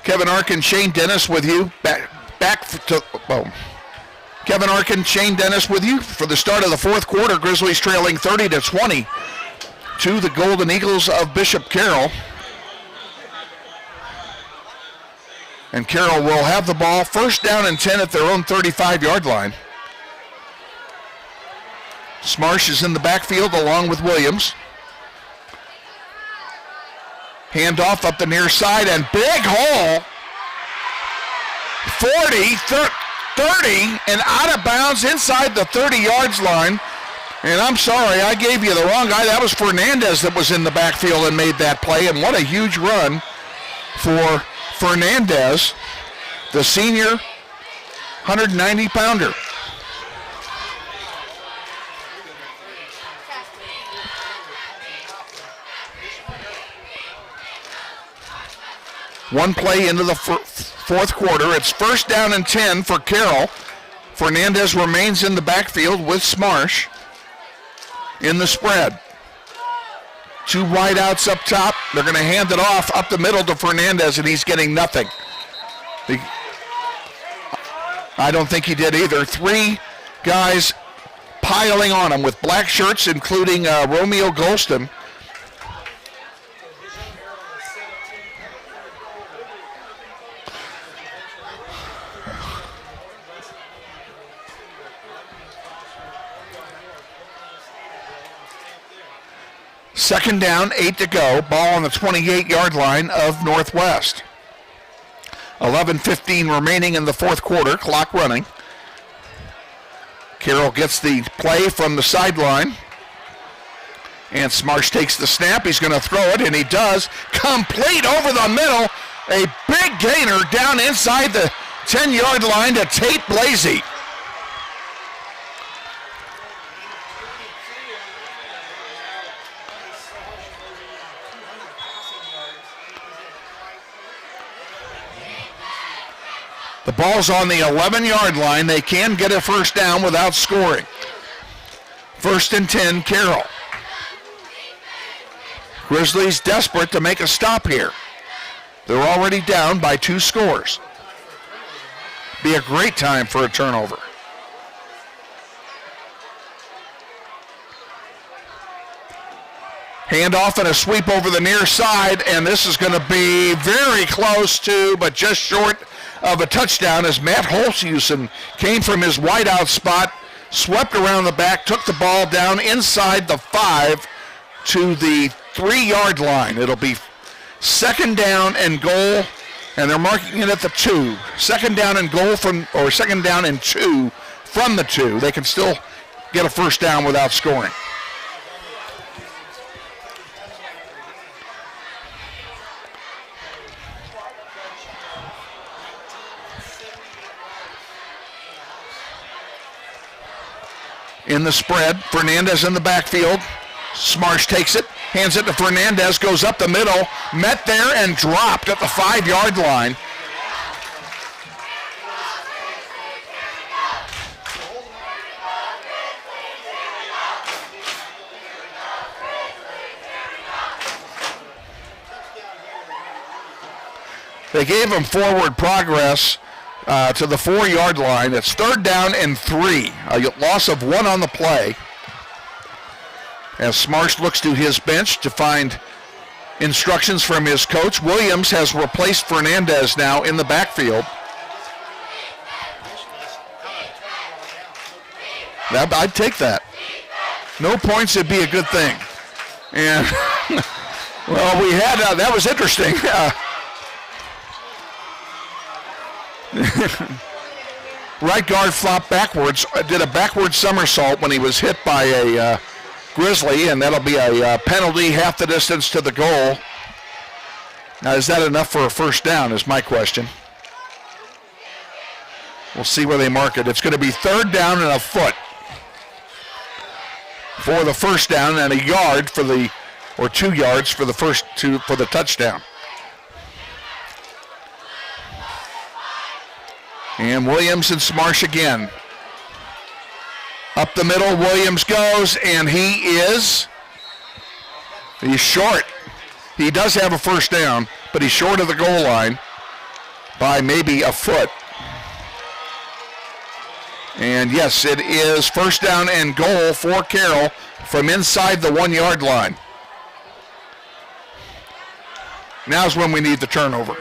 Kevin Arkin, Shane Dennis with you. Kevin Arkin, Shane Dennis with you for the start of the 4th quarter. Grizzlies trailing 30-20 to the Golden Eagles of Bishop Carroll. And Carroll will have the ball 1st down and 10 at their own 35-yard line. Smarsh is in the backfield along with Williams. Handoff up the near side, and big hole. 40, 30, and out of bounds inside the 30 yards line. And I'm sorry, I gave you the wrong guy. That was Fernandez that was in the backfield and made that play. And what a huge run for Fernandez, the senior 190-pounder. One play into the fourth quarter. It's first down and 10 for Carroll. Fernandez remains in the backfield with Smarsh in the spread. Two wideouts up top. They're going to hand it off up the middle to Fernandez, and he's getting nothing. I don't think he did either. Three guys piling on him with black shirts, including Romeo Golston. Second down, 8 to go. Ball on the 28-yard line of Northwest. 11:15 remaining in the fourth quarter. Clock running. Carroll gets the play from the sideline. And Smarsh takes the snap. He's going to throw it, and he does. Complete over the middle. A big gainer down inside the 10-yard line to Tate Blasey. The ball's on the 11-yard line. They can get a first down without scoring. First and 10, Carroll. Grizzlies desperate to make a stop here. They're already down by 2 scores. Be a great time for a turnover. Handoff and a sweep over the near side, and this is going to be very close to, but just short of a touchdown as Matt Holzhusen came from his wideout spot, swept around the back, took the ball down inside the 5 to the 3-yard line. It'll be second down and goal, and they're marking it at the 2. Second down and goal second down and 2 from the 2. They can still get a first down without scoring. In the spread, Fernandez in the backfield. Smarsh takes it, hands it to Fernandez, goes up the middle, met there and dropped at the 5-yard line. They gave him forward progress to the 4-yard line. It's third down and 3. A loss of 1 on the play. As Smarsh looks to his bench to find instructions from his coach. Williams has replaced Fernandez now in the backfield. I'd take that. No points would be a good thing. And, well, we had, that was interesting. Right guard flopped backwards, did a backward somersault when he was hit by a Grizzly, and that'll be a penalty half the distance to the goal. Now, is that enough for a first down is my question. We'll see where they mark it. It's going to be third down and a foot for the first down and a yard for the, or 2 yards for the first two for the touchdown. And Williams and Smarsh again. Up the middle, Williams goes, and he's short. He does have a first down, but he's short of the goal line by maybe a foot. And yes, it is first down and goal for Carroll from inside the 1-yard line. Now's when we need the turnover.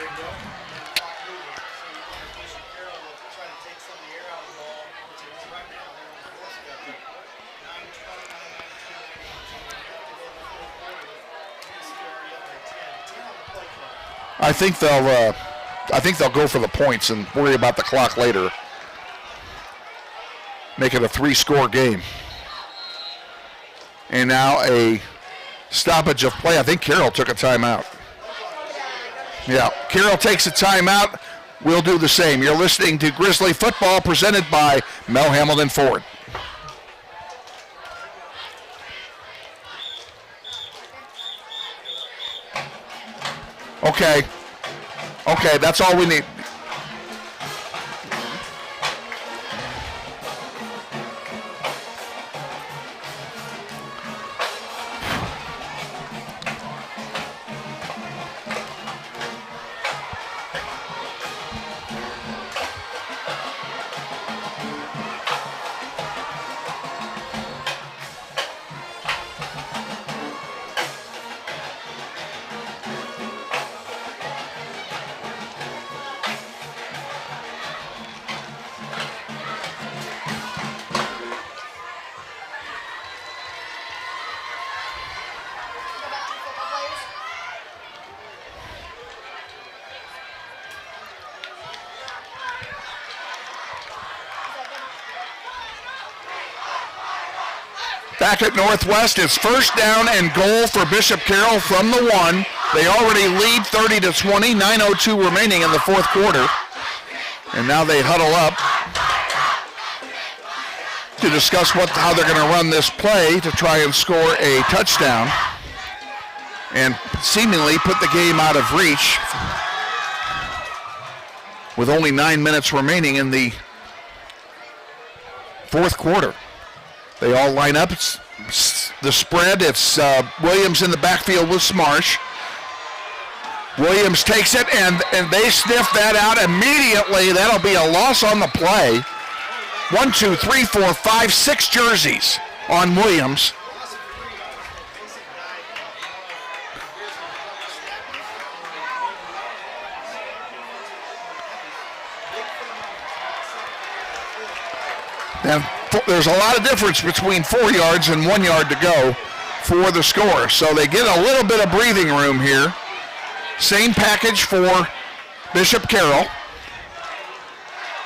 I think they'll go for the points and worry about the clock later. Make it a 3-score game. And now a stoppage of play. I think Carroll took a timeout. Yeah, Carroll takes a timeout. We'll do the same. You're listening to Grizzly Football presented by Mel Hamilton Ford. Okay. Okay, that's all we need. Back at Northwest, it's first down and goal for Bishop Carroll from the 1. They already lead 30-20, 9:02 remaining in the fourth quarter. And now they huddle up to discuss how they're going to run this play to try and score a touchdown and seemingly put the game out of reach with only 9 minutes remaining in the fourth quarter. They all line up. It's the spread. It's Williams in the backfield with Smarsh. Williams takes it, and they sniff that out immediately. That'll be a loss on the play. 1, 2, 3, 4, 5, 6 jerseys on Williams. Now, there's a lot of difference between 4 yards and 1 yard to go for the score. So they get a little bit of breathing room here. Same package for Bishop Carroll.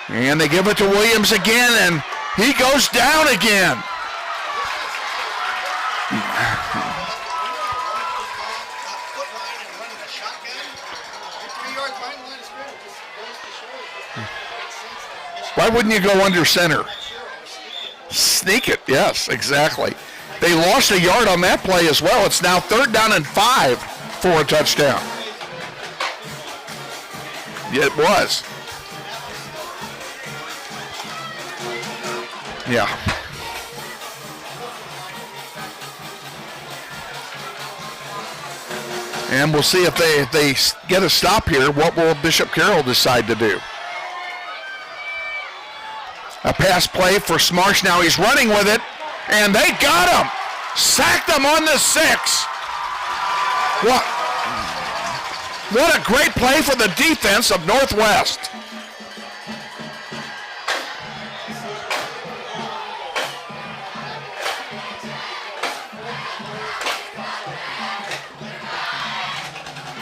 And they give it to Williams again, and he goes down again. Why wouldn't you go under center? Sneak it, yes, exactly. They lost a yard on that play as well. It's now 3rd down and 5 for a touchdown. Yeah, it was. Yeah. And we'll see if they get a stop here. What will Bishop Carroll decide to do? A pass play for Smarsh. Now he's running with it, and they got him. Sacked him on the 6. What a great play for the defense of Northwest.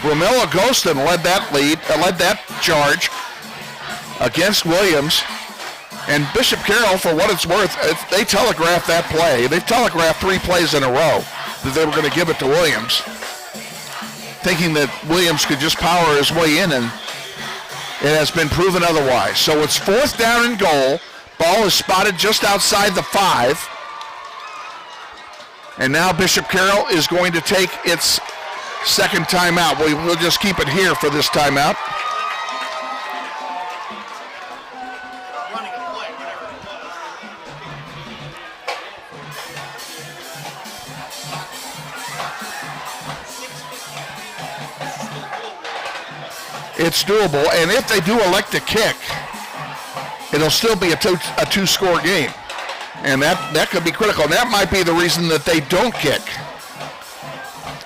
Romilla Ghostin led that charge against Williams. And Bishop Carroll, for what it's worth, they telegraphed that play. They telegraphed 3 plays in a row that they were going to give it to Williams, thinking that Williams could just power his way in, and it has been proven otherwise. So it's 4th down and goal. Ball is spotted just outside the 5. And now Bishop Carroll is going to take its second timeout. We'll just keep it here for this timeout. It's doable, and if they do elect to kick, it'll still be a 2-score game, and that could be critical. And that might be the reason that they don't kick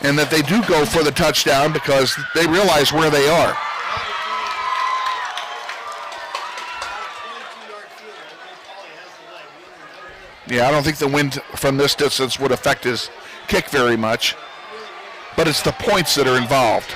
and that they do go for the touchdown, because they realize where they are. Yeah, I don't think the wind from this distance would affect his kick very much, but it's the points that are involved.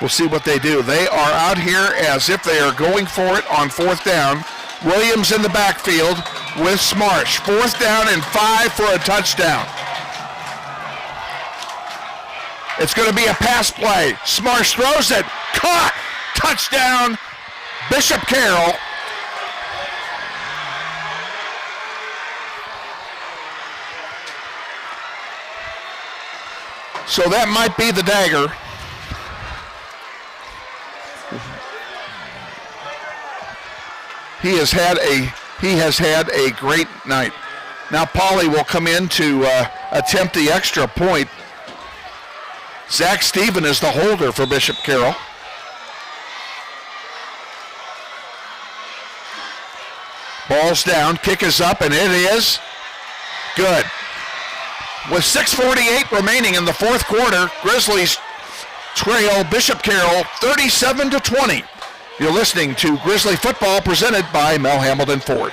We'll see what they do. They are out here as if they are going for it on 4th down. Williams in the backfield with Smarsh. 4th down and 5 for a touchdown. It's going to be a pass play. Smarsh throws it. Caught. Touchdown. Bishop Carroll. So that might be the dagger. He has had a great night. Now Pauly will come in to attempt the extra point. Zach Stephen is the holder for Bishop Carroll. Ball's down, kick is up, and it is good. With 6:48 remaining in the 4th quarter, Grizzlies trail Bishop Carroll 37-20. You're listening to Grizzly Football presented by Mel Hamilton Ford.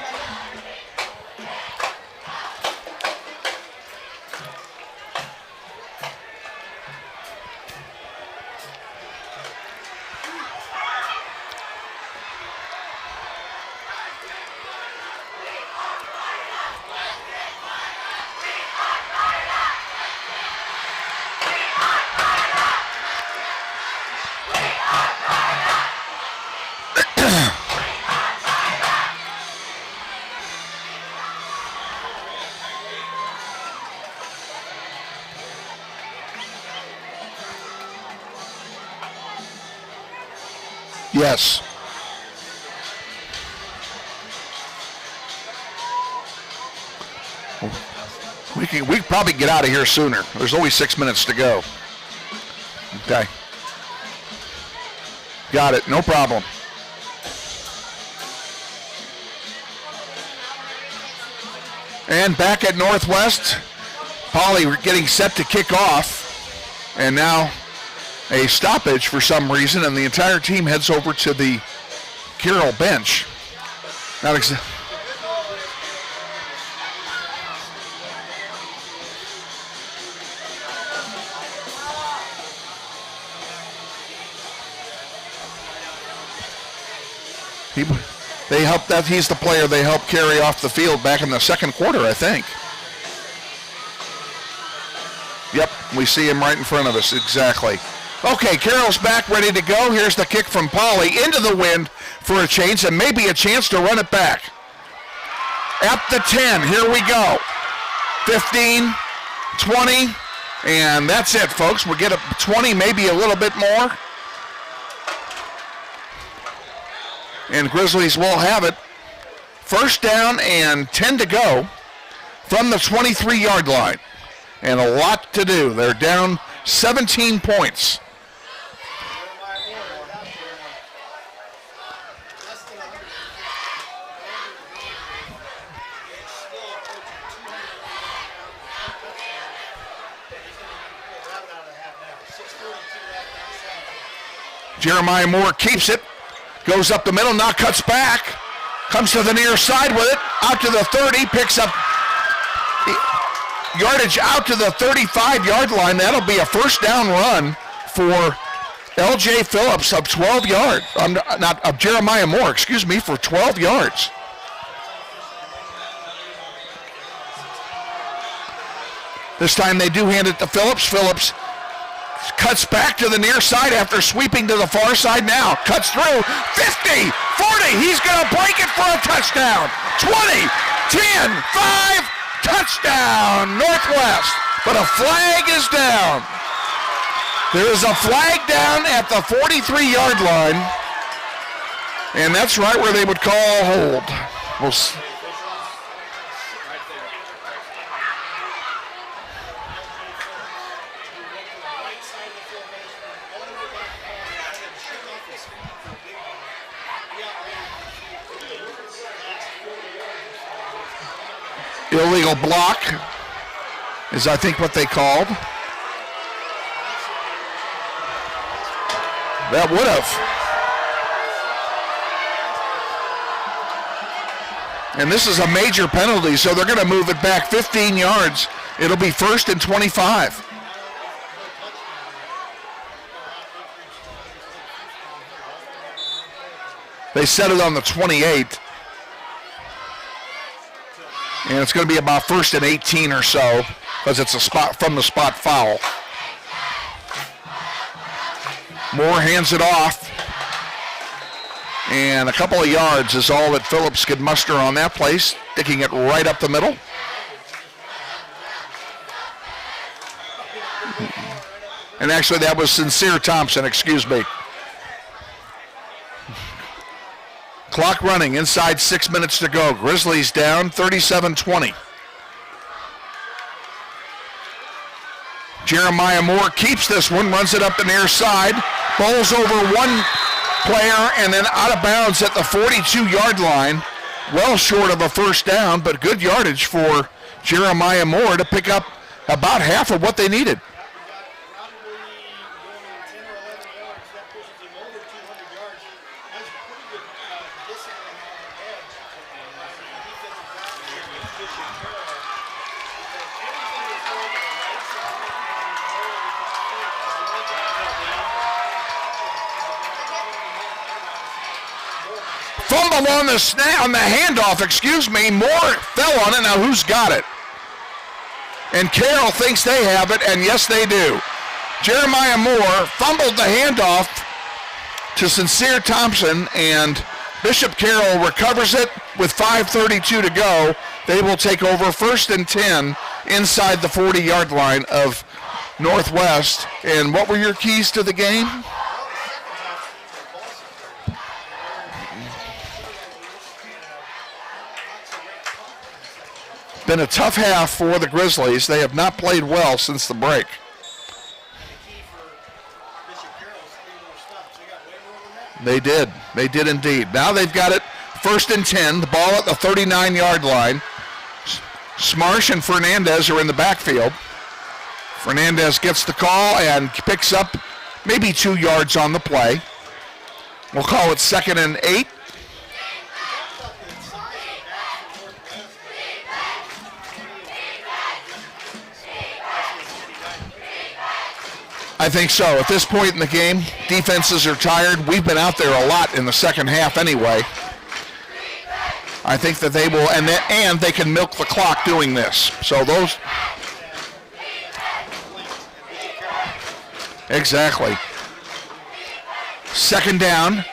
Yes. We can probably get out of here sooner. There's only 6 minutes to go. Okay. Got it. No problem. And back at Northwest, Pauly getting set to kick off. And now a stoppage for some reason, and the entire team heads over to the Carroll bench. Not exactly. They helped that. He's the player they helped carry off the field back in the 2nd quarter, I think. Yep, we see him right in front of us, exactly. Okay, Carroll's back, ready to go. Here's the kick from Pauly into the wind for a change and maybe a chance to run it back. At the 10, here we go. 15, 20, and that's it, folks. We'll get a 20, maybe a little bit more. And Grizzlies will have it. 1st down and 10 to go from the 23-yard line. And a lot to do. They're down 17 points. Jeremiah Moore keeps it. Goes up the middle, now cuts back. Comes to the near side with it. Out to the 30, picks up yardage out to the 35-yard line. That'll be a 1st down run for L.J. Phillips of 12 yards. Not of Jeremiah Moore, excuse me, for 12 yards. This time they do hand it to Phillips. Phillips cuts back to the near side after sweeping to the far side now. Cuts through. 50, 40. He's going to break it for a touchdown. 20, 10, 5. Touchdown, Northwest. But a flag is down. There is a flag down at the 43-yard line. And that's right where they would call a hold. We'll see. Illegal block is, I think, what they called. That would have. And this is a major penalty, so they're going to move it back 15 yards. It'll be 1st and 25. They set it on the 28. And it's going to be about 1st and 18 or so because it's a spot from the spot foul. Moore hands it off. And a couple of yards is all that Phillips could muster on that play, sticking it right up the middle. And actually that was Sincere Thompson, excuse me. Clock running, inside 6 minutes to go. Grizzlies down 37-20. Jeremiah Moore keeps this one, runs it up the near side, bowls over one player and then out of bounds at the 42-yard line. Well short of a first down, but good yardage for Jeremiah Moore to pick up about half of what they needed. Fumble on the handoff, excuse me. Moore fell on it. Now who's got it? And Carroll thinks they have it, and yes, they do. Jeremiah Moore fumbled the handoff to Sincere Thompson, and Bishop Carroll recovers it with 5:32 to go. They will take over 1st and 10 inside the 40-yard line of Northwest. And what were your keys to the game? Been a tough half for the Grizzlies. They have not played well since the break. They did. They did indeed. Now they've got it 1st and 10. The ball at the 39-yard line. Smarsh and Fernandez are in the backfield. Fernandez gets the call and picks up maybe 2 yards on the play. We'll call it 2nd and 8. I think so. At this point in the game, defenses are tired. We've been out there a lot in the second half anyway. I think that they will, and they can milk the clock doing this. So those, exactly. 2nd down,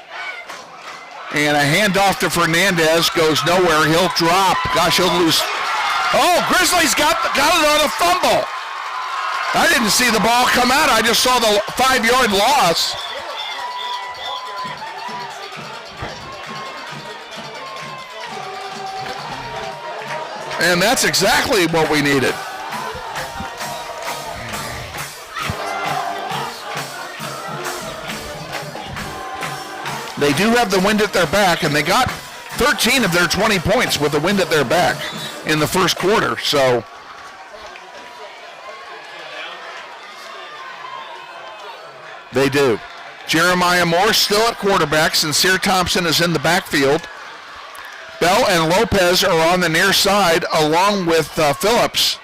and a handoff to Fernandez goes nowhere. He'll drop. Gosh, he'll lose. Oh, Grizzlies got it on a fumble. I didn't see the ball come out. I just saw the 5-yard loss. And that's exactly what we needed. They do have the wind at their back, and they got 13 of their 20 points with the wind at their back in the first quarter. So they do. Jeremiah Moore still at quarterback. Sincere Thompson is in the backfield. Bell and Lopez are on the near side along with Phillips.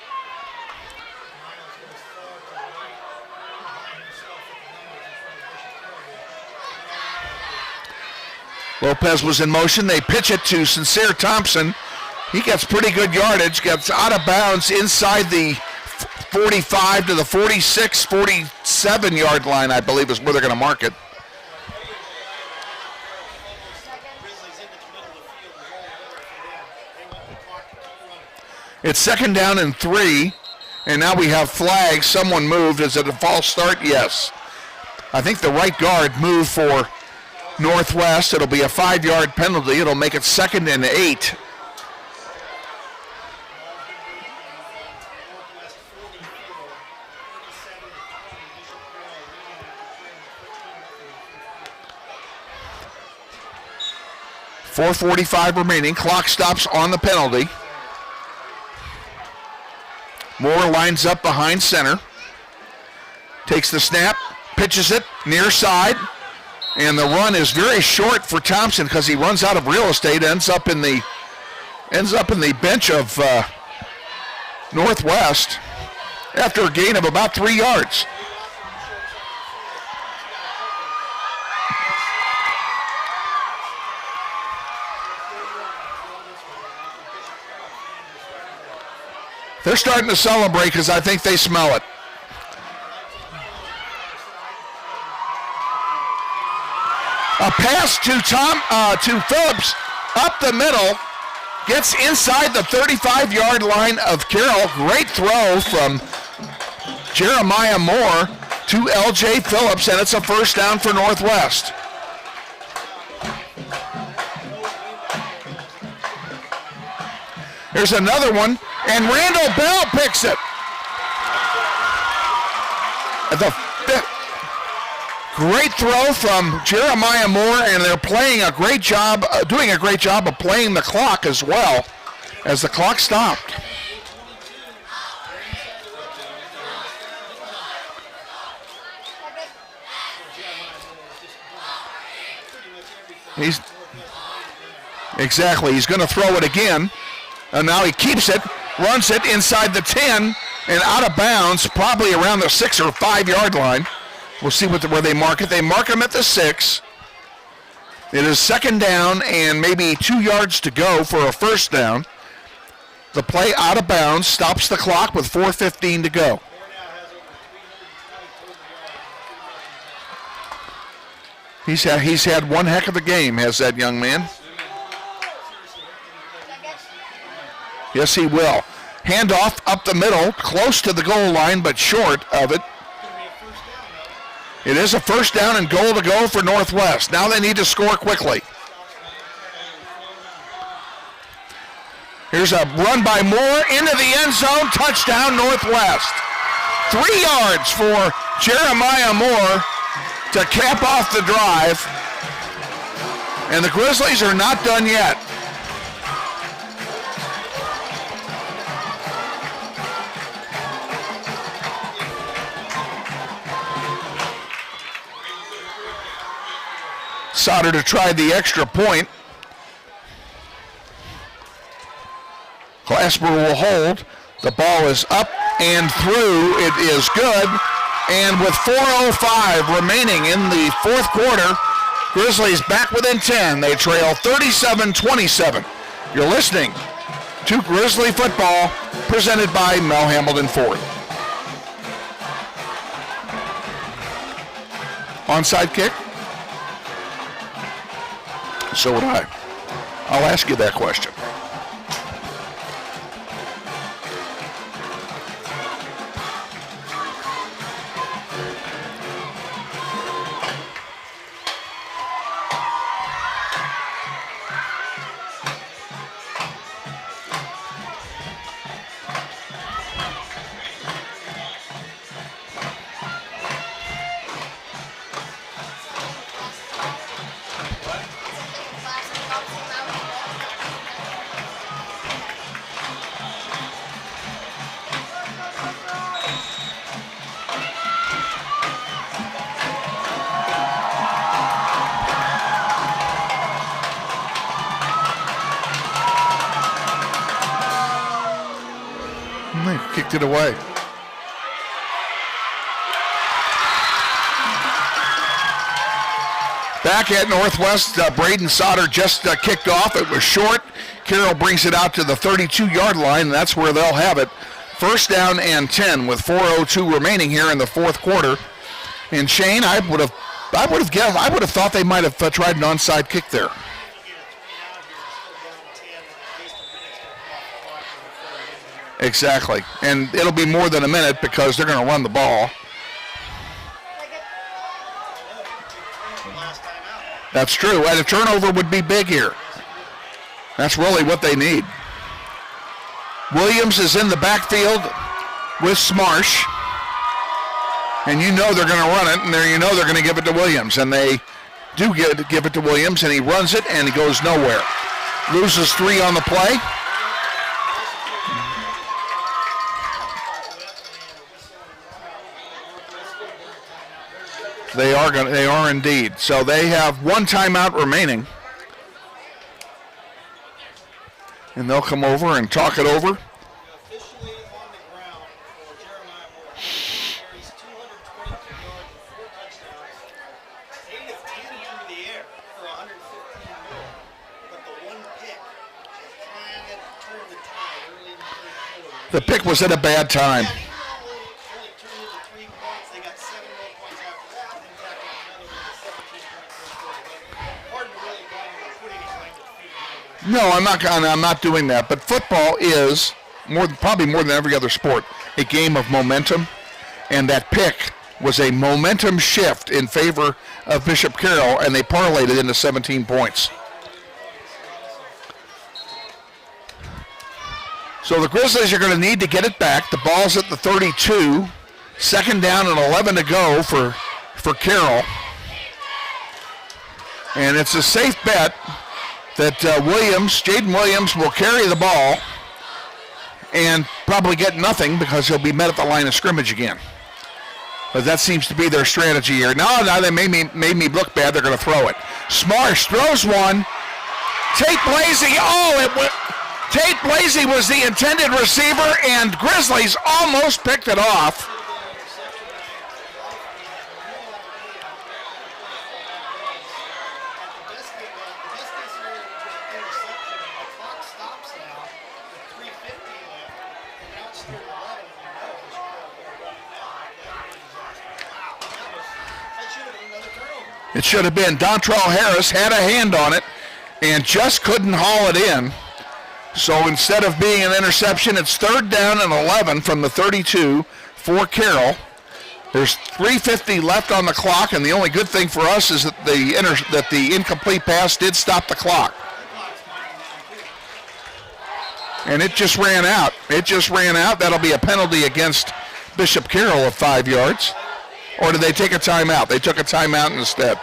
Lopez was in motion. They pitch it to Sincere Thompson. He gets pretty good yardage, gets out of bounds inside the 45 to the 46, 47-yard line, I believe, is where they're going to mark it. It's 2nd down and 3, and now we have flags. Someone moved. Is it a false start? Yes. I think the right guard moved for Northwest. It'll be a 5-yard penalty. It'll make it 2nd and 8. .445 remaining. Clock stops on the penalty. Moore lines up behind center. Takes the snap, pitches it near side, and the run is very short for Thompson because he runs out of real estate. Ends up in the bench of Northwest after a gain of about 3 yards. They're starting to celebrate because I think they smell it. A pass to Phillips up the middle, gets inside the 35-yard line of Carroll. Great throw from Jeremiah Moore to L.J. Phillips, and it's a first down for Northwest. Here's another one, and Randall Bell picks it. Great throw from Jeremiah Moore, and they're playing a great job, doing a great job of playing the clock as well as the clock stopped. He's going to throw it again, and now he keeps it, runs it inside the 10 and out of bounds, probably around the 6 or 5 yard line. We'll see where they mark it. They mark him at the 6. It is second down and maybe 2 yards to go for a first down. The play out of bounds stops the clock with 4:15 to go. He's had one heck of a game, has that young man. Yes, he will. Handoff up the middle, close to the goal line, but short of it. It is a first down and goal to go for Northwest. Now they need to score quickly. Here's a run by Moore into the end zone. Touchdown, Northwest. 3 yards for Jeremiah Moore to cap off the drive. And the Grizzlies are not done yet. Sauter to try the extra point. Glasper will hold. The ball is up and through. It is good. And with 4:05 remaining in the fourth quarter, Grizzlies back within 10. They trail 37-27. You're listening to Grizzly Football, presented by Mel Hamilton Ford. Onside kick? So would I. I'll ask you that question. Kicked it away. Back at Northwest, Braden Sauter just kicked off. It was short. Carroll brings it out to the 32-yard line, and that's where they'll have it. First down and 10 with 4:02 remaining here in the fourth quarter. And Shane, I would have thought they might have tried an onside kick there. Exactly. And it'll be more than a minute because they're going to run the ball. That's true. And a turnover would be big here. That's really what they need. Williams is in the backfield with Smarsh. And you know they're going to run it, and you know they're going to give it to Williams. And they do give it to Williams, and he runs it, and he goes nowhere. Loses 3 on the play. They are indeed. So they have 1 timeout remaining. And they'll come over and talk it over. Officially on the ground for Jeremiah Moore. Carries 222 yards and 4 touchdowns. 8 of 10 through the air for 115 more. But the one pick is trying to turn the tide early in the third quarter. The pick was at a bad time. Yeah, only turned into 3 points. They got 7 more points after that, and then tacked on another one with 17-point first quarter. But hard to really go on and put anything to feet. No, I'm not doing that. But football is probably more than every other sport, a game of momentum, and that pick was a momentum shift in favor of Bishop Carroll, and they parlayed it into 17 points. So the Grizzlies are going to need to get it back. The ball's at the 32. Second down and 11 to go for Carroll. And it's a safe bet that Jaden Williams will carry the ball and probably get nothing because he'll be met at the line of scrimmage again. But that seems to be their strategy here. Now they made me look bad. They're going to throw it. Smarsh throws one. Tate Blasey. Tate Blasey was the intended receiver, and Grizzlies almost picked it off. It should have been. Dontrell Harris had a hand on it and just couldn't haul it in. So instead of being an interception, it's third down and 11 from the 32 for Carroll. There's 3:50 left on the clock, and the only good thing for us is that the incomplete pass did stop the clock. And it just ran out. That'll be a penalty against Bishop Carroll of 5 yards. Or did they take a timeout? They took a timeout instead.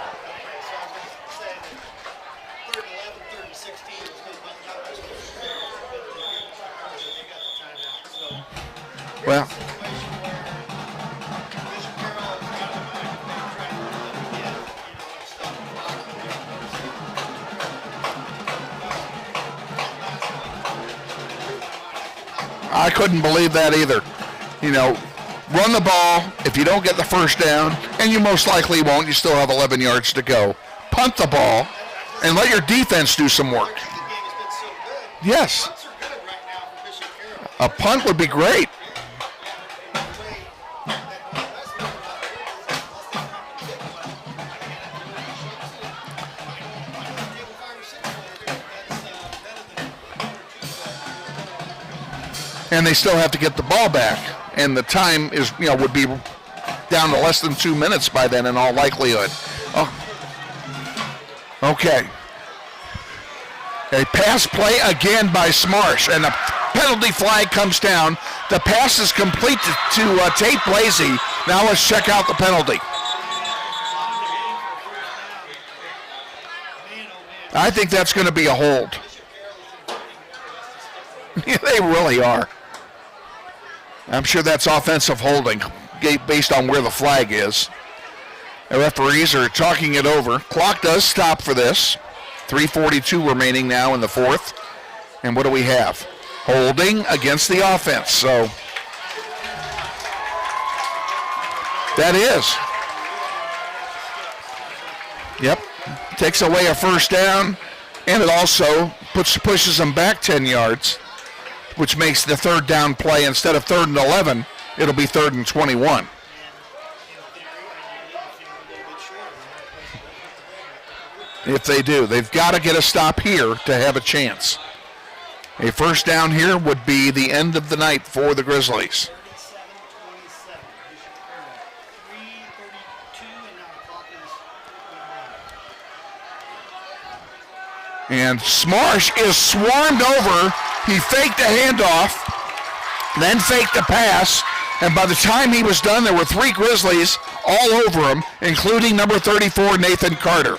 Well, I couldn't believe that either. Run the ball. If you don't get the first down, and you most likely won't, you still have 11 yards to go. Punt the ball and let your defense do some work. Yes. A punt would be great. And they still have to get the ball back. And the time would be down to less than 2 minutes by then in all likelihood. Oh. Okay. A pass play again by Smarsh, and a penalty flag comes down. The pass is complete to Tate Blasey. Now let's check out the penalty. I think that's going to be a hold. Yeah, they really are. I'm sure that's offensive holding based on where the flag is. The referees are talking it over. Clock does stop for this. 3:42 remaining now in the fourth. And what do we have? Holding against the offense. So that is. Yep. Takes away a first down, and it also pushes them back 10 yards, which makes the third down play, instead of 3rd and 11, it'll be 3rd and 21. If they do, they've got to get a stop here to have a chance. A first down here would be the end of the night for the Grizzlies. And Smarsh is swarmed over. He faked a handoff, then faked a pass, and by the time he was done, there were 3 Grizzlies all over him, including number 34, Nathan Carter.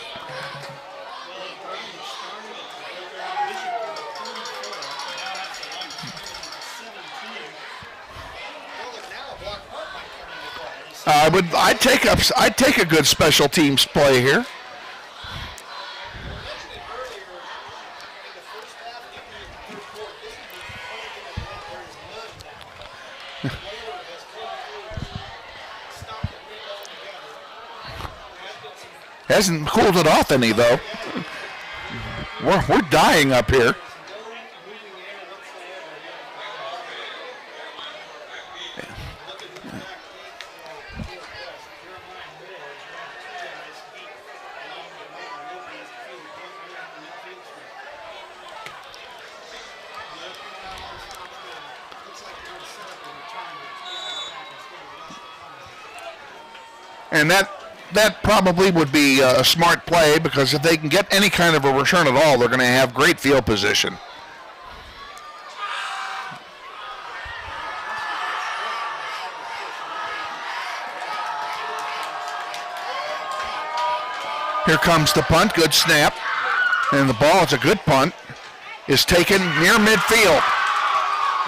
I'd take a good special teams play here. Hasn't cooled it off any, though. We're dying up here. And that probably would be a smart play, because if they can get any kind of a return at all, they're going to have great field position. Here comes the punt. Good snap. And the ball, it's a good punt, is taken near midfield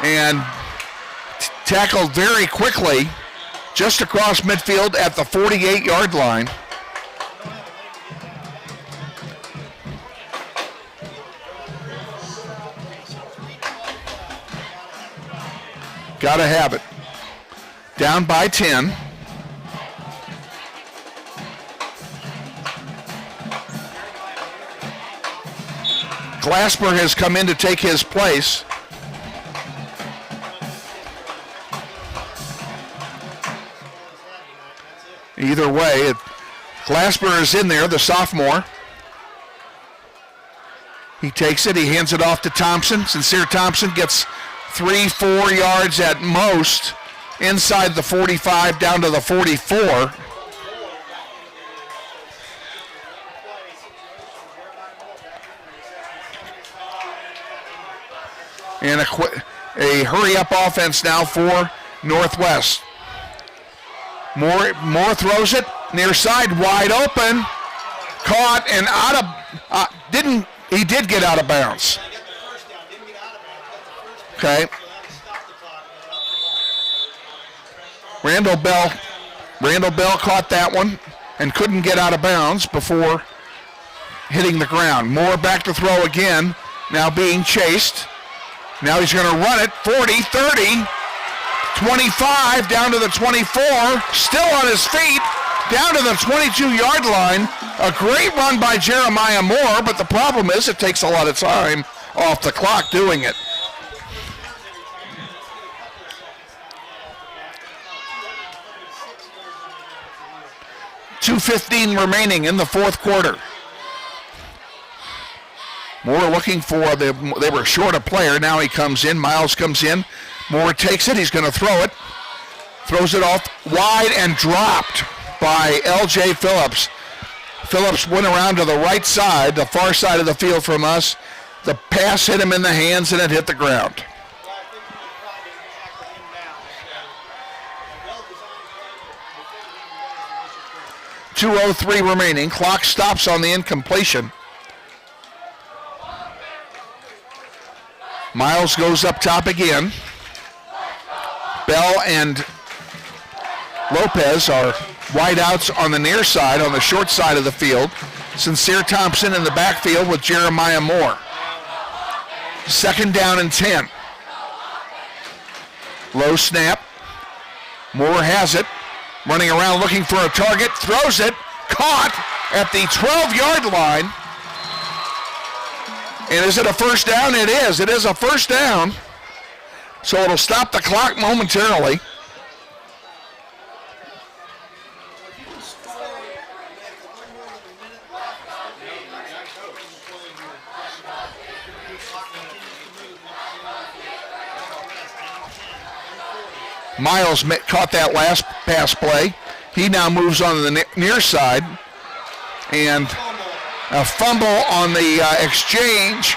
and tackled very quickly just across midfield at the 48-yard line. Got to have it. Down by 10. Glasper has come in to take his place. Either way, Glasper is in there, the sophomore. He takes it, he hands it off to Thompson. Sincere Thompson gets 3-4 yards at most inside the 45 down to the 44. And a hurry-up offense now for Northwest. Moore throws it near side, wide open, caught and out of he did get out of bounds. Okay. Randall Bell caught that one and couldn't get out of bounds before hitting the ground. Moore back to throw again, now being chased. Now he's going to run it, 40, 30, 25, down to the 24, still on his feet, down to the 22-yard line. A great run by Jeremiah Moore, but the problem is it takes a lot of time off the clock doing it. .2:15 remaining in the fourth quarter. Moore looking for, they were short a player. Now he comes in. Miles comes in. Moore takes it. He's going to throw it. Throws it off wide and dropped by L.J. Phillips. Phillips went around to the right side, the far side of the field from us. The pass hit him in the hands and it hit the ground. 2:03 remaining. Clock stops on the incompletion. Miles goes up top again. Bell and Lopez are wideouts on the near side, on the short side of the field. Sincere Thompson in the backfield with Jeremiah Moore. 2nd down and 10. Low snap. Moore has it. Running around looking for a target. Throws it. Caught at the 12-yard line. And is it a first down? It is. It is a first down. So it'll stop the clock momentarily. Miles caught that last pass play. He now moves on to the near side. And a fumble on the exchange.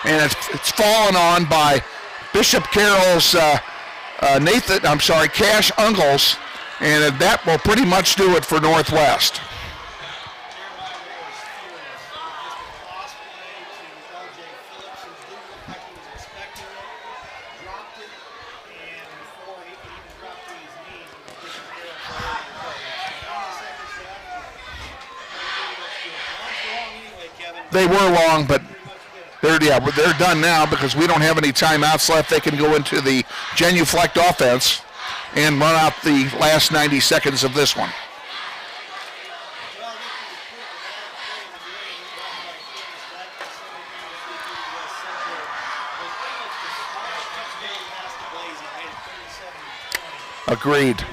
And it's fallen on by Bishop Carroll's Cash Uncles. And that will pretty much do it for Northwest. They were long, but they're done now because we don't have any timeouts left. They can go into the genuflect offense and run out the last 90 seconds of this one. Agreed.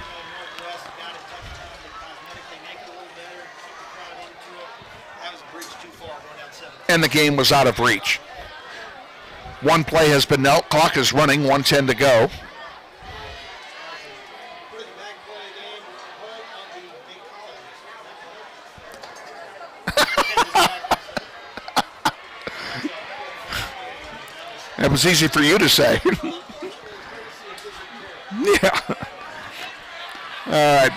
And the game was out of reach. One play has been knelt. Clock is running. 1:10 to go. That was easy for you to say. Yeah. All right.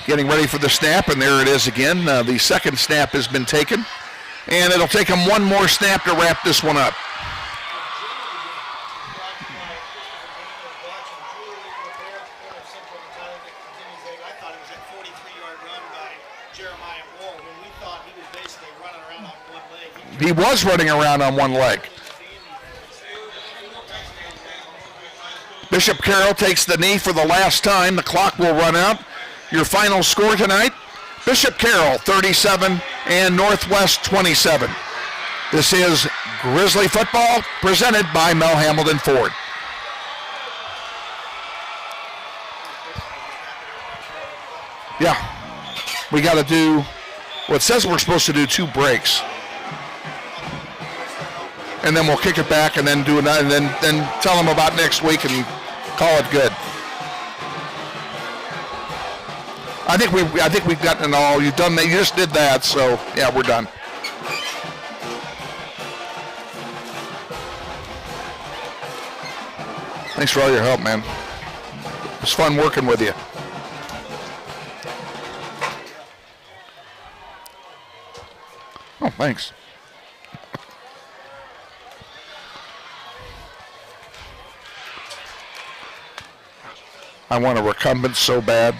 Getting ready for the snap, and there it is again. The second snap has been taken, and it'll take them one more snap to wrap this one up. I thought it was that 43-yard run by Jeremiah Moore when we thought he was basically running around on one leg. He was running around on one leg. Bishop Carroll takes the knee for the last time. The clock will run out. Your final score tonight, Bishop Carroll 37 and Northwest 27. This is Grizzly football presented by Mel Hamilton Ford. Yeah, we got to do, well, it says we're supposed to do 2 breaks. And then we'll kick it back and then do another, and then tell them about next week and call it good. I think we've gotten it all. You've done that. You just did that, so yeah, we're done. Thanks for all your help, man. It was fun working with you. Oh, thanks. I want a recumbent so bad.